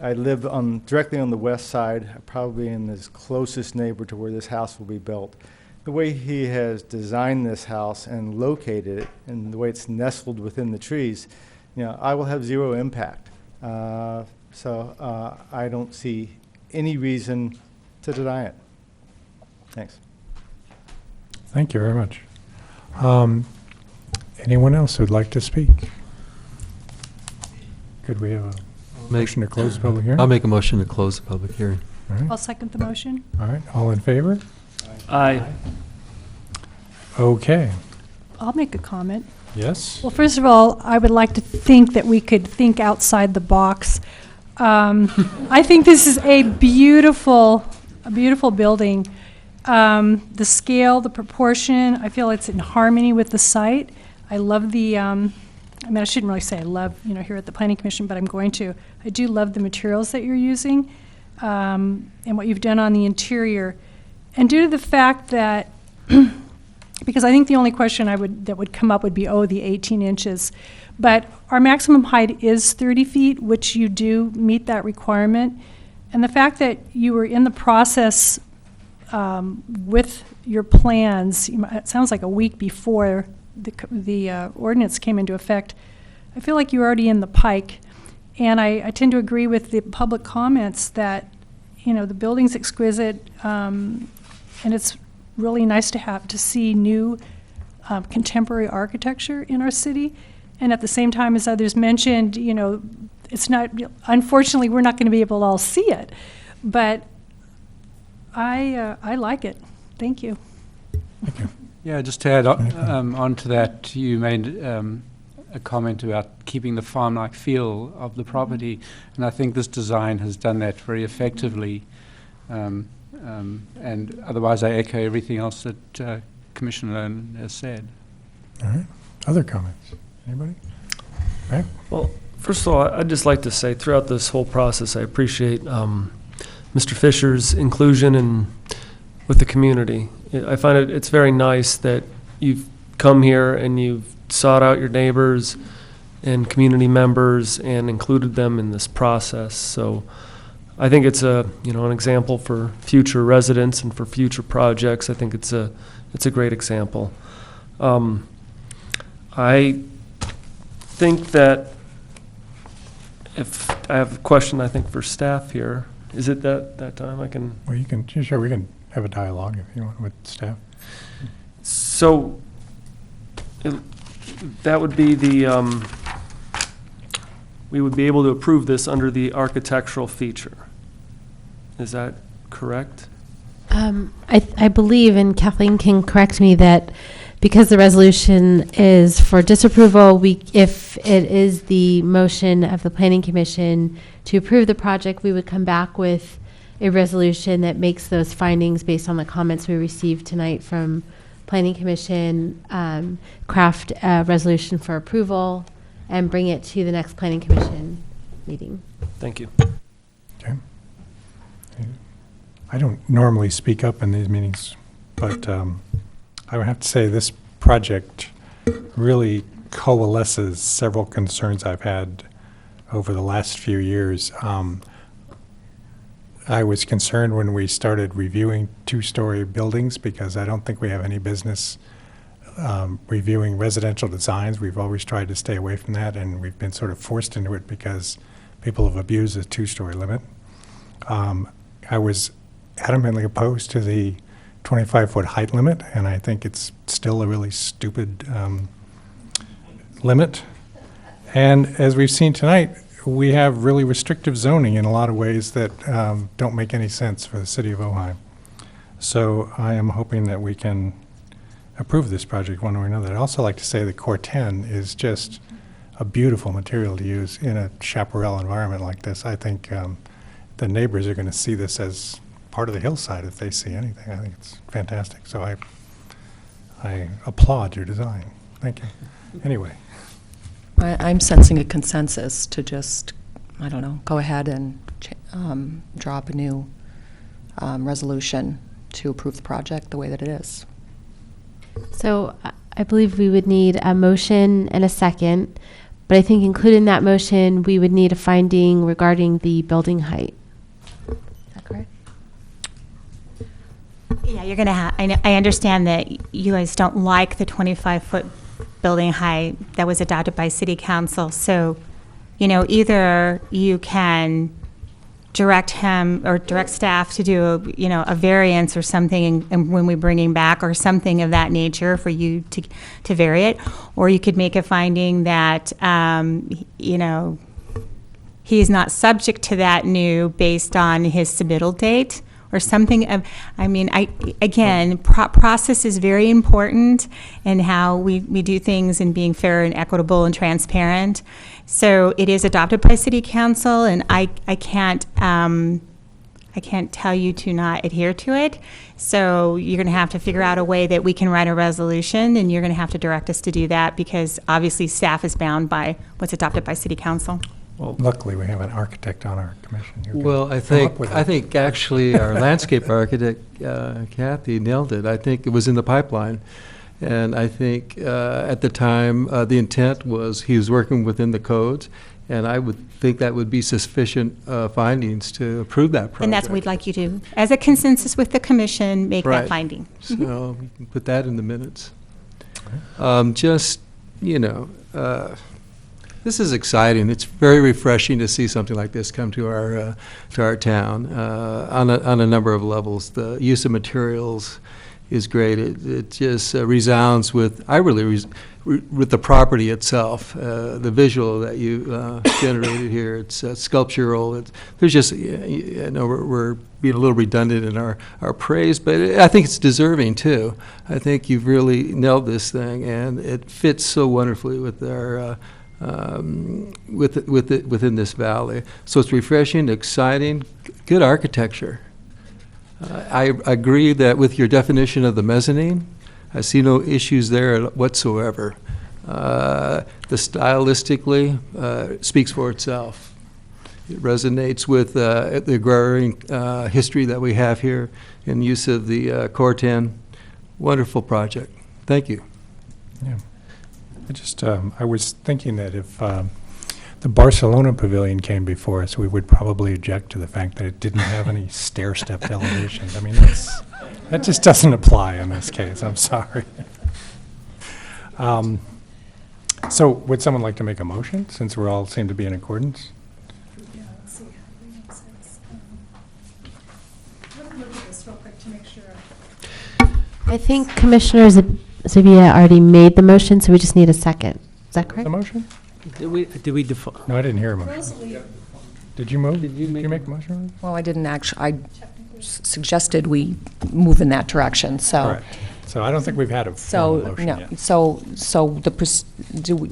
O: I live directly on the west side, probably in the closest neighbor to where this house will be built. The way he has designed this house and located it, and the way it's nestled within the trees, I will have zero impact. So I don't see any reason to deny it. Thanks.
A: Thank you very much. Anyone else who'd like to speak? Could we have a motion to close the public hearing?
K: I'll make a motion to close the public hearing.
A: All right.
D: I'll second the motion.
A: All right. All in favor?
H: Aye.
A: Okay.
D: I'll make a comment.
A: Yes?
D: Well, first of all, I would like to think that we could think outside the box. I think this is a beautiful building. The scale, the proportion, I feel it's in harmony with the site. I love the, I shouldn't really say I love, here at the Planning Commission, but I'm going to. I do love the materials that you're using and what you've done on the interior. And due to the fact that, because I think the only question that would come up would be, the 18 inches. But our maximum height is 30 feet, which you do meet that requirement. And the fact that you were in the process with your plans, it sounds like a week before the ordinance came into effect, I feel like you're already in the pike. And I tend to agree with the public comments that, the building's exquisite, and it's really nice to see new contemporary architecture in our city. And at the same time, as others mentioned, it's not, unfortunately, we're not going to be able to all see it. But I like it. Thank you.
A: Thank you.
I: Yeah, just to add on to that, you made a comment about keeping the farm-like feel of the property, and I think this design has done that very effectively. And otherwise, I echo everything else that Commissioner Lone has said.
A: All right. Other comments? Anybody? Right.
H: Well, first of all, I'd just like to say throughout this whole process, I appreciate Mr. Fisher's inclusion with the community. I find it's very nice that you've come here and you've sought out your neighbors and community members and included them in this process. So I think it's an example for future residents and for future projects. I think it's a great example. I think that if I have a question, I think for staff here, is it that time I can?
A: Well, we can have a dialogue if you want with staff.
H: So that would be we would be able to approve this under the architectural feature. Is that correct?
L: I believe, and Kathleen can correct me, that because the resolution is for disapproval, if it is the motion of the Planning Commission to approve the project, we would come back with a resolution that makes those findings based on the comments we received tonight from Planning Commission, craft a resolution for approval, and bring it to the next Planning Commission meeting.
H: Thank you.
A: Okay. I don't normally speak up in these meetings, but I would have to say this project really coalesces several concerns I've had over the last few years. I was concerned when we started reviewing two-story buildings because I don't think we have any business reviewing residential designs. We've always tried to stay away from that, and we've been sort of forced into it because people have abused the two-story limit. I was adamantly opposed to the 25-foot height limit, and I think it's still a really stupid limit. And as we've seen tonight, we have really restrictive zoning in a lot of ways that don't make any sense for the city of Ojai. So I am hoping that we can approve this project one way or another. I'd also like to say that Core 10 is just a beautiful material to use in a chaparral environment like this. I think the neighbors are going to see this as part of the hillside if they see anything. I think it's fantastic. So I applaud your design. Thank you. Anyway.
G: I'm sensing a consensus to just, go ahead and draw up a new resolution to approve the project the way that it is.
L: So I believe we would need a motion and a second, But I think included in that motion, we would need a finding regarding the building height. Is that correct?
P: Yeah, you're going to have, I understand that you guys don't like the 25-foot building height that was adopted by city council. So, either you can direct him or direct staff to do a variance or something, and when we bring him back or something of that nature for you to vary it, or you could make a finding that, he's not subject to that new based on his submittal date. Or something of, process is very important in how we do things and being fair and equitable and transparent. So it is adopted by city council, and I can't tell you to not adhere to it. So you're going to have to figure out a way that we can write a resolution, and you're going to have to direct us to do that because obviously staff is bound by what's adopted by city council.
A: Well, luckily, we have an architect on our commission who can
K: Well, I
A: come up with it.
K: think actually our landscape architect, Kathy, nailed it. I think it was in the pipeline. And I think at the time, the intent was he was working within the codes, and I would think that would be sufficient findings to approve that project.
P: And that's what we'd like you to, as a consensus with the commission, make
K: Right.
P: that finding.
K: So you can put that in the minutes. This is exciting. It's very refreshing to see something like this come to our town on a number of levels. The use of materials is great. It just resounds with with the property itself. The visual that you generated here, it's sculptural. There's just we're being a little redundant in our praise, but I think it's deserving too. I think you've really nailed this thing, and it fits so wonderfully with our. Within this valley. So it's refreshing, exciting, good architecture. I agree that with your definition of the mezzanine, I see no issues there whatsoever. The stylistically speaks for itself. It resonates with the agrarian history that we have here in use of the Core 10. Wonderful project. Thank you.
A: Yeah. I was thinking that if the Barcelona pavilion came before us, we would probably object to the fact that it didn't have any stair-stepped elevations. I mean, that just doesn't apply in this case. I'm sorry. So would someone like to make a motion, since we all seem to be in accordance?
D: Yeah, let's see. Let me look at this real quick to make sure.
L: I think Commissioner Zavia already made the motion, so we just need a second. Is that correct?
A: The motion?
J: Did we define?
A: No, I didn't hear a motion. Did you move? Did you make a motion?
G: Well, I didn't actually, I suggested we move in that direction, so.
A: Correct. So I don't think we've had a formal motion yet.
G: So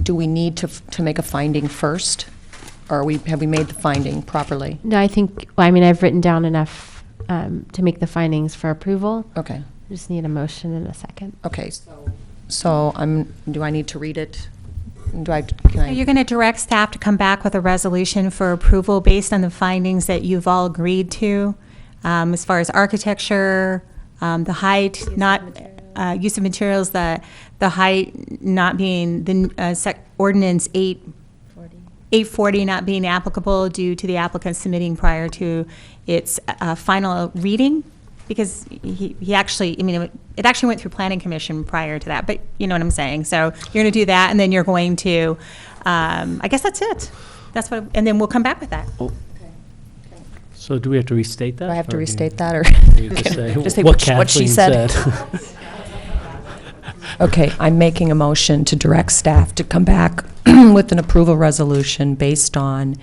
G: do we need to make a finding first? Or have we made the finding properly?
L: No, I think, I've written down enough to make the findings for approval.
G: Okay.
L: Just need a motion in a second.
G: Okay, so do I need to read it?
P: You're going to direct staff to come back with a resolution for approval based on the findings that you've all agreed to, as far as architecture, the height, use of materials, the height not being, the ordinance 840 not being applicable due to the applicant submitting prior to its final reading. Because he actually, it actually went through Planning Commission prior to that, but you know what I'm saying. So you're going to do that, and then you're going to, I guess that's it. That's what, and then we'll come back with that.
J: Oh. So do we have to restate that?
G: Do I have to restate that, or?
J: Just say what she said.
G: Okay, I'm making a motion to direct staff to come back with an approval resolution based on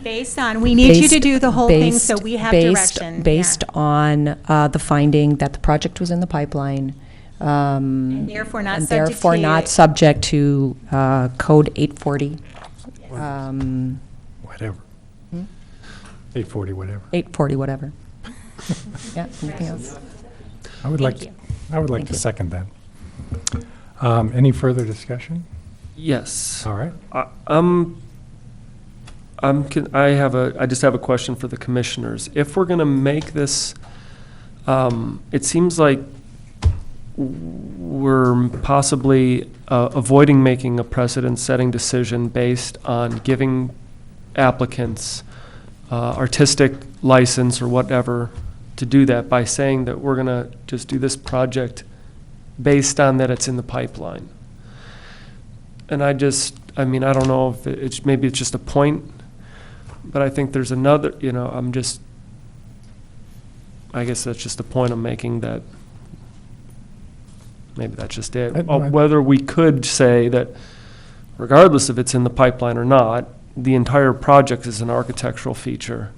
P: Based on, we need you to do the whole thing so we have direction.
G: Based on the finding that the project was in the pipeline.
P: And therefore not subject to.
G: Therefore not subject to Code 840.
A: Whatever. 840, whatever.
G: 840, whatever. Yeah, anything else?
A: I would like to second that. Any further discussion?
H: Yes.
A: All right.
H: I just have a question for the commissioners. If we're going to make this, it seems like we're possibly avoiding making a precedent-setting decision based on giving applicants artistic license or whatever to do that by saying that we're going to just do this project based on that it's in the pipeline. And I don't know if maybe it's just a point, but I think there's another, I guess that's just a point I'm making, that maybe that's just it. Whether we could say that regardless if it's in the pipeline or not, the entire project is an architectural feature.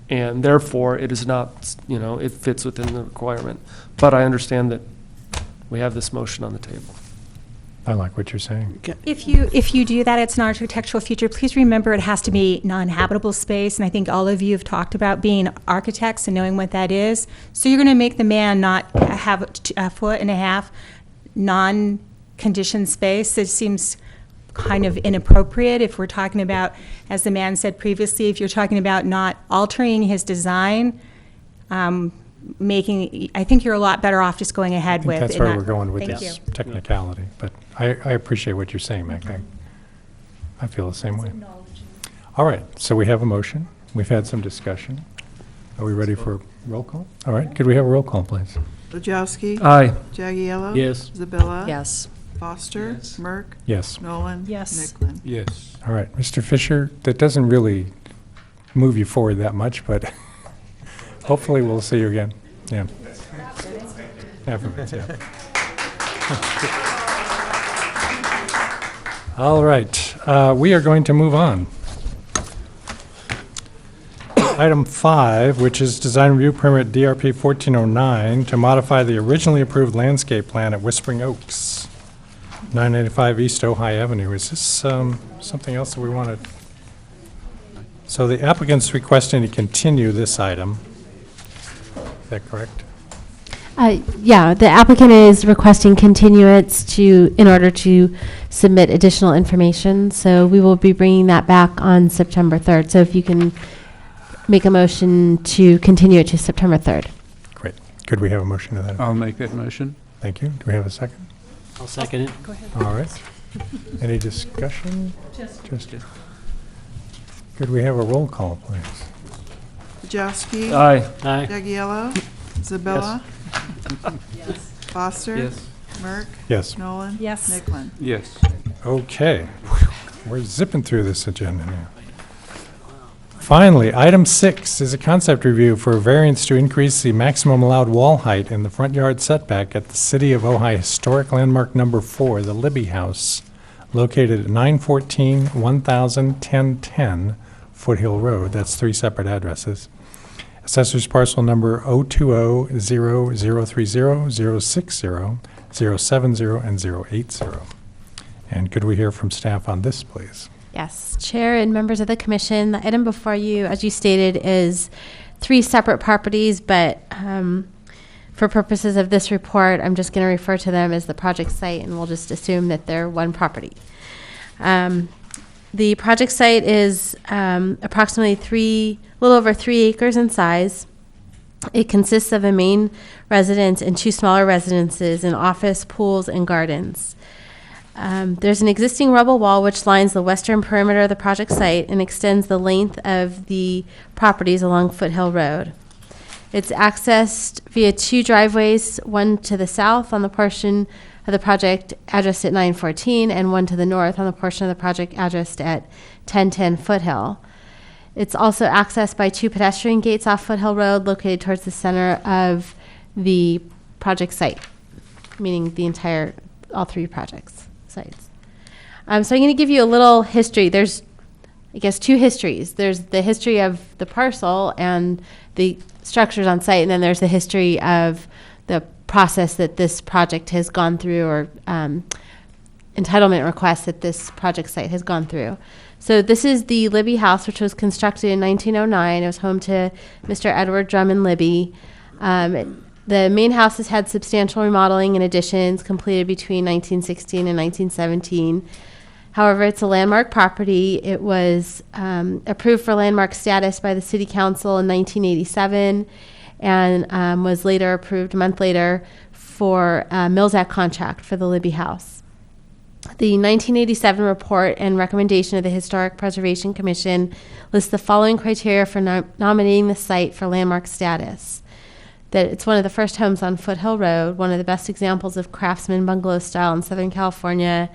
H: And therefore, it is not, it fits within the requirement. But I understand that we have this motion on the table.
A: I like what you're saying.
P: If you do that, it's an architectural feature. Please remember it has to be non-habitable space, and I think all of you have talked about being architects and knowing what that is. So you're going to make the man not have a foot and a half non-conditioned space. It seems kind of inappropriate if we're talking about, as the man said previously, if you're talking about not altering his design, I think you're a lot better off just going ahead with.
A: That's where we're going with
P: Thank
A: this
P: you.
A: technicality. But I appreciate what you're saying, Meg. I feel the same way. All right, so we have a motion. We've had some discussion. Are we ready for a roll call? All right, could we have a roll call, please?
B: Ojai.
H: Aye.
B: Jagiello.
J: Yes.
B: Zabilla.
G: Yes.
B: Foster. Merck.
A: Yes.
B: Nolan.
D: Yes.
B: Nicklin.
I: Yes.
A: All right, Mr. Fisher, that doesn't really move you forward that much, but hopefully we'll see you again. Yeah. Half a minute, yeah. All right, we are going to move on. Item 5, which is design review permit DRP 1409 to modify the originally approved landscape plan at Whispering Oaks, 995 East Ojai Avenue. Is this something else that we wanted? So the applicant's requesting to continue this item. Is that correct?
L: Yeah, the applicant is requesting continuance in order to submit additional information. So we will be bringing that back on September 3rd. So if you can make a motion to continue it to September 3rd.
A: Great. Could we have a motion to that?
I: I'll make that motion.
A: Thank you. Do we have a second?
J: I'll second it.
D: Go ahead.
A: All right. Any discussion? Just. Could we have a roll call, please?
B: Ojai.
H: Aye.
J: Aye.
B: Jagiello. Zabilla. Foster.
I: Yes.
B: Merck.
A: Yes.
B: Nolan.
D: Yes.
B: Nicklin.
I: Yes.
A: Okay. We're zipping through this agenda now. Finally, item 6 is a concept review for a variance to increase the maximum allowed wall height in the front yard setback at the City of Ojai Historic Landmark Number 4, the Libby House, located at 914 1010 Foothill Road. That's 3 separate addresses. Assessor's parcel number 020-0030-060-070, and 080. And could we hear from staff on this, please?
L: Yes, Chair and members of the commission, the item before you, as you stated, is 3 separate properties, but for purposes of this report, I'm just going to refer to them as the project site, and we'll just assume that they're one property. The project site is approximately a little over 3 acres in size. It consists of a main residence and 2 smaller residences, an office, pools, and gardens. There's an existing rubble wall which lines the western perimeter of the project site and extends the length of the properties along Foothill Road. It's accessed via 2 driveways, one to the south on the portion of the project addressed at 914 and one to the north on the portion of the project addressed at 1010 Foothill. It's also accessed by 2 pedestrian gates off Foothill Road located towards the center of the project site, meaning all 3 projects sites. So I'm going to give you a little history. There's, I guess, 2 histories. There's the history of the parcel and the structures on site, and then there's the history of the process that this project has gone through, or entitlement requests that this project site has gone through. So this is the Libby House, which was constructed in 1909. It was home to Mr. Edward Drummond Libby. The main house has had substantial remodeling and additions completed between 1916 and 1917. However, it's a landmark property. It was approved for landmark status by the City Council in 1987 and was later approved a month later for a Mills Act contract for the Libby House. The 1987 report and recommendation of the Historic Preservation Commission lists the following criteria for nominating the site for landmark status. That it's one of the first homes on Foothill Road, one of the best examples of craftsman bungalow style in Southern California.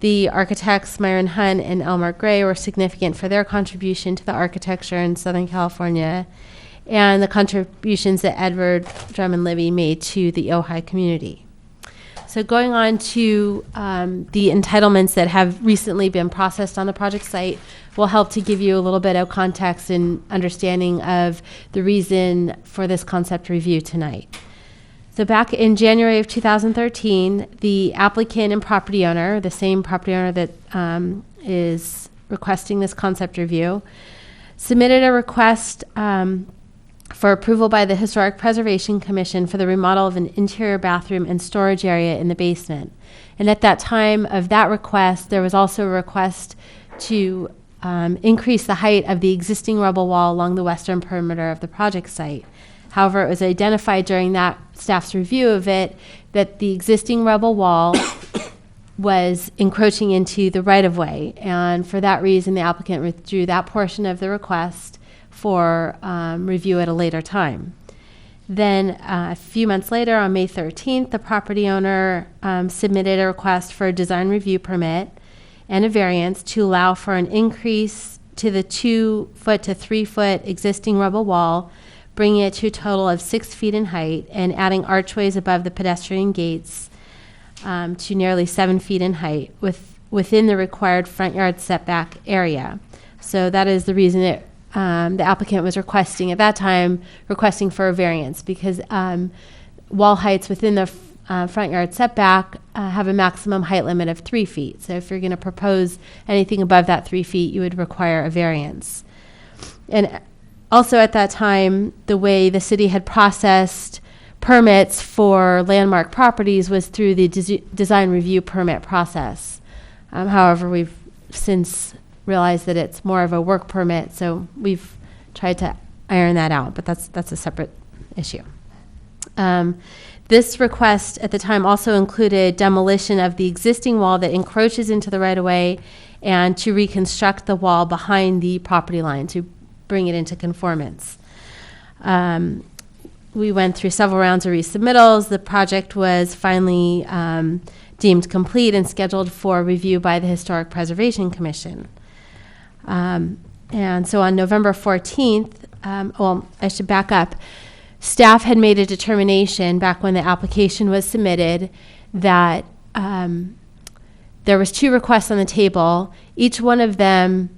L: The architects Myron Hunt and Elmer Gray were significant for their contribution to the architecture in Southern California, and the contributions that Edward Drummond Libby made to the Ojai community. So going on to the entitlements that have recently been processed on the project site will help to give you a little bit of context and understanding of the reason for this concept review tonight. So back in January of 2013, the applicant and property owner, the same property owner that is requesting this concept review, submitted a request for approval by the Historic Preservation Commission for the remodel of an interior bathroom and storage area in the basement. And at that time of that request, there was also a request to increase the height of the existing rubble wall along the western perimeter of the project site. However, it was identified during that staff's review of it that the existing rubble wall was encroaching into the right-of-way. And for that reason, the applicant withdrew that portion of the request for review at a later time. Then a few months later, on May 13th, the property owner submitted a request for a design review permit and a variance to allow for an increase to the 2-foot to 3-foot existing rubble wall, bringing it to a total of 6 feet in height and adding archways above the pedestrian gates to nearly 7 feet in height within the required front yard setback area. So that is the reason that the applicant was requesting at that time, requesting for a variance, because wall heights within the front yard setback have a maximum height limit of 3 feet. So if you're going to propose anything above that 3 feet, you would require a variance. And also at that time, the way the city had processed permits for landmark properties was through the design review permit process. However, we've since realized that it's more of a work permit, so we've tried to iron that out, but that's a separate issue. This request at the time also included demolition of the existing wall that encroaches into the right-of-way and to reconstruct the wall behind the property line to bring it into conformance. We went through several rounds of resubmittals. The project was finally deemed complete and scheduled for review by the Historic Preservation Commission. And so on November 14th, well, I should back up. Staff had made a determination back when the application was submitted that there was 2 requests on the table. Each one of them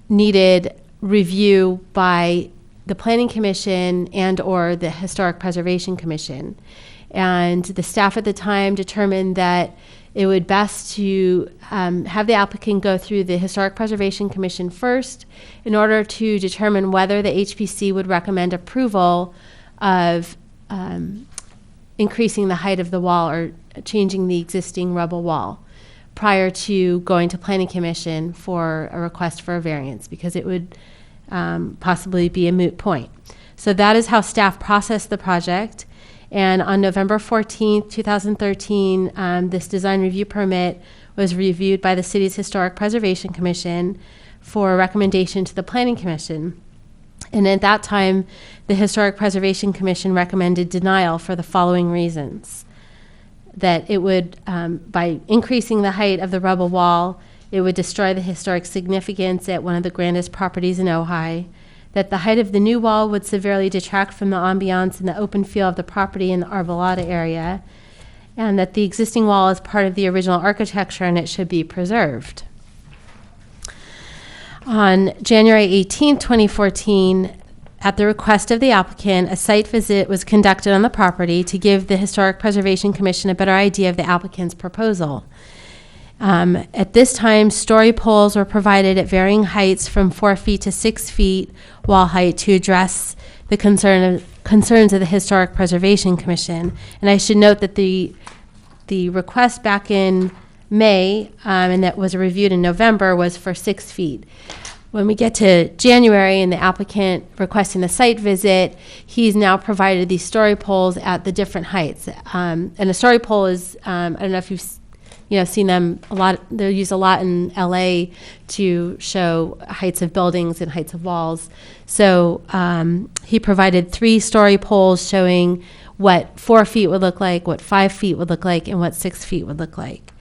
L: needed review by the Planning Commission and or the Historic Preservation Commission. And the staff at the time determined that it would best to have the applicant go through the Historic Preservation Commission first in order to determine whether the HPC would recommend approval of increasing the height of the wall or changing the existing rubble wall prior to going to Planning Commission for a request for a variance, because it would possibly be a moot point. So that is how staff processed the project. And on November 14th, 2013, this design review permit was reviewed by the city's Historic Preservation Commission for a recommendation to the Planning Commission. And at that time, the Historic Preservation Commission recommended denial for the following reasons. That it would, by increasing the height of the rubble wall, it would destroy the historic significance at one of the grandest properties in Ojai. That the height of the new wall would severely detract from the ambiance and the open feel of the property in the Arbolada area, and that the existing wall is part of the original architecture and it should be preserved. On January 18, 2014, at the request of the applicant, a site visit was conducted on the property to give the Historic Preservation Commission a better idea of the applicant's proposal. At this time, story poles were provided at varying heights from 4 feet to 6 feet wall height to address the concerns of the Historic Preservation Commission. And I should note that the request back in May, and that was reviewed in November, was for 6 feet. when we get to January and the applicant requesting the site visit, he's now provided these story poles at the different heights. And a story pole is, I don't know if you've seen them a lot. They're used a lot in LA to show heights of buildings and heights of walls. So he provided 3 story poles showing what 4 feet would look like, what 5 feet would look like, and what 6 feet would look like.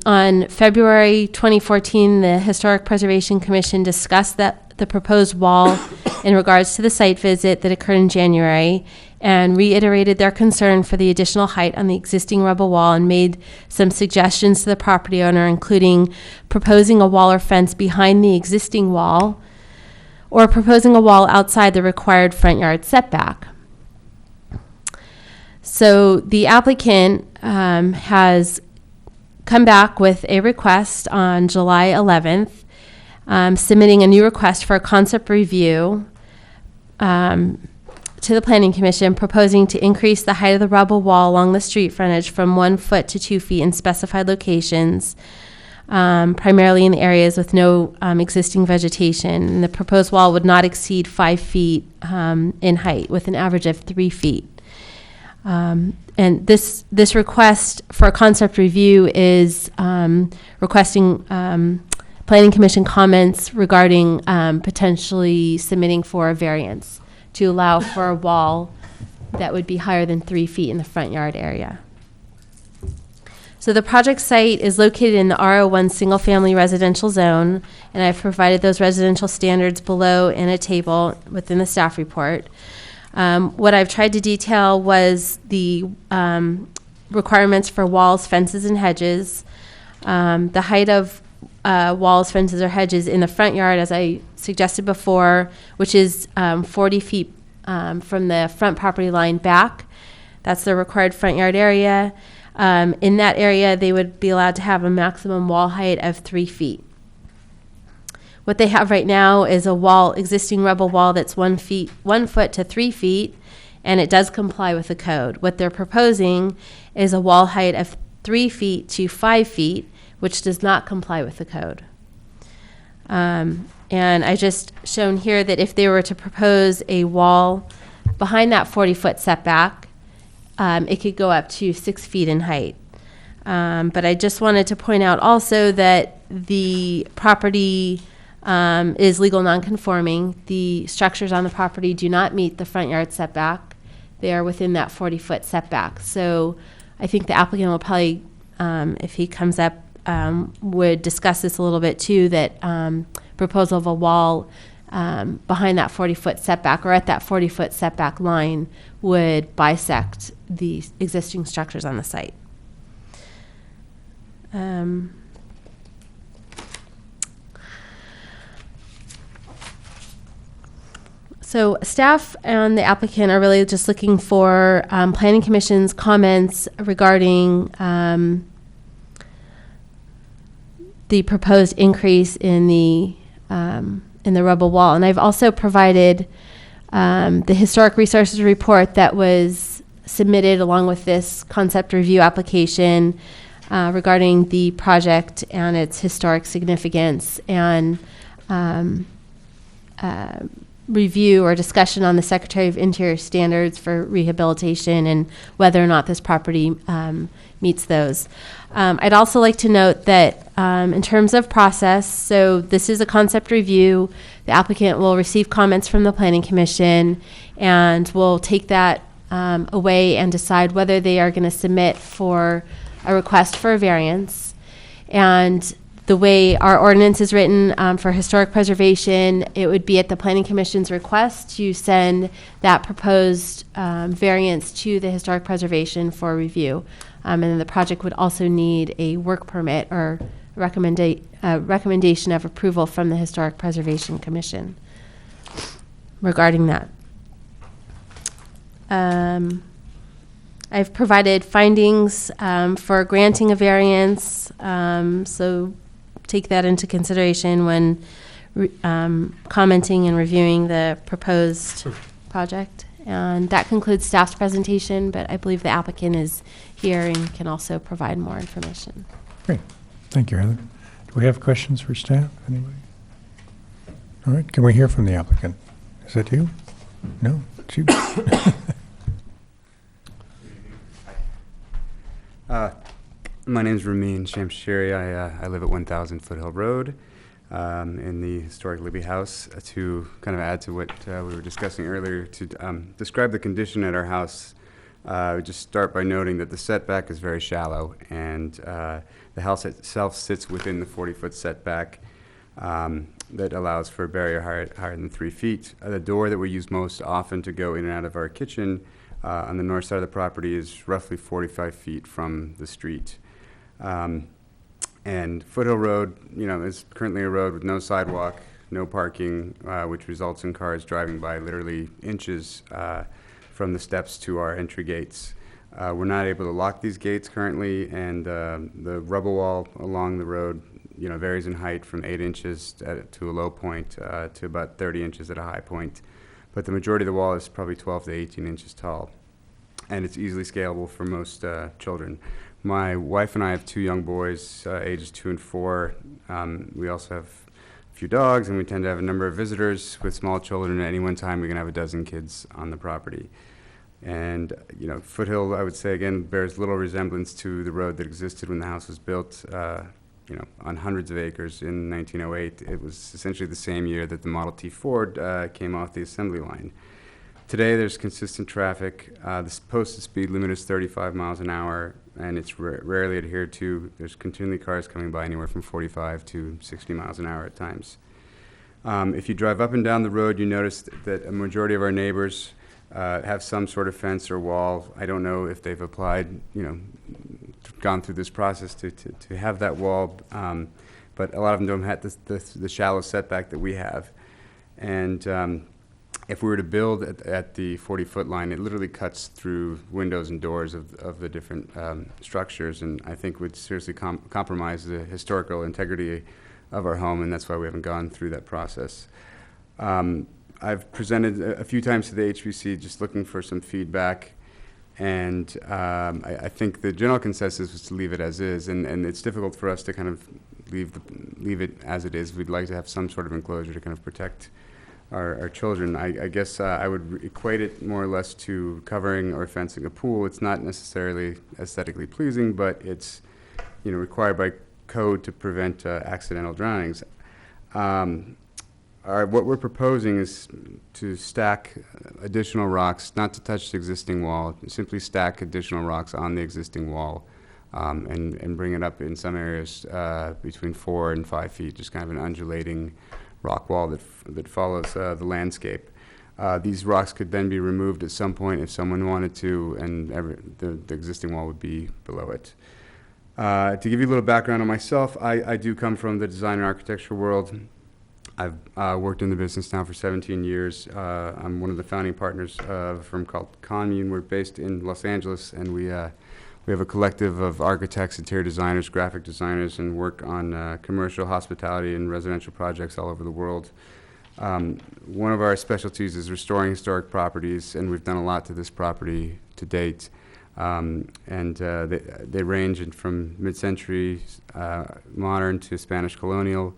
L: On February 2014, the Historic Preservation Commission discussed the proposed wall in regards to the site visit that occurred in January, and reiterated their concern for the additional height on the existing rubble wall, and made some suggestions to the property owner, including proposing a wall or fence behind the existing wall, or proposing a wall outside the required front yard setback. So the applicant has come back with a request on July 11th, submitting a new request for a concept review to the Planning Commission, proposing to increase the height of the rubble wall along the street frontage from 1 foot to 2 feet in specified locations, primarily in the areas with no existing vegetation. And the proposed wall would not exceed 5 feet in height, with an average of 3 feet. And this request for a concept review is requesting Planning Commission comments regarding potentially submitting for a variance to allow for a wall that would be higher than 3 feet in the front yard area. So the project site is located in the R01 single-family residential zone, and I've provided those residential standards below in a table within the staff report. What I've tried to detail was the requirements for walls, fences, and hedges. The height of walls, fences, or hedges in the front yard, as I suggested before, which is 40 feet from the front property line back. That's the required front yard area. In that area, they would be allowed to have a maximum wall height of 3 feet. What they have right now is a wall, existing rubble wall that's 1 foot to 3 feet, and it does comply with the code. What they're proposing is a wall height of 3 feet to 5 feet, which does not comply with the code. And I just shown here that if they were to propose a wall behind that 40-foot setback, it could go up to 6 feet in height. But I just wanted to point out also that the property is legal nonconforming. The structures on the property do not meet the front yard setback. They are within that 40-foot setback. So I think the applicant will probably, if he comes up, would discuss this a little bit too, that proposal of a wall behind that 40-foot setback or at that 40-foot setback line would bisect the existing structures on the site. So staff and the applicant are really just looking for Planning Commission's comments regarding the proposed increase in the rubble wall. And I've also provided the Historic Resources report that was submitted along with this concept review application regarding the project and its historic significance, and review or discussion on the Secretary of Interior standards for rehabilitation and whether or not this property meets those. I'd also like to note that in terms of process, so this is a concept review. The applicant will receive comments from the Planning Commission, and will take that away and decide whether they are going to submit for a request for a variance. And the way our ordinance is written for historic preservation, it would be at the Planning Commission's request to send that proposed variance to the Historic Preservation for review. And then the project would also need a work permit or recommendation of approval from the Historic Preservation Commission regarding that. I've provided findings for granting a variance, so take that into consideration when commenting and reviewing the proposed project. And that concludes staff's presentation, but I believe the applicant is here and can also provide more information.
A: Great. Thank you, Heather. Do we have questions for staff? Anybody? All right, can we hear from the applicant? Is that you? No, it's you.
U: My name's Ramin Shamshiri. I live at 1000 Foothill Road in the historic Libby House. To kind of add to what we were discussing earlier, to describe the condition at our house, I would just start by noting that the setback is very shallow, and the house itself sits within the 40-foot setback that allows for a barrier higher than 3 feet. The door that we use most often to go in and out of our kitchen on the north side of the property is roughly 45 feet from the street. And Foothill Road, is currently a road with no sidewalk, no parking, which results in cars driving by literally inches from the steps to our entry gates. We're not able to lock these gates currently, and the rubble wall along the road, varies in height from 8 inches to a low point to about 30 inches at a high point. But the majority of the wall is probably 12 to 18 inches tall, and it's easily scalable for most children. My wife and I have 2 young boys, ages 2 and 4. We also have a few dogs, and we tend to have a number of visitors with small children. At any one time, we can have a dozen kids on the property. And, Foothill, I would say, again, bears little resemblance to the road that existed when the house was built, on hundreds of acres in 1908. It was essentially the same year that the Model T Ford came off the assembly line. Today, there's consistent traffic. The posted speed limit is 35 miles an hour, and it's rarely adhered to. There's continually cars coming by anywhere from 45 to 60 miles an hour at times. If you drive up and down the road, you notice that a majority of our neighbors have some sort of fence or wall. I don't know if they've applied, gone through this process to have that wall, but a lot of them don't have the shallow setback that we have. And if we were to build at the 40-foot line, it literally cuts through windows and doors of the different structures, and I think would seriously compromise the historical integrity of our home, and that's why we haven't gone through that process. I've presented a few times to the HBC just looking for some feedback, and I think the general consensus was to leave it as is, and it's difficult for us to kind of leave it as it is. We'd like to have some sort of enclosure to kind of protect our children. I guess I would equate it more or less to covering or fencing a pool. It's not necessarily aesthetically pleasing, but it's required by code to prevent accidental drownings. What we're proposing is to stack additional rocks, not to touch the existing wall, simply stack additional rocks on the existing wall, and bring it up in some areas between 4 and 5 feet, just kind of an undulating rock wall that follows the landscape. These rocks could then be removed at some point if someone wanted to, and the existing wall would be below it. To give you a little background on myself, I do come from the design and architecture world. I've worked in the business now for 17 years. I'm one of the founding partners of a firm called Commune. We're based in Los Angeles, and we have a collective of architects, interior designers, graphic designers, and work on commercial, hospitality, and residential projects all over the world. One of our specialties is restoring historic properties, and we've done a lot to this property to date. They range from mid-century modern to Spanish colonial.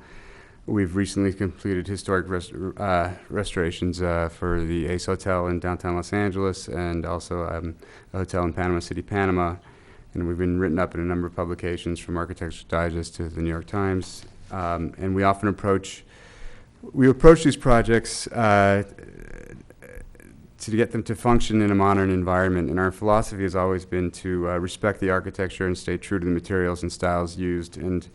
U: We've recently completed historic restorations for the Ace Hotel in downtown Los Angeles, and also a hotel in Panama City, Panama. And we've been written up in a number of publications, from Architectural Digest to the New York Times. And we often approach these projects to get them to function in a modern environment. And our philosophy has always been to respect the architecture and stay true to the materials and styles used, and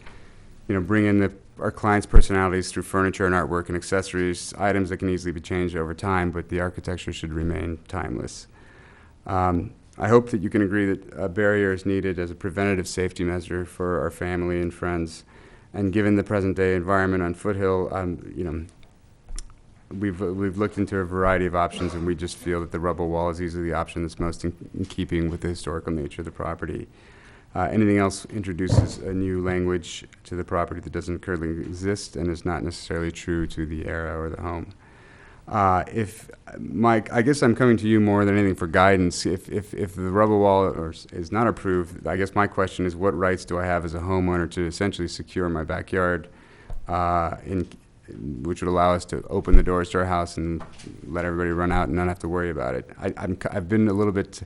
U: bring in our clients' personalities through furniture and artwork and accessories, items that can easily be changed over time, but the architecture should remain timeless. I hope that you can agree that a barrier is needed as a preventative safety measure for our family and friends. And given the present-day environment on Foothill, we've looked into a variety of options, and we just feel that the rubble wall is easily the option that's most in keeping with the historical nature of the property. Anything else introduces a new language to the property that doesn't currently exist and is not necessarily true to the era or the home. Mike, I guess I'm coming to you more than anything for guidance. If the rubble wall is not approved, I guess my question is, what rights do I have as a homeowner to essentially secure my backyard in which would allow us to open the doors to our house and let everybody run out and not have to worry about it. I've been a little bit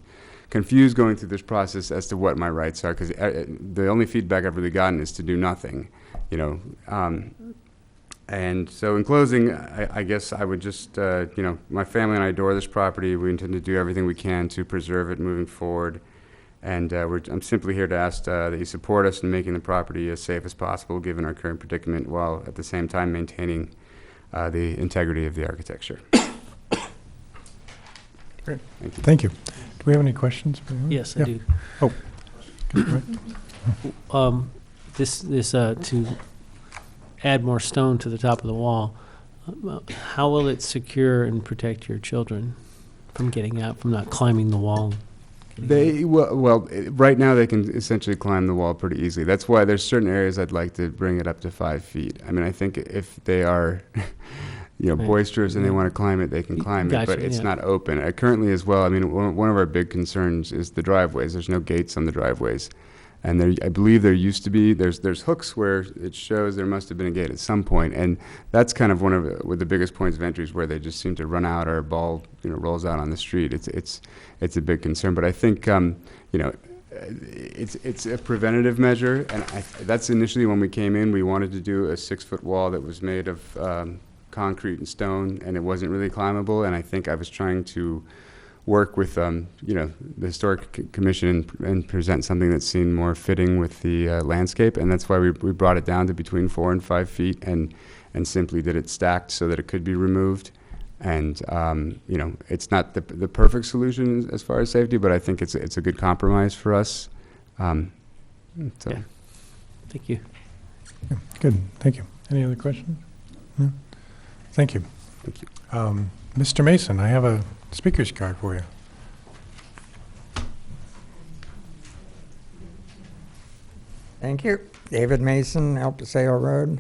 U: confused going through this process as to what my rights are, because the only feedback I've really gotten is to do nothing, you know. And so in closing, I guess I would just, you know, my family and I adore this property. We intend to do everything we can to preserve it moving forward. And I'm simply here to ask that you support us in making the property as safe as possible given our current predicament, while at the same time maintaining the integrity of the architecture.
A: Great. Thank you. Do we have any questions?
J: Yes, I
A: Yeah.
J: do.
A: Oh. Go ahead.
J: This to add more stone to the top of the wall, how will it secure and protect your children from getting out, from not climbing the wall?
U: Right now they can essentially climb the wall pretty easily. That's why there's certain areas I'd like to bring it up to 5 feet. I mean, I think if they are, you know,
J: Right.
U: boisterous and they want to climb it, they can climb
J: Gotcha,
U: it, but it's
J: yeah.
U: not open. Currently as well, I mean, one of our big concerns is the driveways. There's no gates on the driveways. And there, I believe there used to be, there's hooks where it shows there must have been a gate at some point, and that's kind of one of the biggest points of entries where they just seem to run out or a ball, you know, rolls out on the street. It's a big concern, but I think you know, it's a preventative measure, and that's initially when we came in. We wanted to do a 6-foot wall that was made of concrete and stone, and it wasn't really climbable. And I think I was trying to work with you know, the Historic Commission and present something that seemed more fitting with the landscape, and that's why we brought it down to between 4 and 5 feet, and simply did it stacked so that it could be removed. And you know, it's not the perfect solution as far as safety, but I think it's a good compromise for us. So.
J: Yeah. Thank you.
A: Yeah, good, thank you. Any other questions? No? Thank you.
U: Thank you.
A: Mr. Mason, I have a speaker's card for you.
F: Thank you. David Mason, El Paseo Road.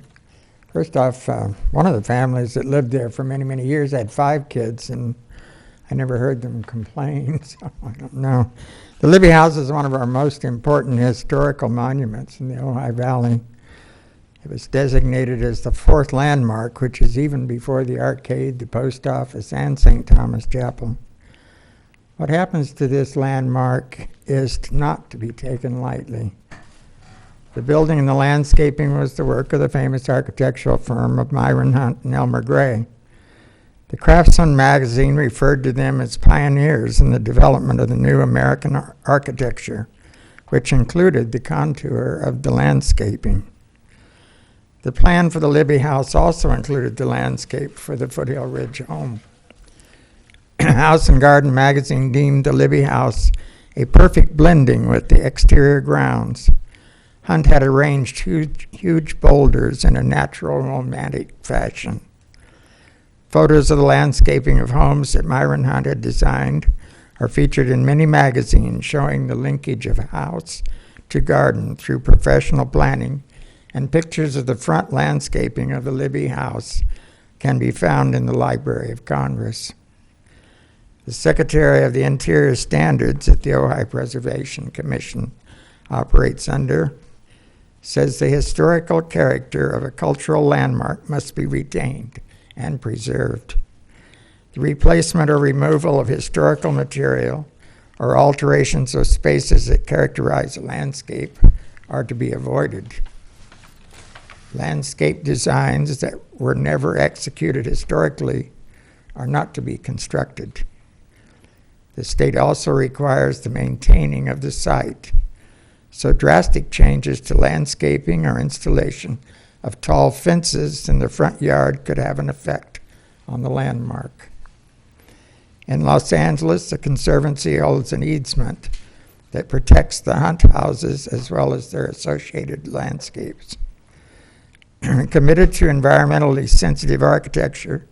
F: First off, one of the families that lived there for many, many years had 5 kids, and I never heard them complain, so I don't know. The Libby House is one of our most important historical monuments in the Ojai Valley. It was designated as the 4th landmark, which is even before the arcade, the post office, and St. Thomas Chapel. What happens to this landmark is not to be taken lightly. The building and the landscaping was the work of the famous architectural firm of Myron Hunt and Elmer Gray. The Craftsman magazine referred to them as pioneers in the development of the new American architecture, which included the contour of the landscaping. The plan for the Libby House also included the landscape for the Foothill Ridge home. House and Garden magazine deemed the Libby House a perfect blending with the exterior grounds. Hunt had arranged huge boulders in a natural, romantic fashion. Photos of the landscaping of homes that Myron Hunt had designed are featured in many magazines, showing the linkage of house to garden through professional planning, and pictures of the front landscaping of the Libby House can be found in the Library of Congress. The Secretary of the Interior Standards that the Ojai Preservation Commission operates under says the historical character of a cultural landmark must be retained and preserved. The replacement or removal of historical material or alterations of spaces that characterize a landscape are to be avoided. Landscape designs that were never executed historically are not to be constructed. The state also requires the maintaining of the site, so drastic changes to landscaping or installation of tall fences in the front yard could have an effect on the landmark. In Los Angeles, the Conservancy holds an easement that protects the Hunt houses as well as their associated landscapes. Committed to environmentally sensitive architecture,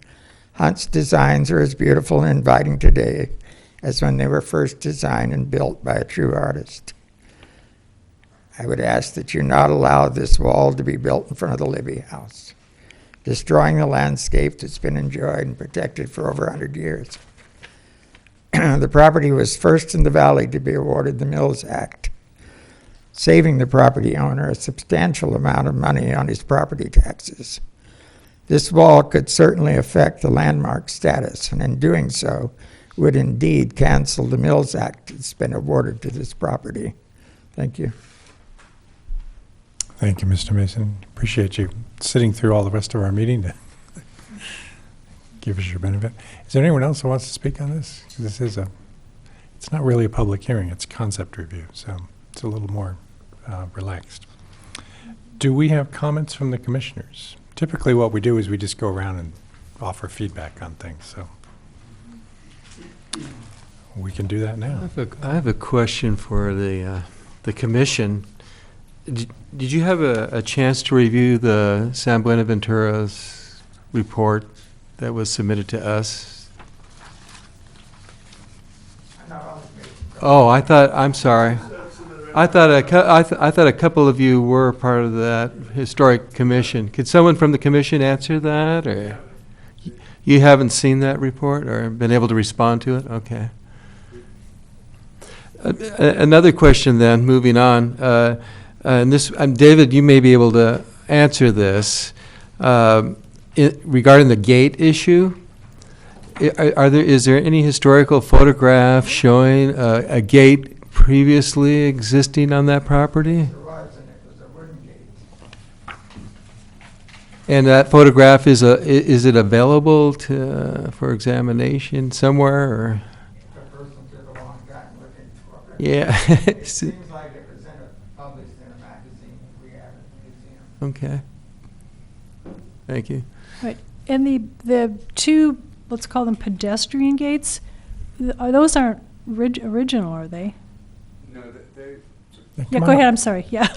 F: Hunt's designs are as beautiful and inviting today as when they were first designed and built by a true artist. I would ask that you not allow this wall to be built in front of the Libby House, destroying the landscape that's been enjoyed and protected for over 100 years. The property was first in the valley to be awarded the Mills Act, saving the property owner a substantial amount of money on his property taxes. This wall could certainly affect the landmark status, and in doing so, would indeed cancel the Mills Act that's been awarded to this property. Thank you.
A: Thank you, Mr. Mason. Appreciate you sitting through all the rest of our meeting to give us your benefit. Is there anyone else who wants to speak on this? This is it's not really a public hearing, it's a concept review, so it's a little more relaxed. Do we have comments from the commissioners? Typically what we do is we just go around and offer feedback on things, so we can do that now.
K: I have a question for the commission. Did you have a chance to review the San Buenaventura's report that was submitted to us? Oh, I'm sorry. I thought a couple of you were part of that historic commission. Could someone from the commission answer that, or you haven't seen that report or been able to respond to it? Okay. Another question then, moving on. And this, David, you may be able to answer this. Regarding the gate issue, is there any historical photograph showing a gate previously existing on that property?
F: There was, and it was a wooden gate.
K: And that photograph is it available for examination somewhere, or?
F: The person took a long time looking for it.
K: Yeah.
F: It seems like it was published in a magazine. We have it in the museum.
K: Okay. Thank you.
D: Right, and the two, let's call them pedestrian gates, those aren't original, are they?
U: No,
D: Yeah, go ahead, I'm sorry, yeah.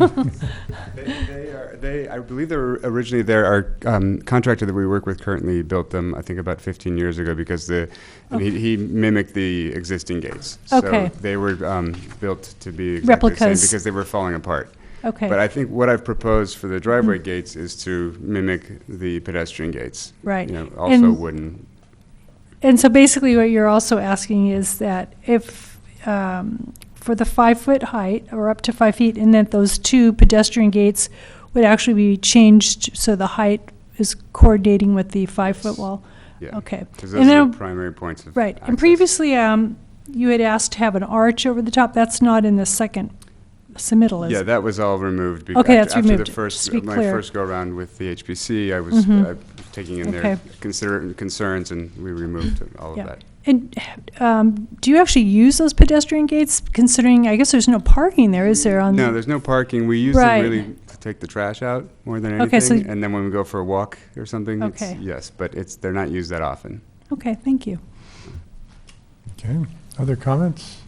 U: I believe they were originally there. Our contractor that we work with currently built them, I think, about 15 years ago, because he mimicked the existing gates.
D: Okay.
U: So they were built to be exactly the same because they were falling apart.
D: Okay.
U: But I think what I've proposed for the driveway gates is to mimic the pedestrian gates.
D: Right.
U: Also wooden.
D: And so basically what you're also asking is that if, for the 5-foot height, or up to 5 feet, and that those two pedestrian gates would actually be changed so the height is coordinating with the 5-foot wall?
U: Yeah.
D: Okay.
U: Because those are the primary points of
D: Right.
U: access.
D: And previously, you had asked to have an arch over the top. That's not in the second submittal, is
U: Yeah,
D: it?
U: that was all removed.
D: Okay, that's
U: after
D: removed,
U: the first,
D: just to be
U: my
D: clear.
U: first go-around with the HPC, I was taking in
D: Okay.
U: their concerns, and we removed all
D: Yeah.
U: of that.
D: And do you actually use those pedestrian gates, considering, I guess there's no parking there, is there?
U: No, there's no parking. We use
D: Right.
U: them really to take the trash out more than
D: Okay,
U: anything.
D: so-
U: And then when we go for a walk or something,
D: Okay.
U: yes, but they're not used that often.
D: Okay, thank you.
A: Okay, other comments?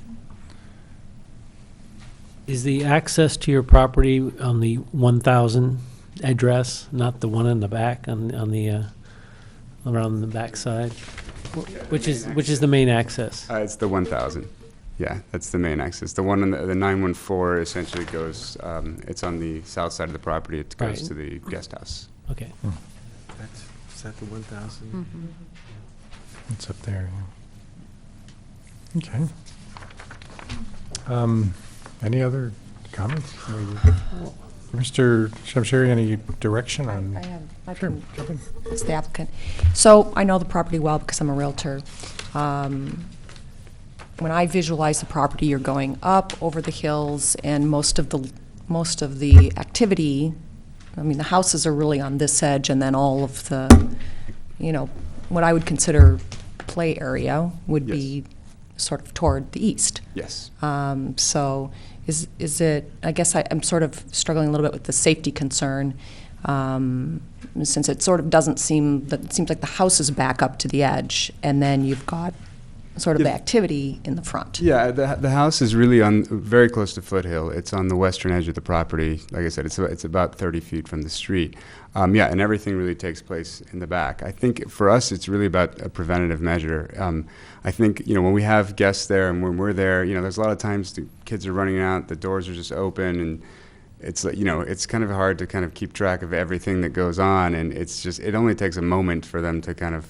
J: Is the access to your property on the 1,000 address, not the one in the back, on the, around the back side? Which is the main access?
U: It's the 1,000. Yeah, that's the main access. The one on the 914 essentially goes, it's on the south side of the property. It goes
J: Right.
U: to the guest house.
J: Okay.
K: Is that the 1,000?
A: It's up there. Yeah. Okay. Any other comments? Mr. Shamshiri, any direction on?
G: I
A: Sure,
G: can,
A: jump in.
G: it's the applicant. So I know the property well because I'm a Realtor. When I visualize the property, you're going up over the hills, and most of the activity, I mean, the houses are really on this edge, and then all of the, what I would consider play area would be sort of toward the east.
U: Yes.
G: So is it, I guess I'm sort of struggling a little bit with the safety concern, since it sort of doesn't seem, that it seems like the house is back up to the edge, and then you've got sort of the activity in the front.
U: Yeah, the house is really very close to Foothill. It's on the western edge of the property. Like I said, it's about 30 feet from the street. Yeah, and everything really takes place in the back. I think for us, it's really about a preventative measure. I think, when we have guests there and when we're there, there's a lot of times the kids are running out, the doors are just open, and it's like, it's kind of hard to kind of keep track of everything that goes on, and it's just, it only takes a moment for them to kind of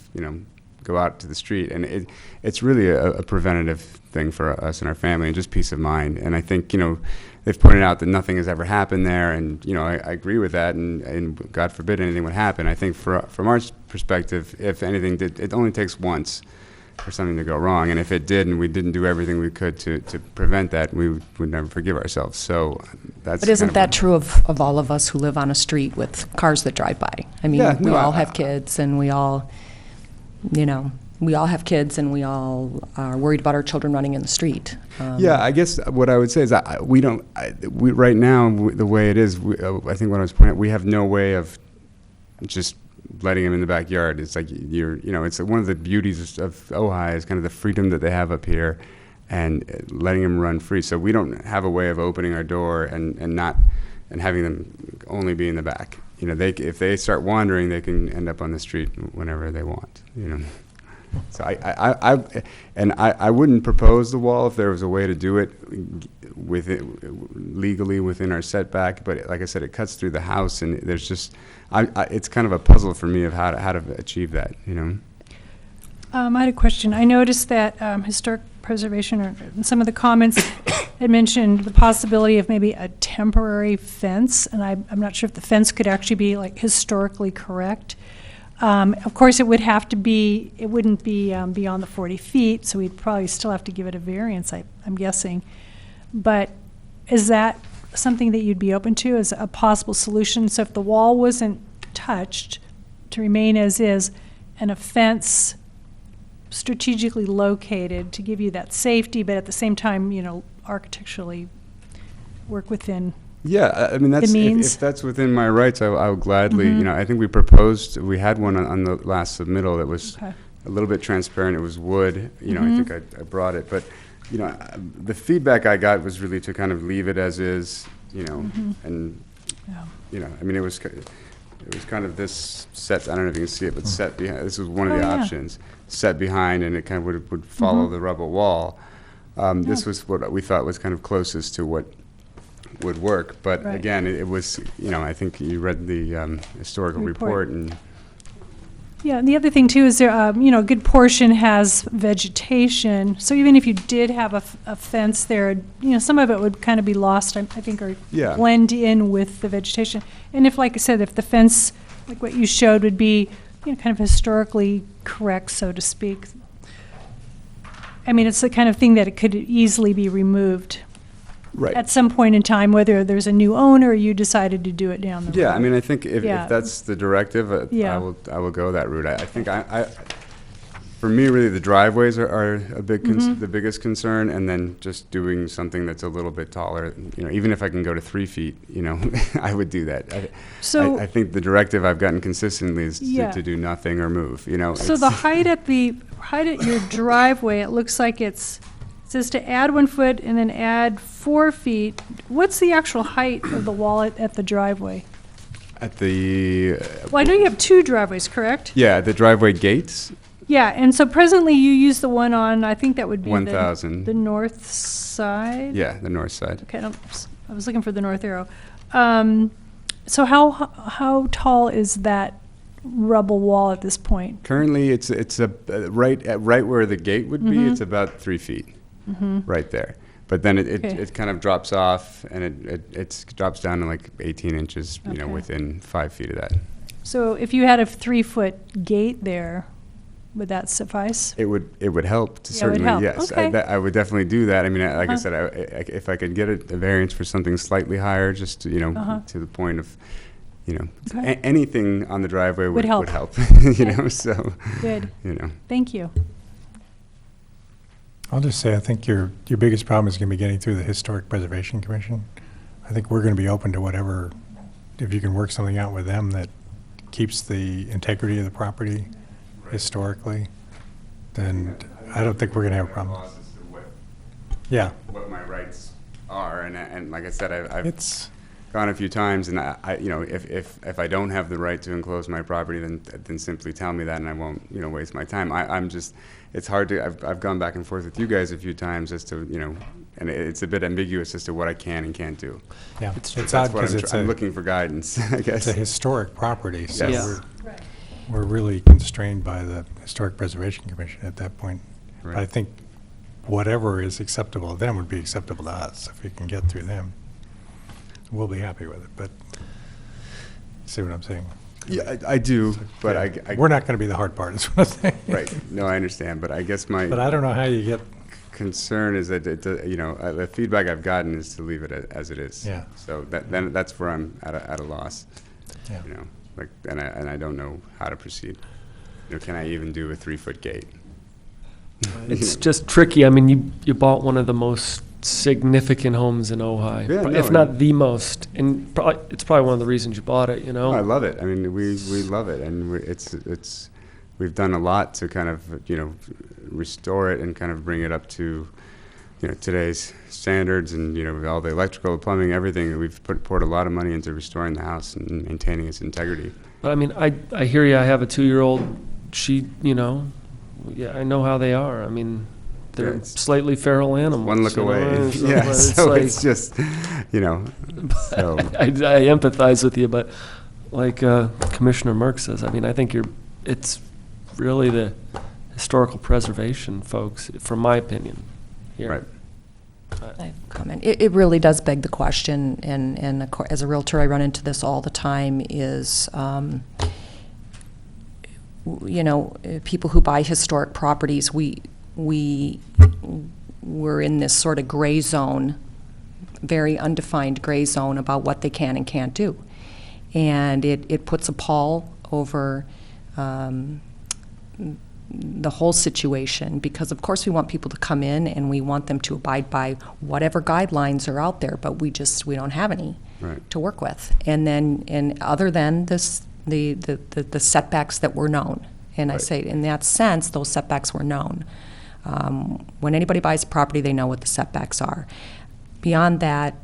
U: go out to the street. And it's really a preventative thing for us and our family, and just peace of mind. And I think, they've pointed out that nothing has ever happened there, and I agree with that. And God forbid anything would happen. I think from our perspective, if anything did, it only takes once for something to go wrong. And if it did, and we didn't do everything we could to prevent that, we would never forgive ourselves. So that's.
G: But isn't
U: kind
G: that true of all of us who live on a street with cars that drive by? I mean,
U: Yeah,
G: we
U: no,
G: all have kids, and we all have kids, and we all are worried about our children running in the street.
U: Yeah, I guess what I would say is that we right now, the way it is, I think what I was pointing out, we have no way of just letting them in the backyard. It's like it's one of the beauties of Ojai is kind of the freedom that they have up here, and letting them run free. So we don't have a way of opening our door and having them only be in the back. If they start wandering, they can end up on the street whenever they want. So I wouldn't propose the wall if there was a way to do it legally within our setback. But like I said, it cuts through the house, and there's just it's kind of a puzzle for me of how to achieve that.
D: I had a question. I noticed that historic preservation, or some of the comments had mentioned the possibility of maybe a temporary fence, and I'm not sure if the fence could actually be like historically correct. Of course, it wouldn't be beyond the 40 feet, so we'd probably still have to give it a variance, I'm guessing. But is that something that you'd be open to as a possible solution? So if the wall wasn't touched, to remain as is, and a fence strategically located to give you that safety, but at the same time, architecturally work within.
U: Yeah, I mean,
D: the means.
U: If that's within my rights, I would gladly.
D: Mm-hmm.
U: I think we had one on the last submittal that was a little bit transparent. It was wood.
D: Mm-hmm.
U: I think I brought it, but the feedback I got was really to kind of leave it as is.
D: Mm-hmm.
U: And I mean, it was kind of this set. I don't know if you can see it, but set behind. This was one of the options. Set behind, and it kind of would follow the rubble wall. This was what we thought was kind of closest to what would work, but again, it was, I think you read the historical report, and
D: yeah, and the other thing too is there, a good portion has vegetation, so even if you did have a fence there, some of it would kind of be lost, I think, or blend in with the vegetation. And if, like I said, if the fence, like what you showed, would be, kind of historically correct, so to speak, I mean, it's the kind of thing that it could easily be removed.
U: Right.
D: At some point in time, whether there's a new owner or you decided to do it down the road.
U: Yeah, I mean, I think if that's the directive, I will go that route. I think for me, really, the driveways are a big the biggest concern, and then just doing something that's a little bit taller. Even if I can go to 3 feet, I would do that. I think the directive I've gotten consistently is to do nothing or move.
D: So the height at your driveway, it looks like it says to add 1 foot and then add 4 feet. What's the actual height of the wall at the driveway?
U: At the...
D: Well, I know you have 2 driveways, correct?
U: Yeah, the driveway gates.
D: Yeah, and so presently you use the one on, I think that would be
U: 1,000.
D: The north side?
U: Yeah, the north side.
D: Okay, I was looking for the north arrow. So how tall is that rubble wall at this point?
U: Currently, it's right where the gate would be. It's about 3 feet. Right there, but then it kind of drops off, and it drops down to like 18 inches, within 5 feet of that.
D: So if you had a 3-foot gate there, would that suffice?
U: It would help to certainly,
D: help.
U: yes.
D: Okay.
U: I would definitely do that. I mean, like I said, if I could get a variance for something slightly higher, just to the point of, anything on the driveway would help. So
D: good. Thank you.
A: I'll just say, I think your biggest problem is going to be getting through the Historic Preservation Commission. I think we're going to be open to whatever, if you can work something out with them that keeps the integrity of the property historically, then I don't think we're going to have a problem.
U: What my rights are, and like I said, I've gone a few times, and if I don't have the right to enclose my property, then simply tell me that, and I won't waste my time. I'm just, it's hard to. I've gone back and forth with you guys a few times as to and it's a bit ambiguous as to what I can and can't do.
A: Yeah, it's odd because
U: I'm looking for guidance. I guess
A: it's a historic property, so
U: yes.
A: we're really constrained by the Historic Preservation Commission at that point.
U: Right.
A: But I think whatever is acceptable to them would be acceptable to us. If we can get through them, we'll be happy with it, but see what I'm saying?
U: Yeah, I do, but
A: Yeah. We're not going to be the hard part, is what I'm saying.
U: Right, no, I understand, but I guess
A: But I don't know how you get,
U: concern is that, the feedback I've gotten is to leave it as it is.
A: Yeah.
U: So then that's where I'm at a loss.
A: Yeah.
U: And I don't know how to proceed. Can I even do a 3-foot gate?
H: It's just tricky. I mean, you bought one of the most significant homes in Ojai,
U: Yeah,
H: if
U: no,
H: not the most, and it's probably one of the reasons you bought it.
U: I love it. I mean, we love it, and we've done a lot to kind of restore it and kind of bring it up to today's standards, and with all the electrical, plumbing, everything. We've poured a lot of money into restoring the house and maintaining its integrity.
H: But I mean, I hear you. I have a 2-year-old. She, yeah, I know how they are. I mean, they're slightly feral animals.
U: One look away.
H: So,
U: Yeah, so
H: like,
U: it's just, So.
H: I empathize with you, but like Commissioner Merck says, I mean, I think it's really the historical preservation folks, from my opinion. Here.
U: Right.
G: I have a comment. It really does beg the question, and as a realtor, I run into this all the time, is, people who buy historic properties, we're in this sort of gray zone, very undefined gray zone about what they can and can't do. And it puts a pall over the whole situation, because of course we want people to come in and we want them to abide by whatever guidelines are out there, but we don't have any to work with. And other than this, the setbacks that were known. And I say, in that sense, those setbacks were known. When anybody buys a property, they know what the setbacks are. Beyond that,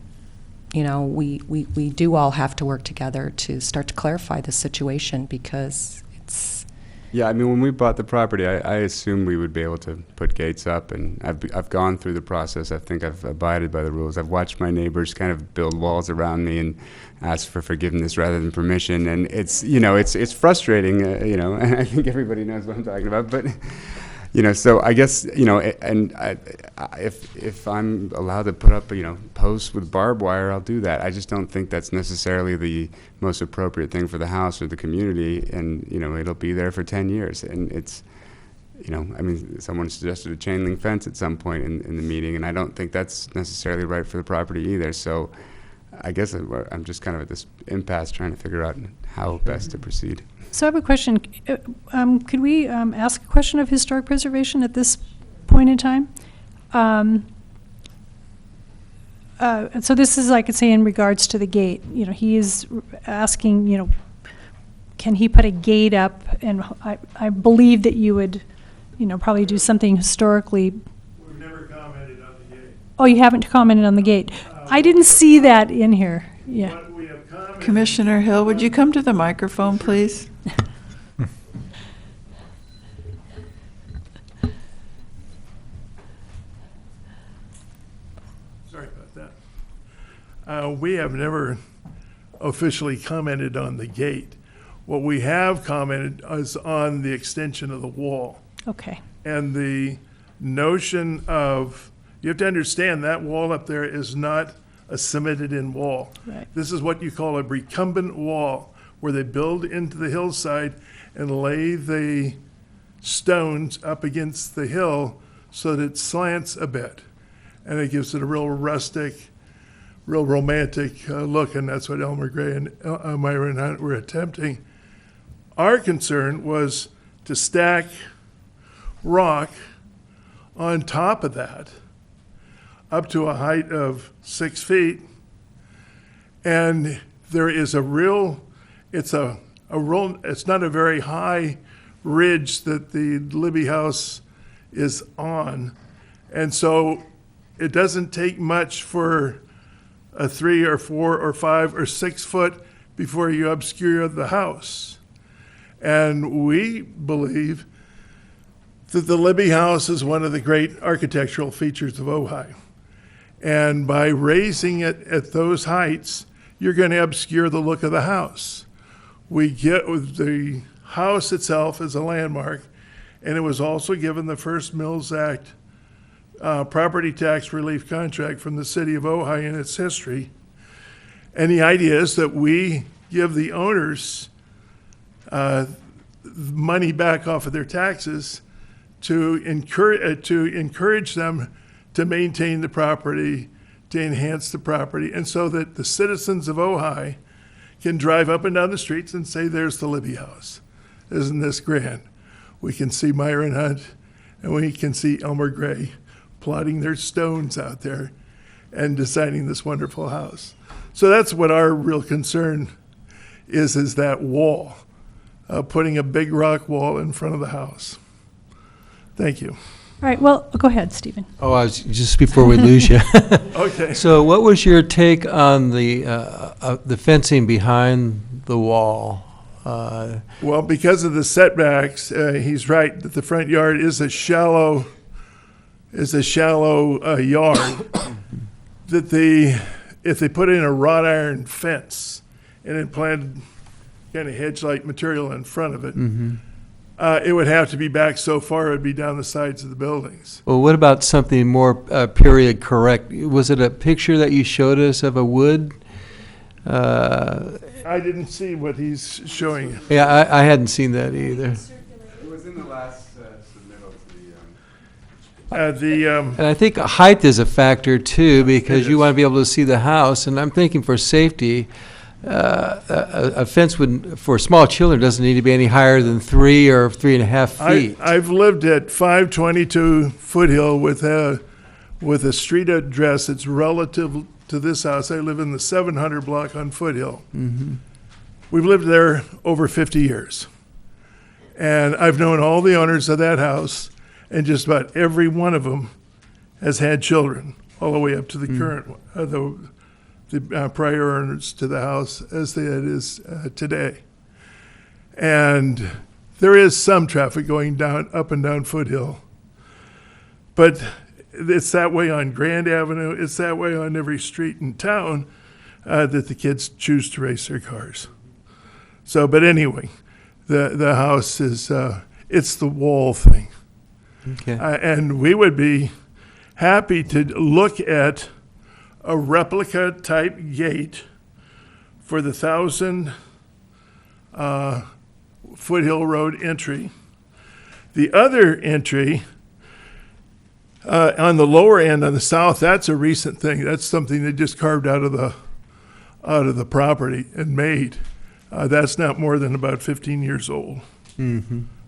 G: we do all have to work together to start to clarify the situation, because it's...
U: Yeah, I mean, when we bought the property, I assumed we would be able to put gates up, and I've gone through the process. I think I've abided by the rules. I've watched my neighbors kind of build walls around me and ask for forgiveness rather than permission, and it's frustrating, and I think everybody knows what I'm talking about, but... so I guess, if I'm allowed to put up, posts with barbed wire, I'll do that. I just don't think that's necessarily the most appropriate thing for the house or the community, and, it'll be there for 10 years. And it's, someone suggested a chain link fence at some point in the meeting, and I don't think that's necessarily right for the property either. So I guess I'm just kind of at this impasse trying to figure out how best to proceed.
D: So I have a question. Could we ask a question of historic preservation at this point in time? So this is, like I say, in regards to the gate. He is asking, can he put a gate up? And I believe that you would, probably do something historically.
E: We've never commented on the gate.
D: Oh, you haven't commented on the gate. I didn't see that in here. Yeah.
E: What we have commented.
B: Commissioner Hill, would you come to the microphone, please?
E: Sorry about that. We have never officially commented on the gate. What we have commented is on the extension of the wall.
D: Okay.
E: And the notion of, you have to understand that wall up there is not a cemented-in wall.
D: Right.
E: This is what you call a recumbent wall, where they build into the hillside and lay the stones up against the hill so that it slants a bit. And it gives it a real rustic, real romantic look, and that's what Elmer Gray and Myron Hunt were attempting. Our concern was to stack rock on top of that up to a height of 6 feet, and there is it's not a very high ridge that the Libby House is on, and so it doesn't take much for a 3 or 4 or 5 or 6 foot before you obscure the house. And we believe that the Libby House is one of the great architectural features of Ojai. And by raising it at those heights, you're going to obscure the look of the house. We get with the house itself as a landmark, and it was also given the first Mills Act property tax relief contract from the city of Ojai in its history. And the idea is that we give the owners money back off of their taxes to encourage them to maintain the property, to enhance the property, and so that the citizens of Ojai can drive up and down the streets and say, there's the Libby House. Isn't this grand? We can see Myron Hunt, and we can see Elmer Gray plotting their stones out there and designing this wonderful house. So that's what our real concern is that wall, putting a big rock wall in front of the house. Thank you.
D: All right, well, go ahead, Stephen.
K: Oh, I was, just before we lose you.
E: Okay.
K: So what was your take on the fencing behind the wall?
E: Well, because of the setbacks, he's right that the front yard is a shallow yard. That if they put in a wrought iron fence and then planted kind of hedge-like material in front of it, it would have to be back so far it would be down the sides of the buildings.
K: Well, what about something more period correct? Was it a picture that you showed us of a wood?
E: I didn't see what he's showing.
K: Yeah, I hadn't seen that either.
U: It was in the last submittal to the.
K: And I think height is a factor too, because you want to be able to see the house. And I'm thinking for safety, a fence would, for small children, doesn't need to be any higher than 3 or 3.5 feet.
E: I've lived at 522 Foothill with a street address that's relative to this house. I live in the 700 block on Foothill. We've lived there over 50 years. And I've known all the owners of that house, and just about every one of them has had children, all the way up to the current one, the prior owners to the house as it is today. And there is some traffic going up and down Foothill. But it's that way on Grand Avenue. It's that way on every street in town that the kids choose to race their cars. So, but anyway, the house is, it's the wall thing.
K: Okay.
E: And we would be happy to look at a replica type gate for the 1,000 Foothill Road entry. The other entry on the lower end on the south, that's a recent thing. That's something they just carved out of the property and made. That's not more than about 15 years old.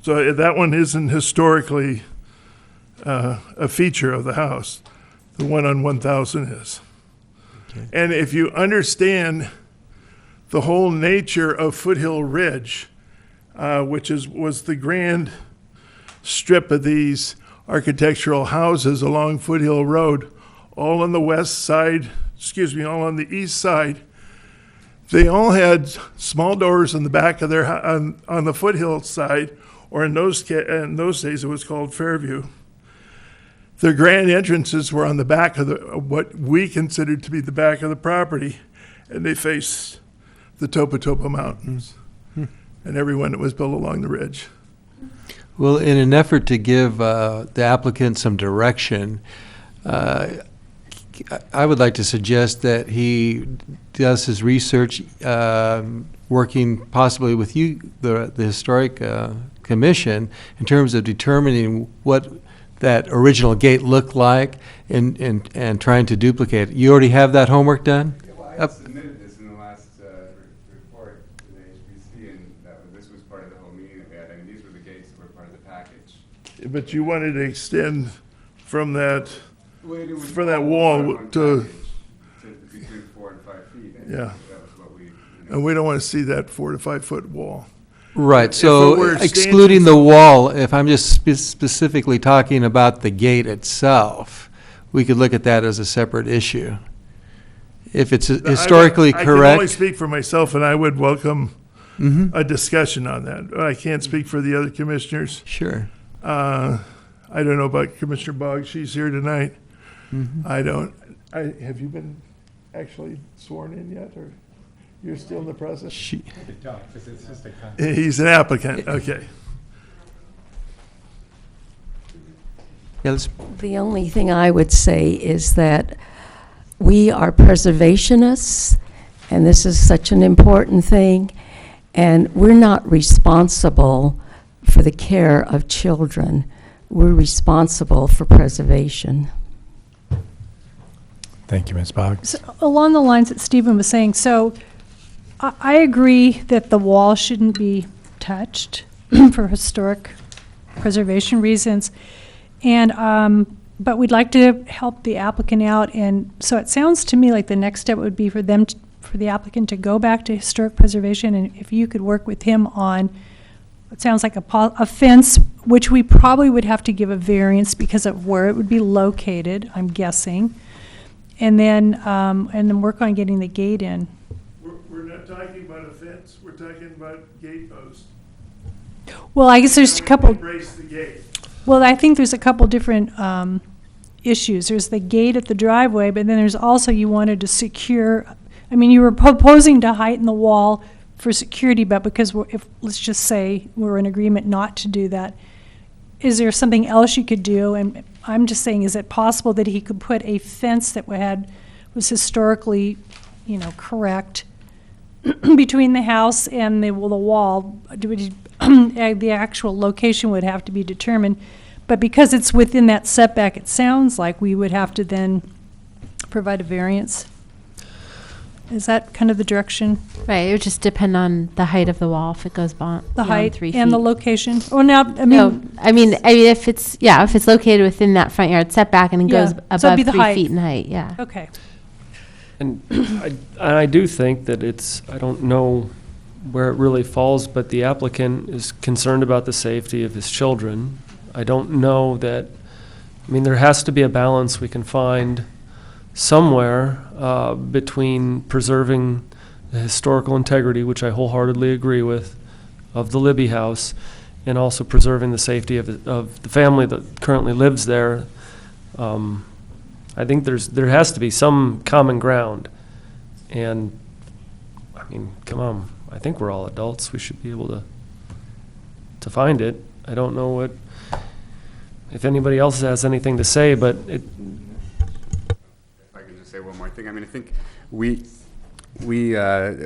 E: So that one isn't historically a feature of the house. The one on 1,000 is. Okay. And if you understand the whole nature of Foothill Ridge, which was the grand strip of these architectural houses along Foothill Road, all on the west side, all on the east side, they all had small doors on the back of their on the Foothill side, or in those days it was called Fairview. Their grand entrances were on the back of what we considered to be the back of the property, and they faced the Topa Mountains and everyone that was built along the ridge.
K: Well, in an effort to give the applicant some direction, I would like to suggest that he does his research, working possibly with you, the Historic Commission, in terms of determining what that original gate looked like and trying to duplicate it. You already have that homework done?
U: Yeah, well, I had submitted this in the last report to the HBC, and this was part of the whole meeting that we had. I mean, these were the gates that were part of the package.
E: But you wanted to extend from that wall to
U: between 4 and 5 feet. And
E: yeah.
U: That was what we.
E: And we don't want to see that 4 to 5 foot wall.
K: Right, so excluding the wall, if I'm just specifically talking about the gate itself, we could look at that as a separate issue. If it's historically correct. I can
E: only speak for myself, and I would welcome a discussion on that. I can't speak for the other commissioners.
K: Sure.
E: I don't know about Commissioner Boggs. She's here tonight. I don't. Have you been actually sworn in yet, or You're still in the process?
A: It's just a
E: He's an applicant, okay.
K: Yes.
C: The only thing I would say is that we are preservationists, and this is such an important thing, and we're not responsible for the care of children. We're responsible for preservation.
A: Thank you, Ms. Boggs.
D: So, along the lines that Stephen was saying, so I agree that the wall shouldn't be touched for historic preservation reasons. And, but we'd like to help the applicant out. And so it sounds to me like the next step would be for them, for the applicant to go back to historic preservation. And if you could work with him on, it sounds like a fence, which we probably would have to give a variance because of where it would be located, I'm guessing. And then work on getting the gate in.
E: We're not talking about a fence, we're talking about gate posts.
D: Well, I guess there's a couple.
E: Embrace the gate.
D: Well, I think there's a couple different issues. There's the gate at the driveway, but then there's also you wanted to secure. I mean, you were proposing to heighten the wall for security, but because if let's just say we're in agreement not to do that, is there something else you could do? And I'm just saying, is it possible that he could put a fence that was historically, correct between the house and the wall? The actual location would have to be determined, but because it's within that setback, it sounds like we would have to then provide a variance. Is that kind of the direction?
L: Right, it would just depend on the height of the wall, if it goes beyond
D: The height
L: 3 feet.
D: and the location? Or now,
L: I mean, if it's located within that front yard setback and then goes
D: So
L: above
D: it'd be the
L: 3
D: height.
L: feet in height, yeah.
D: Okay.
H: And I do think that I don't know where it really falls, but the applicant is concerned about the safety of his children. I don't know that, there has to be a balance we can find somewhere between preserving the historical integrity, which I wholeheartedly agree with, of the Libby House, and also preserving the safety of the family that currently lives there. I think there has to be some common ground. And, come on, I think we're all adults. We should be able to find it. I don't know if anybody else has anything to say, but
U: If I can just say one more thing. I think we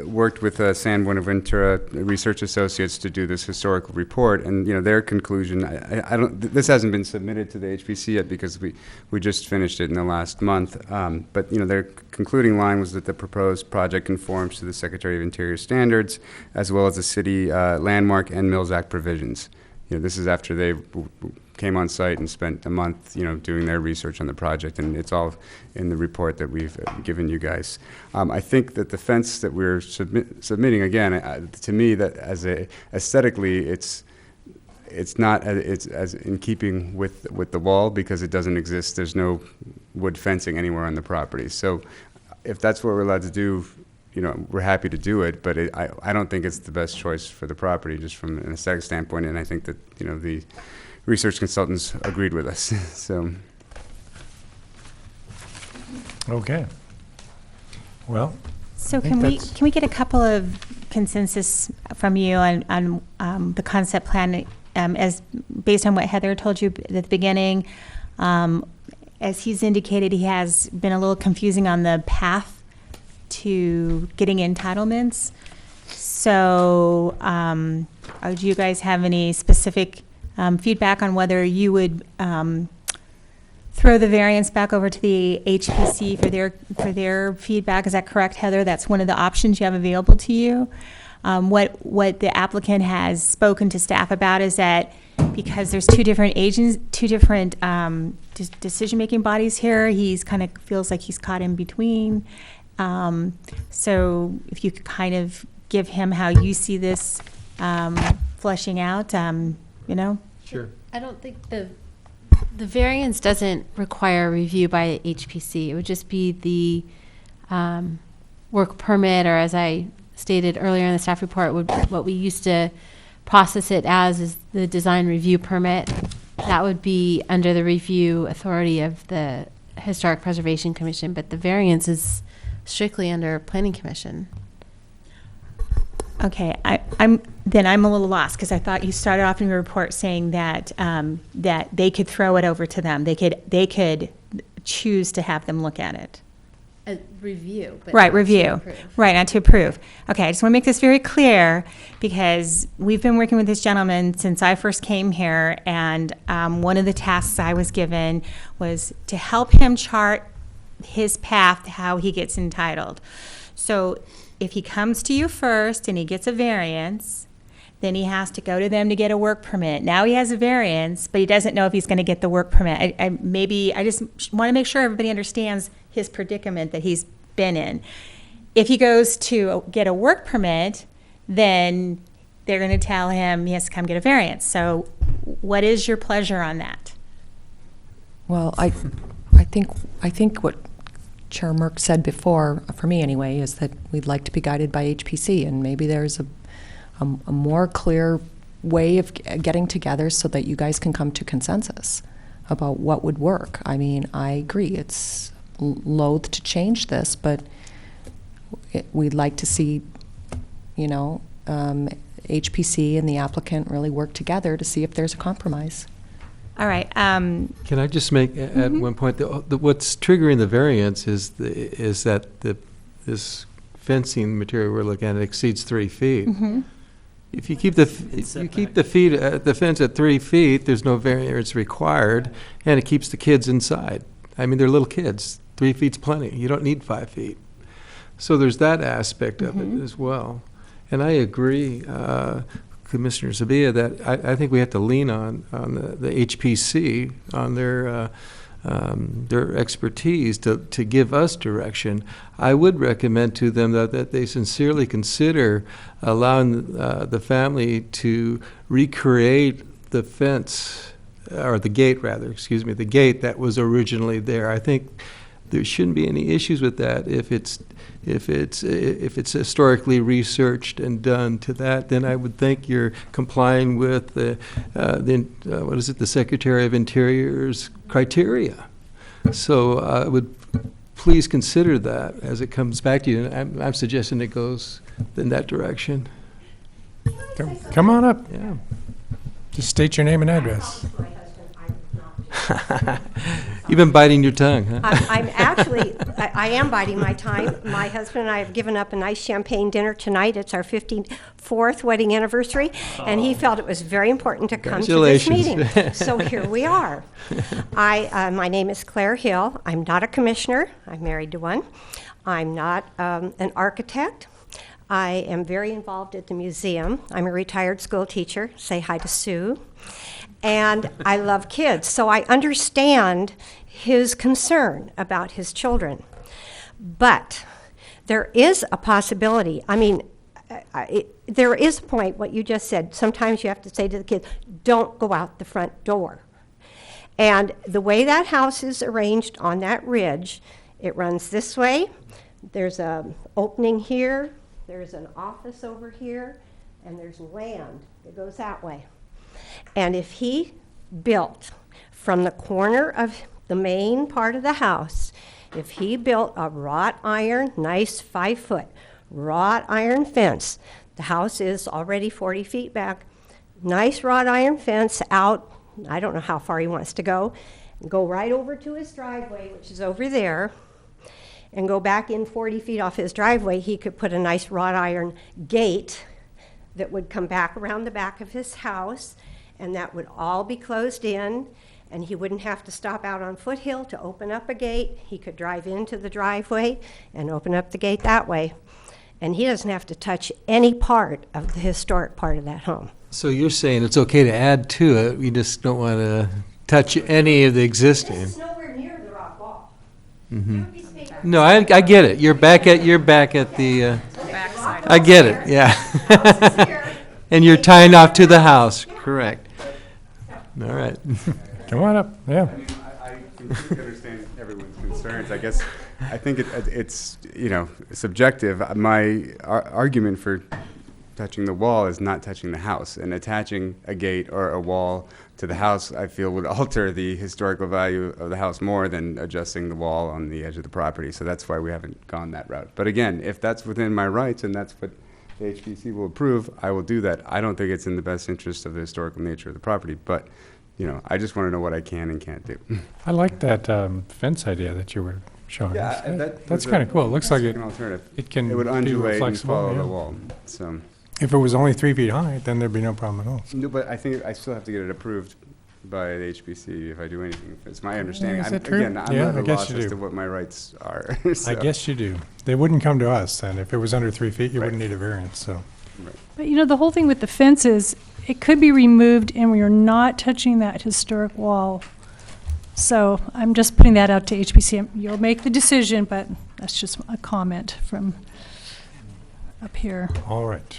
U: worked with San Buenaventura Research Associates to do this historical report, and their conclusion. I don't. This hasn't been submitted to the HPC yet because we just finished it in the last month. But their concluding line was that the proposed project conforms to the Secretary of Interior standards as well as the city landmark and Mills Act provisions. This is after they came on site and spent a month, doing their research on the project, and it's all in the report that we've given you guys. I think that the fence that we're submitting, again, to me, that aesthetically, it's not it's as in keeping with the wall because it doesn't exist. There's no wood fencing anywhere on the property. So, if that's what we're allowed to do, we're happy to do it, but I don't think it's the best choice for the property, just from an aesthetic standpoint, and I think that, the research consultants agreed with us, so.
A: Okay. Well.
P: So can we get a couple of consensus from you on the concept plan, as based on what Heather told you at the beginning? As he's indicated, he has been a little confusing on the path to getting entitlements. So do you guys have any specific feedback on whether you would throw the variance back over to the HPC for their feedback? Is that correct, Heather? That's one of the options you have available to you. What the applicant has spoken to staff about is that because there's two different decision-making bodies here, he's kind of feels like he's caught in between. So if you could kind of give him how you see this fleshing out,
K: Sure.
L: I don't think the variance doesn't require review by HPC. It would just be the work permit, or as I stated earlier in the staff report, what we used to process it as is the design review permit. That would be under the review authority of the Historic Preservation Commission, but the variance is strictly under Planning Commission.
P: Okay, I'm a little lost, because I thought you started off in your report saying that, that they could throw it over to them. They could choose to have them look at it.
L: A review, but
P: Right,
L: not to
P: review.
L: approve.
P: Right, not to approve. Okay, I just want to make this very clear, because we've been working with this gentleman since I first came here, and one of the tasks I was given was to help him chart his path to how he gets entitled. So if he comes to you first and he gets a variance, then he has to go to them to get a work permit. Now he has a variance, but he doesn't know if he's going to get the work permit. I just want to make sure everybody understands his predicament that he's been in. If he goes to get a work permit, then they're going to tell him he has to come get a variance. So what is your pleasure on that?
G: Well, I think what Chair Merck said before, for me anyway, is that we'd like to be guided by HPC, and maybe there's a more clear way of getting together so that you guys can come to consensus about what would work. I mean, I agree, it's loath to change this, but we'd like to see, HPC and the applicant really work together to see if there's a compromise.
P: All right.
K: Can I just make at one point, what's triggering the variance is that this fencing material we're looking at exceeds 3 feet.
P: Mm-hmm.
K: If you keep the fence at 3 feet, there's no variance required, and it keeps the kids inside. I mean, they're little kids. 3 feet's plenty. You don't need 5 feet. So there's that aspect of it as well. And I agree, Commissioner Sabia, that I think we have to lean on the HPC, on their expertise to give us direction. I would recommend to them that they sincerely consider allowing the family to recreate the fence, or the gate rather, excuse me, the gate that was originally there. I think there shouldn't be any issues with that if it's historically researched and done to that. Then I would think you're complying with the Secretary of Interior's criteria. So I would please consider that as it comes back to you. And I'm suggesting it goes in that direction.
A: Come on up.
K: Yeah.
A: Just state your name and address.
K: You've been biting your tongue, huh?
M: I'm actually, I am biding my time. My husband and I have given up a nice champagne dinner tonight. It's our 54th wedding anniversary, and he felt it was very important to come to this meeting. So here we are. My name is Claire Hill. I'm not a commissioner. I'm married to one. I'm not an architect. I am very involved at the museum. I'm a retired school teacher. Say hi to Sue. And I love kids, so I understand his concern about his children. But there is a possibility. I mean, there is a point, what you just said. Sometimes you have to say to the kids, don't go out the front door. And the way that house is arranged on that ridge, it runs this way. There's an opening here. There's an office over here. And there's land that goes that way. And if he built from the corner of the main part of the house, if he built a wrought iron, nice 5-foot wrought iron fence, the house is already 40 feet back, nice wrought iron fence out, I don't know how far he wants to go right over to his driveway, which is over there, and go back in 40 feet off his driveway, he could put a nice wrought iron gate that would come back around the back of his house, and that would all be closed in, and he wouldn't have to stop out on Foothill to open up a gate. He could drive into the driveway and open up the gate that way. And he doesn't have to touch any part of the historic part of that home.
K: So you're saying it's okay to add to it, you just don't want to touch any of the existing?
M: This is nowhere near the rock wall.
K: Mm-hmm. No, I get it. You're back at the. I get it. Yeah. And you're tying off to the house. Correct. All right.
A: Come on up. Yeah.
U: I completely understand everyone's concerns. I guess I think it's subjective. My argument for touching the wall is not touching the house, and attaching a gate or a wall to the house, I feel, would alter the historical value of the house more than adjusting the wall on the edge of the property. So that's why we haven't gone that route. But again, if that's within my rights and that's what the HPC will approve, I will do that. I don't think it's in the best interest of the historical nature of the property, but, you know, I just want to know what I can and can't do.
A: I like that fence idea that you were showing us. That's
U: was
A: kind of cool. It looks like
U: an alternative.
A: it can
U: It would
A: be
U: undulate and
A: flexible,
U: follow
A: yeah.
U: the wall, so.
A: If it was only 3 feet high, then there'd be no problem at all.
U: No, but I think I still have to get it approved by the HPC if I do anything. It's my understanding.
A: Is that true?
U: Again, I'm
A: Yeah,
U: not
A: I
U: at a
A: guess
U: loss
A: you
U: as
A: do.
U: to what my rights are.
A: I
U: so.
A: guess you do. They wouldn't come to us, and if it was under 3 feet, you wouldn't need a variance, so.
D: But you know, the whole thing with the fence is, it could be removed and we are not touching that historic wall. So I'm just putting that out to HPC. You'll make the decision, but that's just a comment from up here.
A: All right.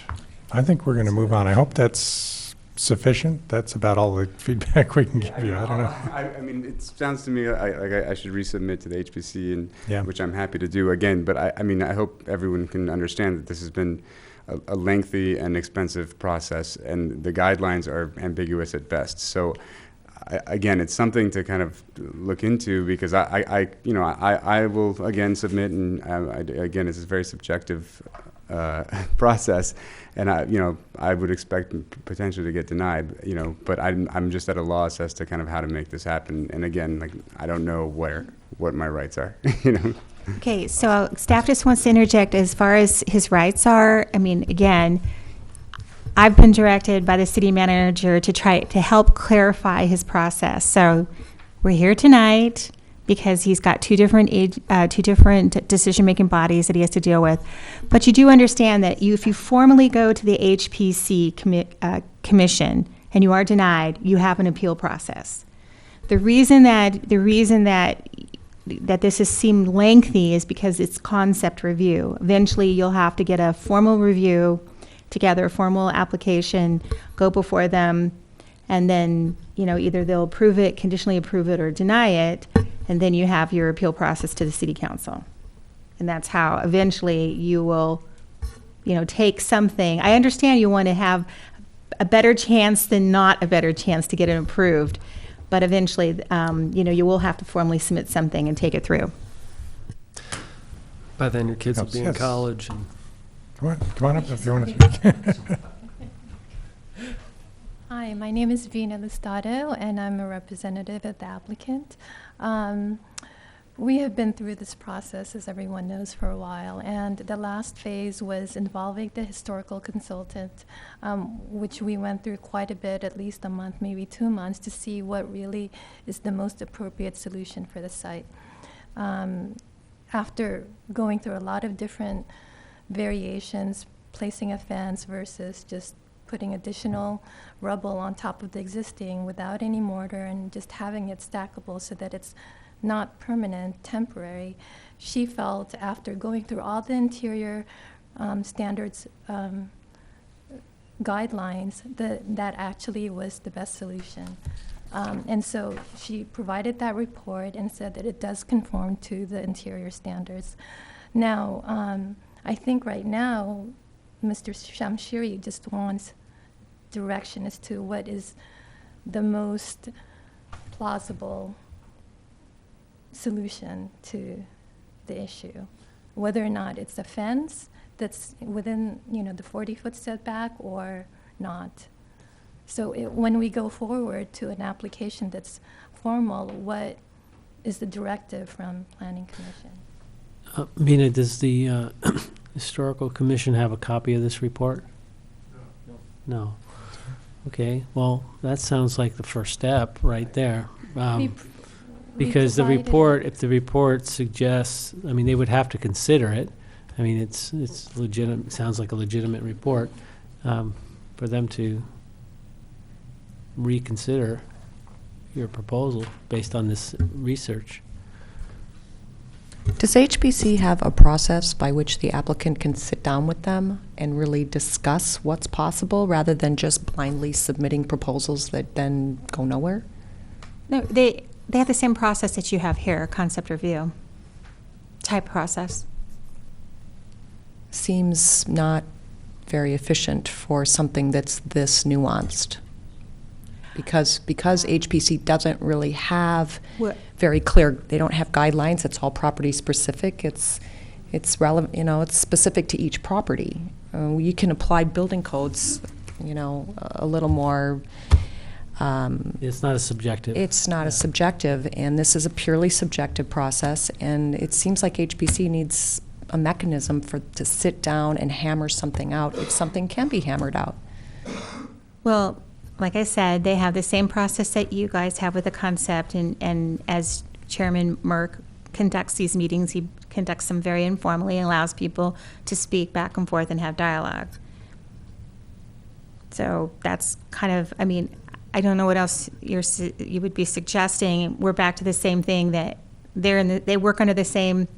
A: I think we're going to move on. I hope that's sufficient. That's about all the feedback we can give you. I don't know.
U: I mean, it sounds to me like I should resubmit to the HPC, and
A: Yeah.
U: which I'm happy to do again. But I mean, I hope everyone can understand that this has been a lengthy and expensive process, and the guidelines are ambiguous at best. So, again, it's something to kind of look into, because I will again submit, and again, it's a very subjective process, and I would expect potentially to get denied, but I'm just at a loss as to kind of how to make this happen. And again, like, I don't know what my rights are,
P: Okay, so staff just wants to interject as far as his rights are. I mean, again, I've been directed by the city manager to try to help clarify his process. So we're here tonight because he's got two different decision-making bodies that he has to deal with. But you do understand that if you formally go to the HPC commission and you are denied, you have an appeal process. The reason that this has seemed lengthy is because it's concept review. Eventually, you'll have to get a formal review together, a formal application, go before them, and then, either they'll approve it, conditionally approve it, or deny it, and then you have your appeal process to the city council. And that's how eventually you will, take something. I understand you want to have a better chance than not a better chance to get it approved, but eventually, you will have to formally submit something and take it through.
H: By then, your kids will be in
A: Yes.
H: college. And
A: Come on up if you want to speak.
Q: Hi, my name is Vina Lustado, and I'm a representative of the applicant. We have been through this process, as everyone knows, for a while, and the last phase was involving the historical consultant, which we went through quite a bit, at least a month, maybe 2 months, to see what really is the most appropriate solution for the site. After going through a lot of different variations, placing a fence versus just putting additional rubble on top of the existing without any mortar and just having it stackable so that it's not permanent, temporary, she felt, after going through all the interior standards guidelines, that actually was the best solution. And so she provided that report and said that it does conform to the interior standards. Now, I think right now, Mr. Shamshiri just wants direction as to what is the most plausible solution to the issue, whether or not it's a fence that's within, the 40-foot setback or not. So when we go forward to an application that's formal, what is the directive from Planning Commission?
J: Mina, does the Historical Commission have a copy of this report? No. Okay, well, that sounds like the first step right there. Because the report, if the report suggests, they would have to consider it. It's legitimate, sounds like a legitimate report, for them to reconsider your proposal based on this research.
G: Does HPC have a process by which the applicant can sit down with them and really discuss what's possible rather than just blindly submitting proposals that then go nowhere?
P: No, they have the same process that you have here, concept review type process.
G: Seems not very efficient for something that's this nuanced. Because HPC doesn't really have very clear, they don't have guidelines, it's all property specific, it's relevant, it's specific to each property. You can apply building codes, a little more.
J: It's not as subjective.
G: It's not as subjective, and this is a purely subjective process, and it seems like HBC needs a mechanism to sit down and hammer something out if something can be hammered out.
P: Well, like I said, they have the same process that you guys have with the concept, and as Chairman Merck conducts these meetings, he conducts them very informally and allows people to speak back and forth and have dialogue. So that's kind of, I don't know what else you would be suggesting. We're back to the same thing, that they work under the same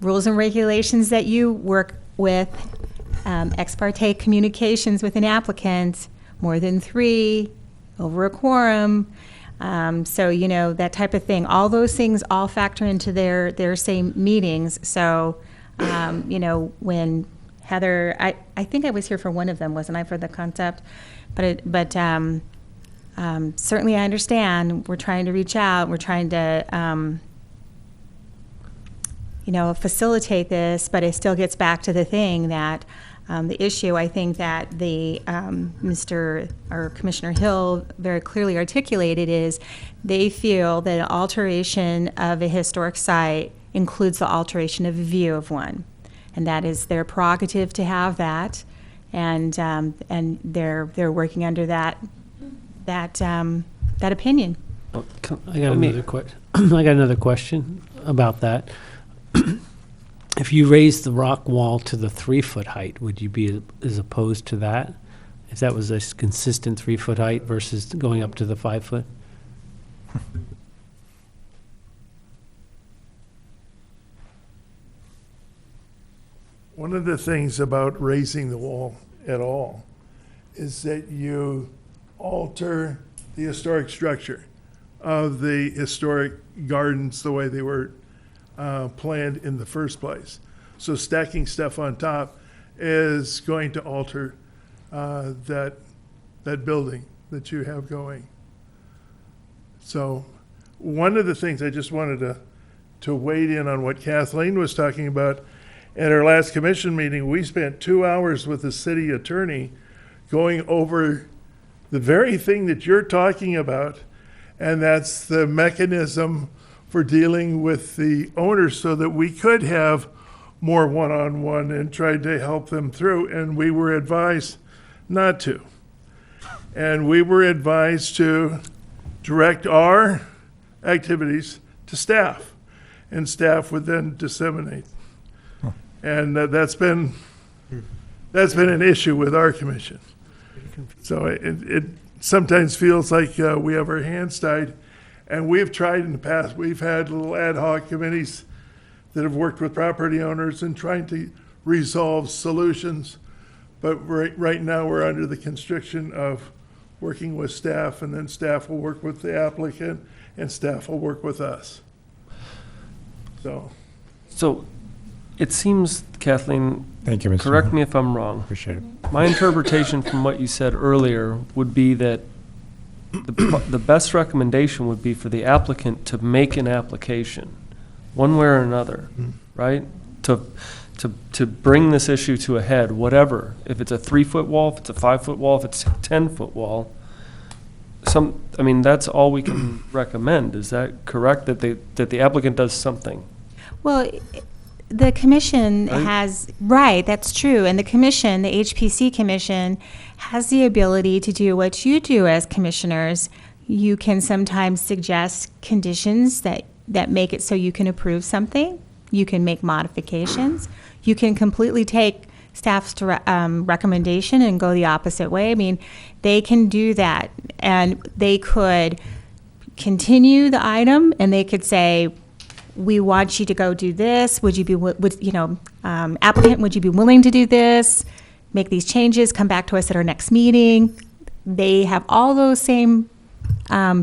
P: rules and regulations that you work with, ex parte communications with an applicant, more than 3, over a quorum. So, that type of thing. All those things all factor into their same meetings. So, when Heather, I think I was here for one of them, wasn't I, for the concept? But certainly I understand. We're trying to reach out. We're trying to, facilitate this, but it still gets back to the thing that the issue, I think, that the Commissioner Hill very clearly articulated is they feel that an alteration of a historic site includes the alteration of a view of one, and that is their prerogative to have that, and they're working under that opinion.
J: Well, I got another question about that. If you raise the rock wall to the 3-foot height, would you be as opposed to that? If that was a consistent 3-foot height versus going up to the 5-foot?
E: One of the things about raising the wall at all is that you alter the historic structure of the historic gardens the way they were planned in the first place. So stacking stuff on top is going to alter that building that you have going. So one of the things I just wanted to wade in on what Kathleen was talking about. At our last commission meeting, we spent 2 hours with the city attorney going over the very thing that you're talking about, and that's the mechanism for dealing with the owners so that we could have more one-on-one and tried to help them through, and we were advised not to. And we were advised to direct our activities to staff, and staff would then disseminate. And that's been an issue with our commission. So it sometimes feels like we have our hands tied. And we've tried in the past, we've had little ad hoc committees that have worked with property owners and trying to resolve solutions. But right now, we're under the constriction of working with staff, and then staff will work with the applicant, and staff will work with us.
H: So it seems, Kathleen,
A: thank you, Mr.
H: correct me if I'm wrong.
A: Appreciate it.
H: My interpretation from what you said earlier would be that the best recommendation would be for the applicant to make an application, one way or another, right? To bring this issue to a head, whatever. If it's a 3-foot wall, if it's a 5-foot wall, if it's a 10-foot wall, that's all we can recommend. Is that correct? That the applicant does something?
P: Well, the commission has, right, that's true. And the commission, the HPC commission, has the ability to do what you do as commissioners. You can sometimes suggest conditions that make it so you can approve something. You can make modifications. You can completely take staff's recommendation and go the opposite way. They can do that. And they could continue the item, and they could say, we want you to go do this. Would you be, applicant, would you be willing to do this? Make these changes, come back to us at our next meeting. They have all those same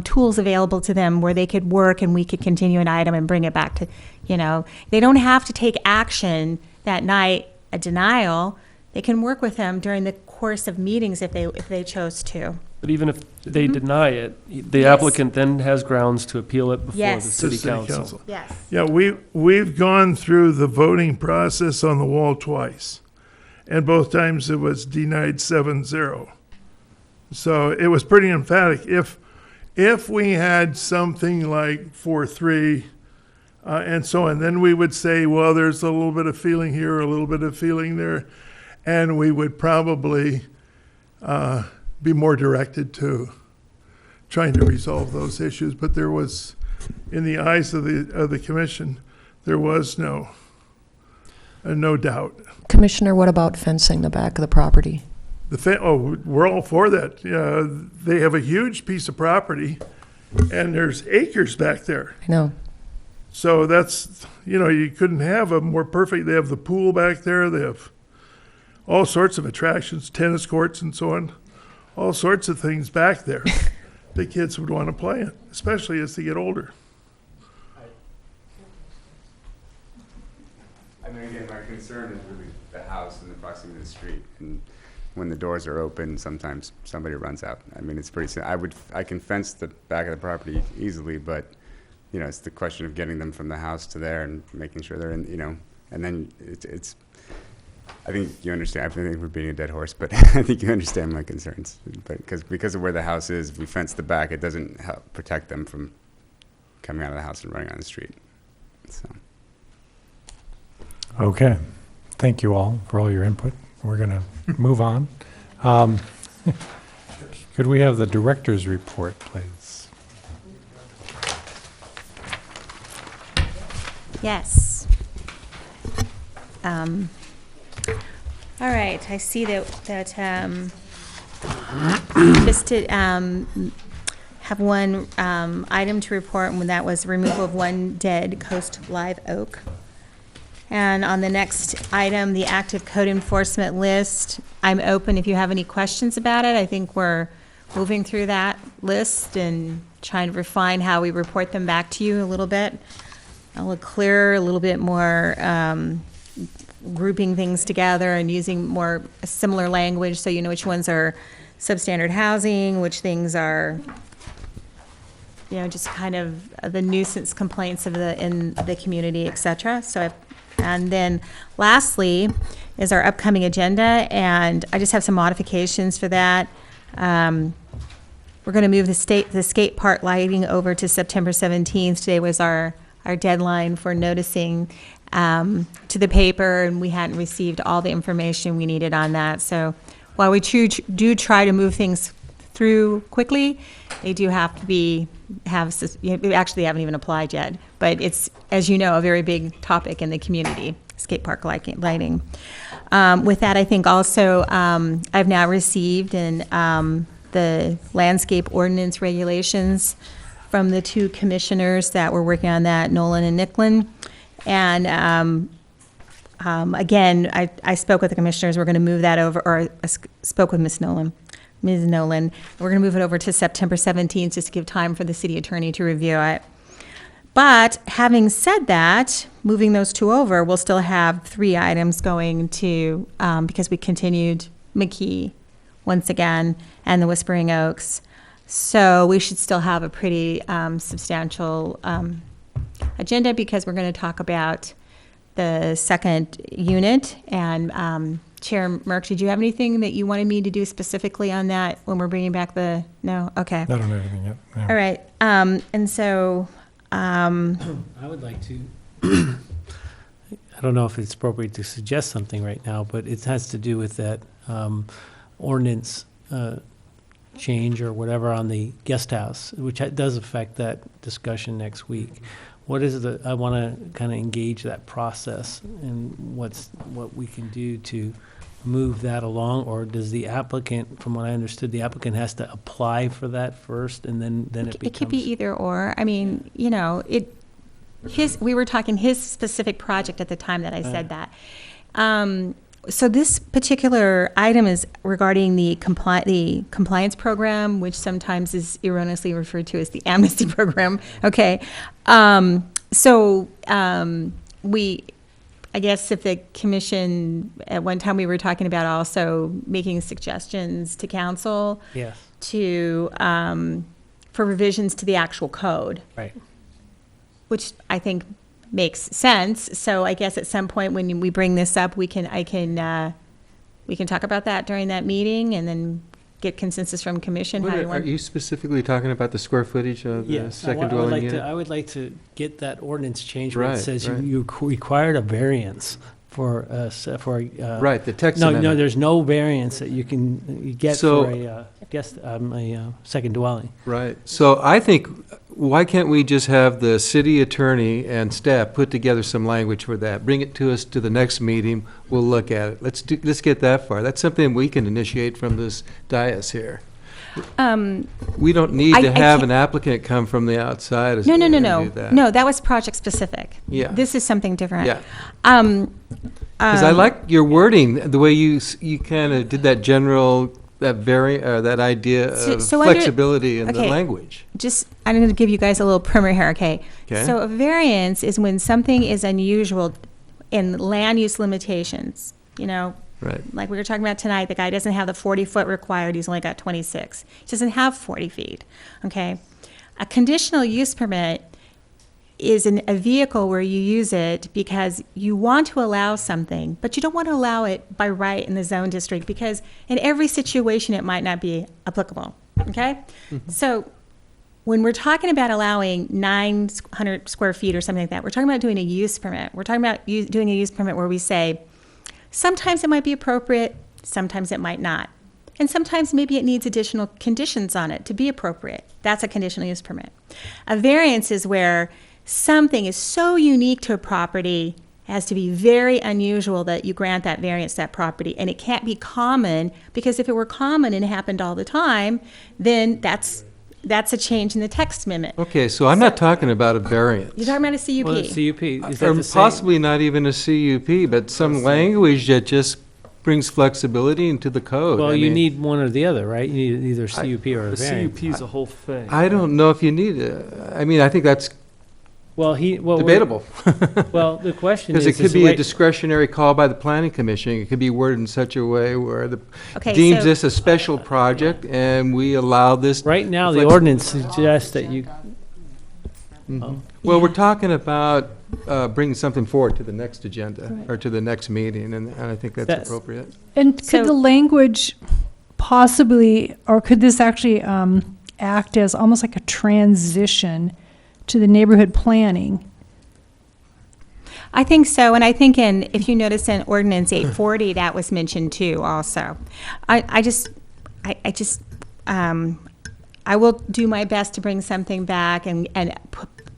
P: tools available to them where they could work and we could continue an item and bring it back to, they don't have to take action that night, a denial. They can work with them during the course of meetings if they chose to.
H: But even if they deny it, the applicant then has grounds to appeal it before the city council.
P: Yes.
E: Yeah, we've gone through the voting process on the wall twice. and both times it was denied 7-0. So it was pretty emphatic. If we had something like 4-3 and so on, then we would say, well, there's a little bit of feeling here, a little bit of feeling there, and we would probably be more directed to trying to resolve those issues. But there was, in the eyes of the commission, there was no doubt.
G: Commissioner, what about fencing the back of the property?
E: We're all for that. They have a huge piece of property, and there's acres back there.
G: I know.
E: So that's, you couldn't have a more perfect. They have the pool back there. They have all sorts of attractions, tennis courts and so on, all sorts of things back there. The kids would want to play in, especially as they get older.
U: I mean, again, my concern is really the house and the proximity to the street. And when the doors are open, sometimes somebody runs out. I mean, it's pretty simple. I can fence the back of the property easily, but, it's the question of getting them from the house to there and making sure they're in, and then it's I think you understand. I think we're beating a dead horse, but I think you understand my concerns. But because of where the house is, if we fence the back, it doesn't help protect them from coming out of the house and running on the street. So.
A: Okay. Thank you all for all your input. We're going to move on. Could we have the director's report, please?
P: Yes. All right, I see that just to have one item to report, and that was removal of one dead coast live oak. And on the next item, the active code enforcement list, I'm open if you have any questions about it. I think we're moving through that list and trying to refine how we report them back to you a little bit. A little clearer, a little bit more grouping things together and using more similar language so you know which ones are substandard housing, which things are, just kind of the nuisance complaints in the community, et cetera. And then lastly is our upcoming agenda, and I just have some modifications for that. We're going to move the skate park lighting over to September 17th. Today was our deadline for noticing to the paper, and we hadn't received all the information we needed on that. So while we do try to move things through quickly, they do have to we actually haven't even applied yet. But it's, as you know, a very big topic in the community, skate park lighting. With that, I think also I've now received the landscape ordinance regulations from the two commissioners that were working on that, Nolan and Nicklin. And again, I spoke with the commissioners. We're going to move that over, or I spoke with Ms. Nolan. We're going to move it over to September 17th just to give time for the city attorney to review it. But having said that, moving those two over, we'll still have 3 items going to, because we continued McKee once again and the Whispering Oaks. So we should still have a pretty substantial agenda, because we're going to talk about the second unit. And Chair Merck, did you have anything that you wanted me to do specifically on that when we're bringing back no? Okay.
A: I don't have anything yet. No.
P: All right. And so
J: I would like to, I don't know if it's appropriate to suggest something right now, but it has to do with that ordinance change or whatever on the guest house, which does affect that discussion next week. What is I want to kind of engage that process and what we can do to move that along, or does the applicant, from what I understood, the applicant has to apply for that first and then it becomes?
P: It could be either or. I mean, we were talking his specific project at the time that I said that. So this particular item is regarding the compliance program, which sometimes is erroneously referred to as the amnesty program. Okay. I guess if the commission, at one time we were talking about also making suggestions to council.
J: Yes.
P: For revisions to the actual code.
J: Right.
P: Which I think makes sense. So I guess at some point when we bring this up, I can we can talk about that during that meeting and then get consensus from commission. How you
K: Are
P: want.
K: you specifically talking about the square footage of the
J: Yes,
K: second dwelling unit?
J: I would like to get that ordinance changed where
K: Right,
J: it says
K: right.
J: you required a variance for,
K: Right, the text
J: No,
K: amendment.
J: there's no variance that you can get
K: So-
J: for a second dwelling.
K: Right. So I think, why can't we just have the city attorney and staff put together some language for that? Bring it to us to the next meeting, we'll look at it. Let's get that far. That's something we can initiate from this dais here. We don't need
P: I
K: to have
P: can't-
K: an applicant come from the outside
P: No,
K: and do
P: no.
K: that.
P: No, that was project specific.
K: Yeah.
P: This is something different.
K: Yeah. Because I like your wording, the way you kind of did that general, that idea of
P: So under-
K: flexibility in the
P: okay.
K: language.
P: I'm going to give you guys a little primer here, okay?
K: Okay.
P: So a variance is when something is unusual in land use limitations,
K: Right.
P: like we were talking about tonight, the guy doesn't have the 40-foot required, he's only got 26. He doesn't have 40 feet, okay? A conditional use permit is a vehicle where you use it because you want to allow something, but you don't want to allow it by right in the zone district because in every situation it might not be applicable, okay? So when we're talking about allowing 900 square feet or something like that, we're talking about doing a use permit. We're talking about doing a use permit where we say, sometimes it might be appropriate, sometimes it might not. And sometimes maybe it needs additional conditions on it to be appropriate. That's a conditional use permit. A variance is where something is so unique to a property as to be very unusual that you grant that variance to that property. And it can't be common, because if it were common and it happened all the time, then that's a change in the text amendment.
K: Okay, so I'm not talking about a variance.
P: You're talking about a CUP.
J: Well, it's CUP, is that
K: Or
J: the same?
K: possibly not even a CUP, but some language that just brings flexibility into the code.
J: Well,
K: I
J: you
K: mean,
J: need one or the other, right? You need either CUP or a
H: The
J: variance.
H: CUP is a whole thing.
K: I don't know if you need I think that's
J: Well,
K: debatable.
J: Well, the question is.
K: Because it could
J: is
K: be
J: the
K: a
J: way-
K: discretionary call by the planning commission. It could be worded in such a way where the
P: Okay,
K: deems
P: so-
K: this a special project and we allow this.
J: Right now, the
K: flex-
J: ordinance suggests that you,
K: Well, we're talking about bringing something forward to the next agenda or to the next meeting, and I think that's
J: That's-
K: appropriate.
D: And could the language possibly, or could this actually act as almost like a transition to the neighborhood planning?
P: I think so, and I think if you notice in ordinance 840, that was mentioned too also. I will do my best to bring something back and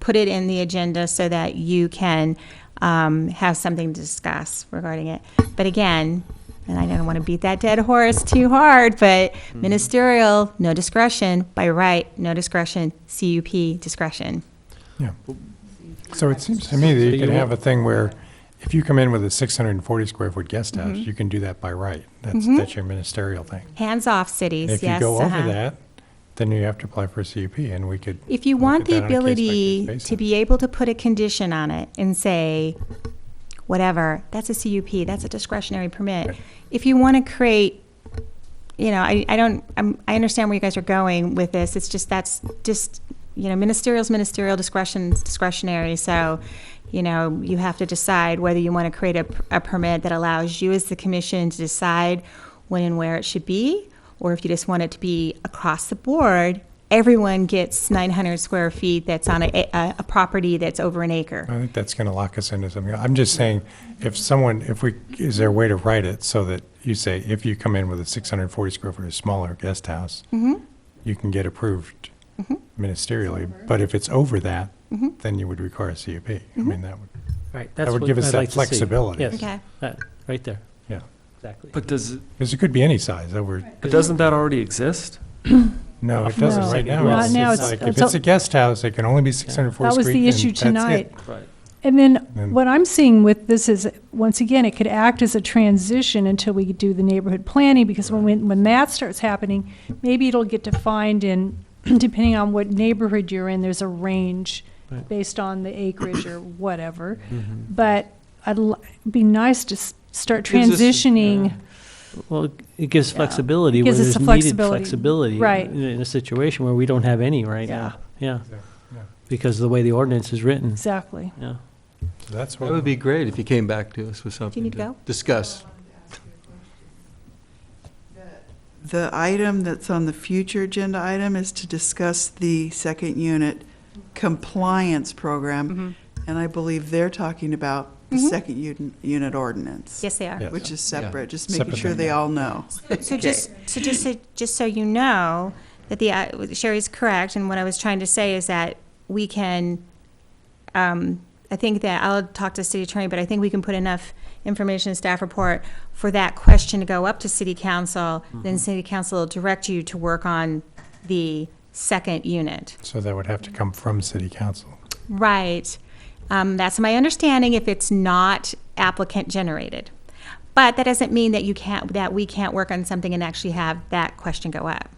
P: put it in the agenda so that you can have something to discuss regarding it. But again, and I don't want to beat that dead horse too hard, but ministerial, no discretion; by right, no discretion; CUP, discretion.
A: Yeah. So it seems to me that you can have a thing where if you come in with a 640 square foot guest house, you can do that by right. That's your ministerial thing.
P: Hands off, cities.
A: If
P: yes.
A: you go over that, then you have to apply for a CUP, and we could.
P: If you
A: look
P: want
A: at
P: the
A: that on a case-by-case
P: ability
A: basis.
P: to be able to put a condition on it and say, whatever, that's a CUP, that's a discretionary permit.
A: Right.
P: If you want to create, I understand where you guys are going with this. It's just, that's just, ministerial's ministerial, discretion's discretionary. So, you have to decide whether you want to create a permit that allows you as the commission to decide when and where it should be, or if you just want it to be across the board, everyone gets 900 square feet that's on a property that's over an acre.
A: I think that's going to lock us into something. I'm just saying, is there a way to write it so that you say, if you come in with a 640 square foot or smaller guest house, you can get approved ministerially, but if it's over that, then you would require a CUP. I mean, that would,
J: right,
A: that
J: that's
A: would
J: what
A: give us
J: I'd
A: that
J: like to see.
A: flexibility.
J: Yes,
P: Okay.
J: right there,
A: Yeah.
J: exactly.
H: But
A: Because it could be any size over.
H: But doesn't that already exist?
A: No, it doesn't
D: No.
A: right now.
D: Not now.
A: It's
D: It's-
A: like, if
D: it's
A: it's a guest house, it can only be 640
D: That was
A: square
D: the
A: feet,
D: issue
A: and that's it.
D: tonight.
H: Right.
D: And then
A: And-
D: what I'm seeing with this is, once again, it could act as a transition until we do the neighborhood planning, because when that starts happening, maybe it'll get defined in, depending on what neighborhood you're in, there's a range
J: Right.
D: based on the acreage or whatever. But it'd be nice to start
K: Gives us-
D: transitioning.
J: Well, it gives flexibility
D: It
J: where
D: gives us
J: there's
D: the
J: needed
D: flexibility.
J: flexibility.
D: Right.
J: In a situation where we don't have any right now. Yeah,
A: Yeah.
J: because of the way the ordinance is written.
D: Exactly.
J: Yeah.
A: So that's
K: That
A: what.
K: would be great if you came back to us with something
P: need to go?
K: discuss.
B: The item that's on the future agenda item is to discuss the second unit compliance program. And I believe they're talking about the second unit ordinance.
P: Yes, they are.
A: Yes.
B: Which is separate, just
A: Separate
B: making sure
A: thing,
B: they
A: yeah.
B: all know.
P: So just so you know, that Sherry's correct, and what I was trying to say is that we can, I think that I'll talk to city attorney, but I think we can put enough information in staff report for that question to go up to city council, then city council will direct you to work on the second unit.
A: So that would have to come from city council.
P: Right. That's my understanding if it's not applicant generated. But that doesn't mean that we can't work on something and actually have that question go up.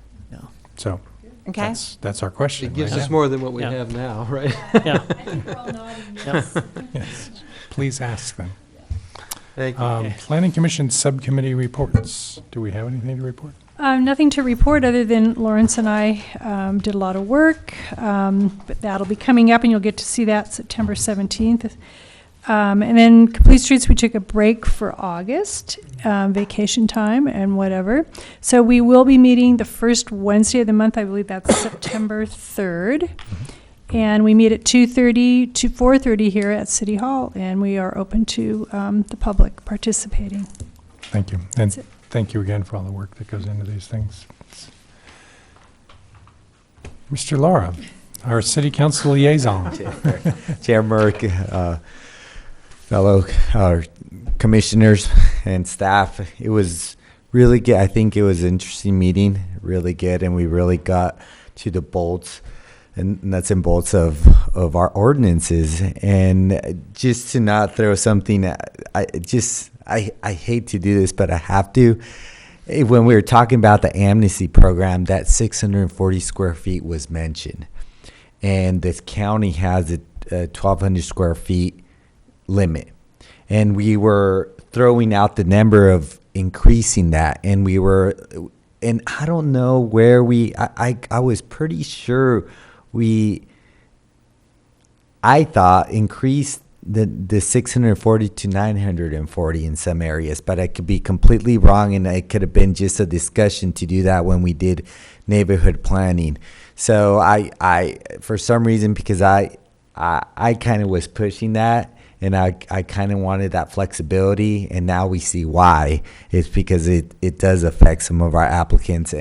A: So
P: Okay?
A: that's our question.
K: It gives
A: right
K: us
A: now.
K: more than what we
J: Yeah.
K: have now, right?
J: Yeah.
A: Yes. Please ask them.
K: Thank you.
A: Planning Commission subcommittee reports. Do we have anything to report?
D: Nothing to report other than Lawrence and I did a lot of work, but that'll be coming up, and you'll get to see that September 17th. And then Complete Streets, we took a break for August, vacation time and whatever. So we will be meeting the first Wednesday of the month. I believe that's September 3rd. And we meet at 2:30 to 4:30 here at City Hall, and we are open to the public participating.
A: Thank you. And thank you again for all the work that goes into these things. Mr. Laura, our city council liaison.
R: Chair Merck, fellow commissioners and staff, it was really good. I think it was an interesting meeting, really good, and we really got to the bolts and nuts and bolts of our ordinances. And just to not throw something, I hate to do this, but I have to. When we were talking about the amnesty program, that 640 square feet was mentioned. And this county has a 1,200 square feet limit. And we were throwing out the number of increasing that. And I don't know where I was pretty sure I thought increased the 640 to 940 in some areas, but I could be completely wrong, and it could have been just a discussion to do that when we did neighborhood planning. So I for some reason, because I kind of was pushing that, and I kind of wanted that flexibility, and now we see why. It's because it does affect some of our applicants,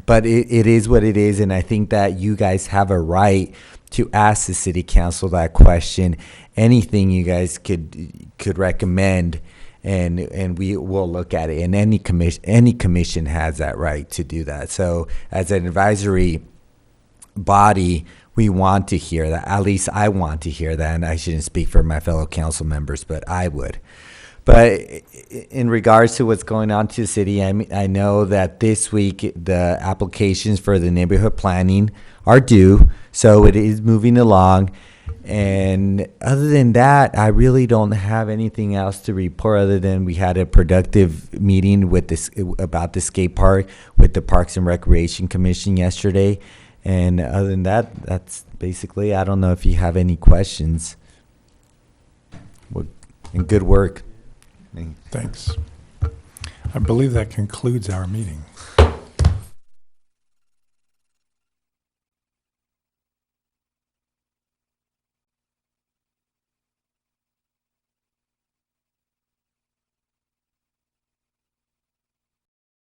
R: but it is what it is, and I think that you guys have a right to ask the city council that question. Anything you guys could recommend, and we will look at it. And any commission has that right to do that. So as an advisory body, we want to hear that. At least I want to hear that, and I shouldn't speak for my fellow council members, but I would. But in regards to what's going on to the city, I know that this week the applications for the neighborhood planning are due, so it is moving along. And other than that, I really don't have anything else to report other than we had a productive meeting about the skate park with the Parks and Recreation Commission yesterday. And other than that, that's basically, I don't know if you have any questions. And good work.
A: Thanks. I believe that concludes our meeting.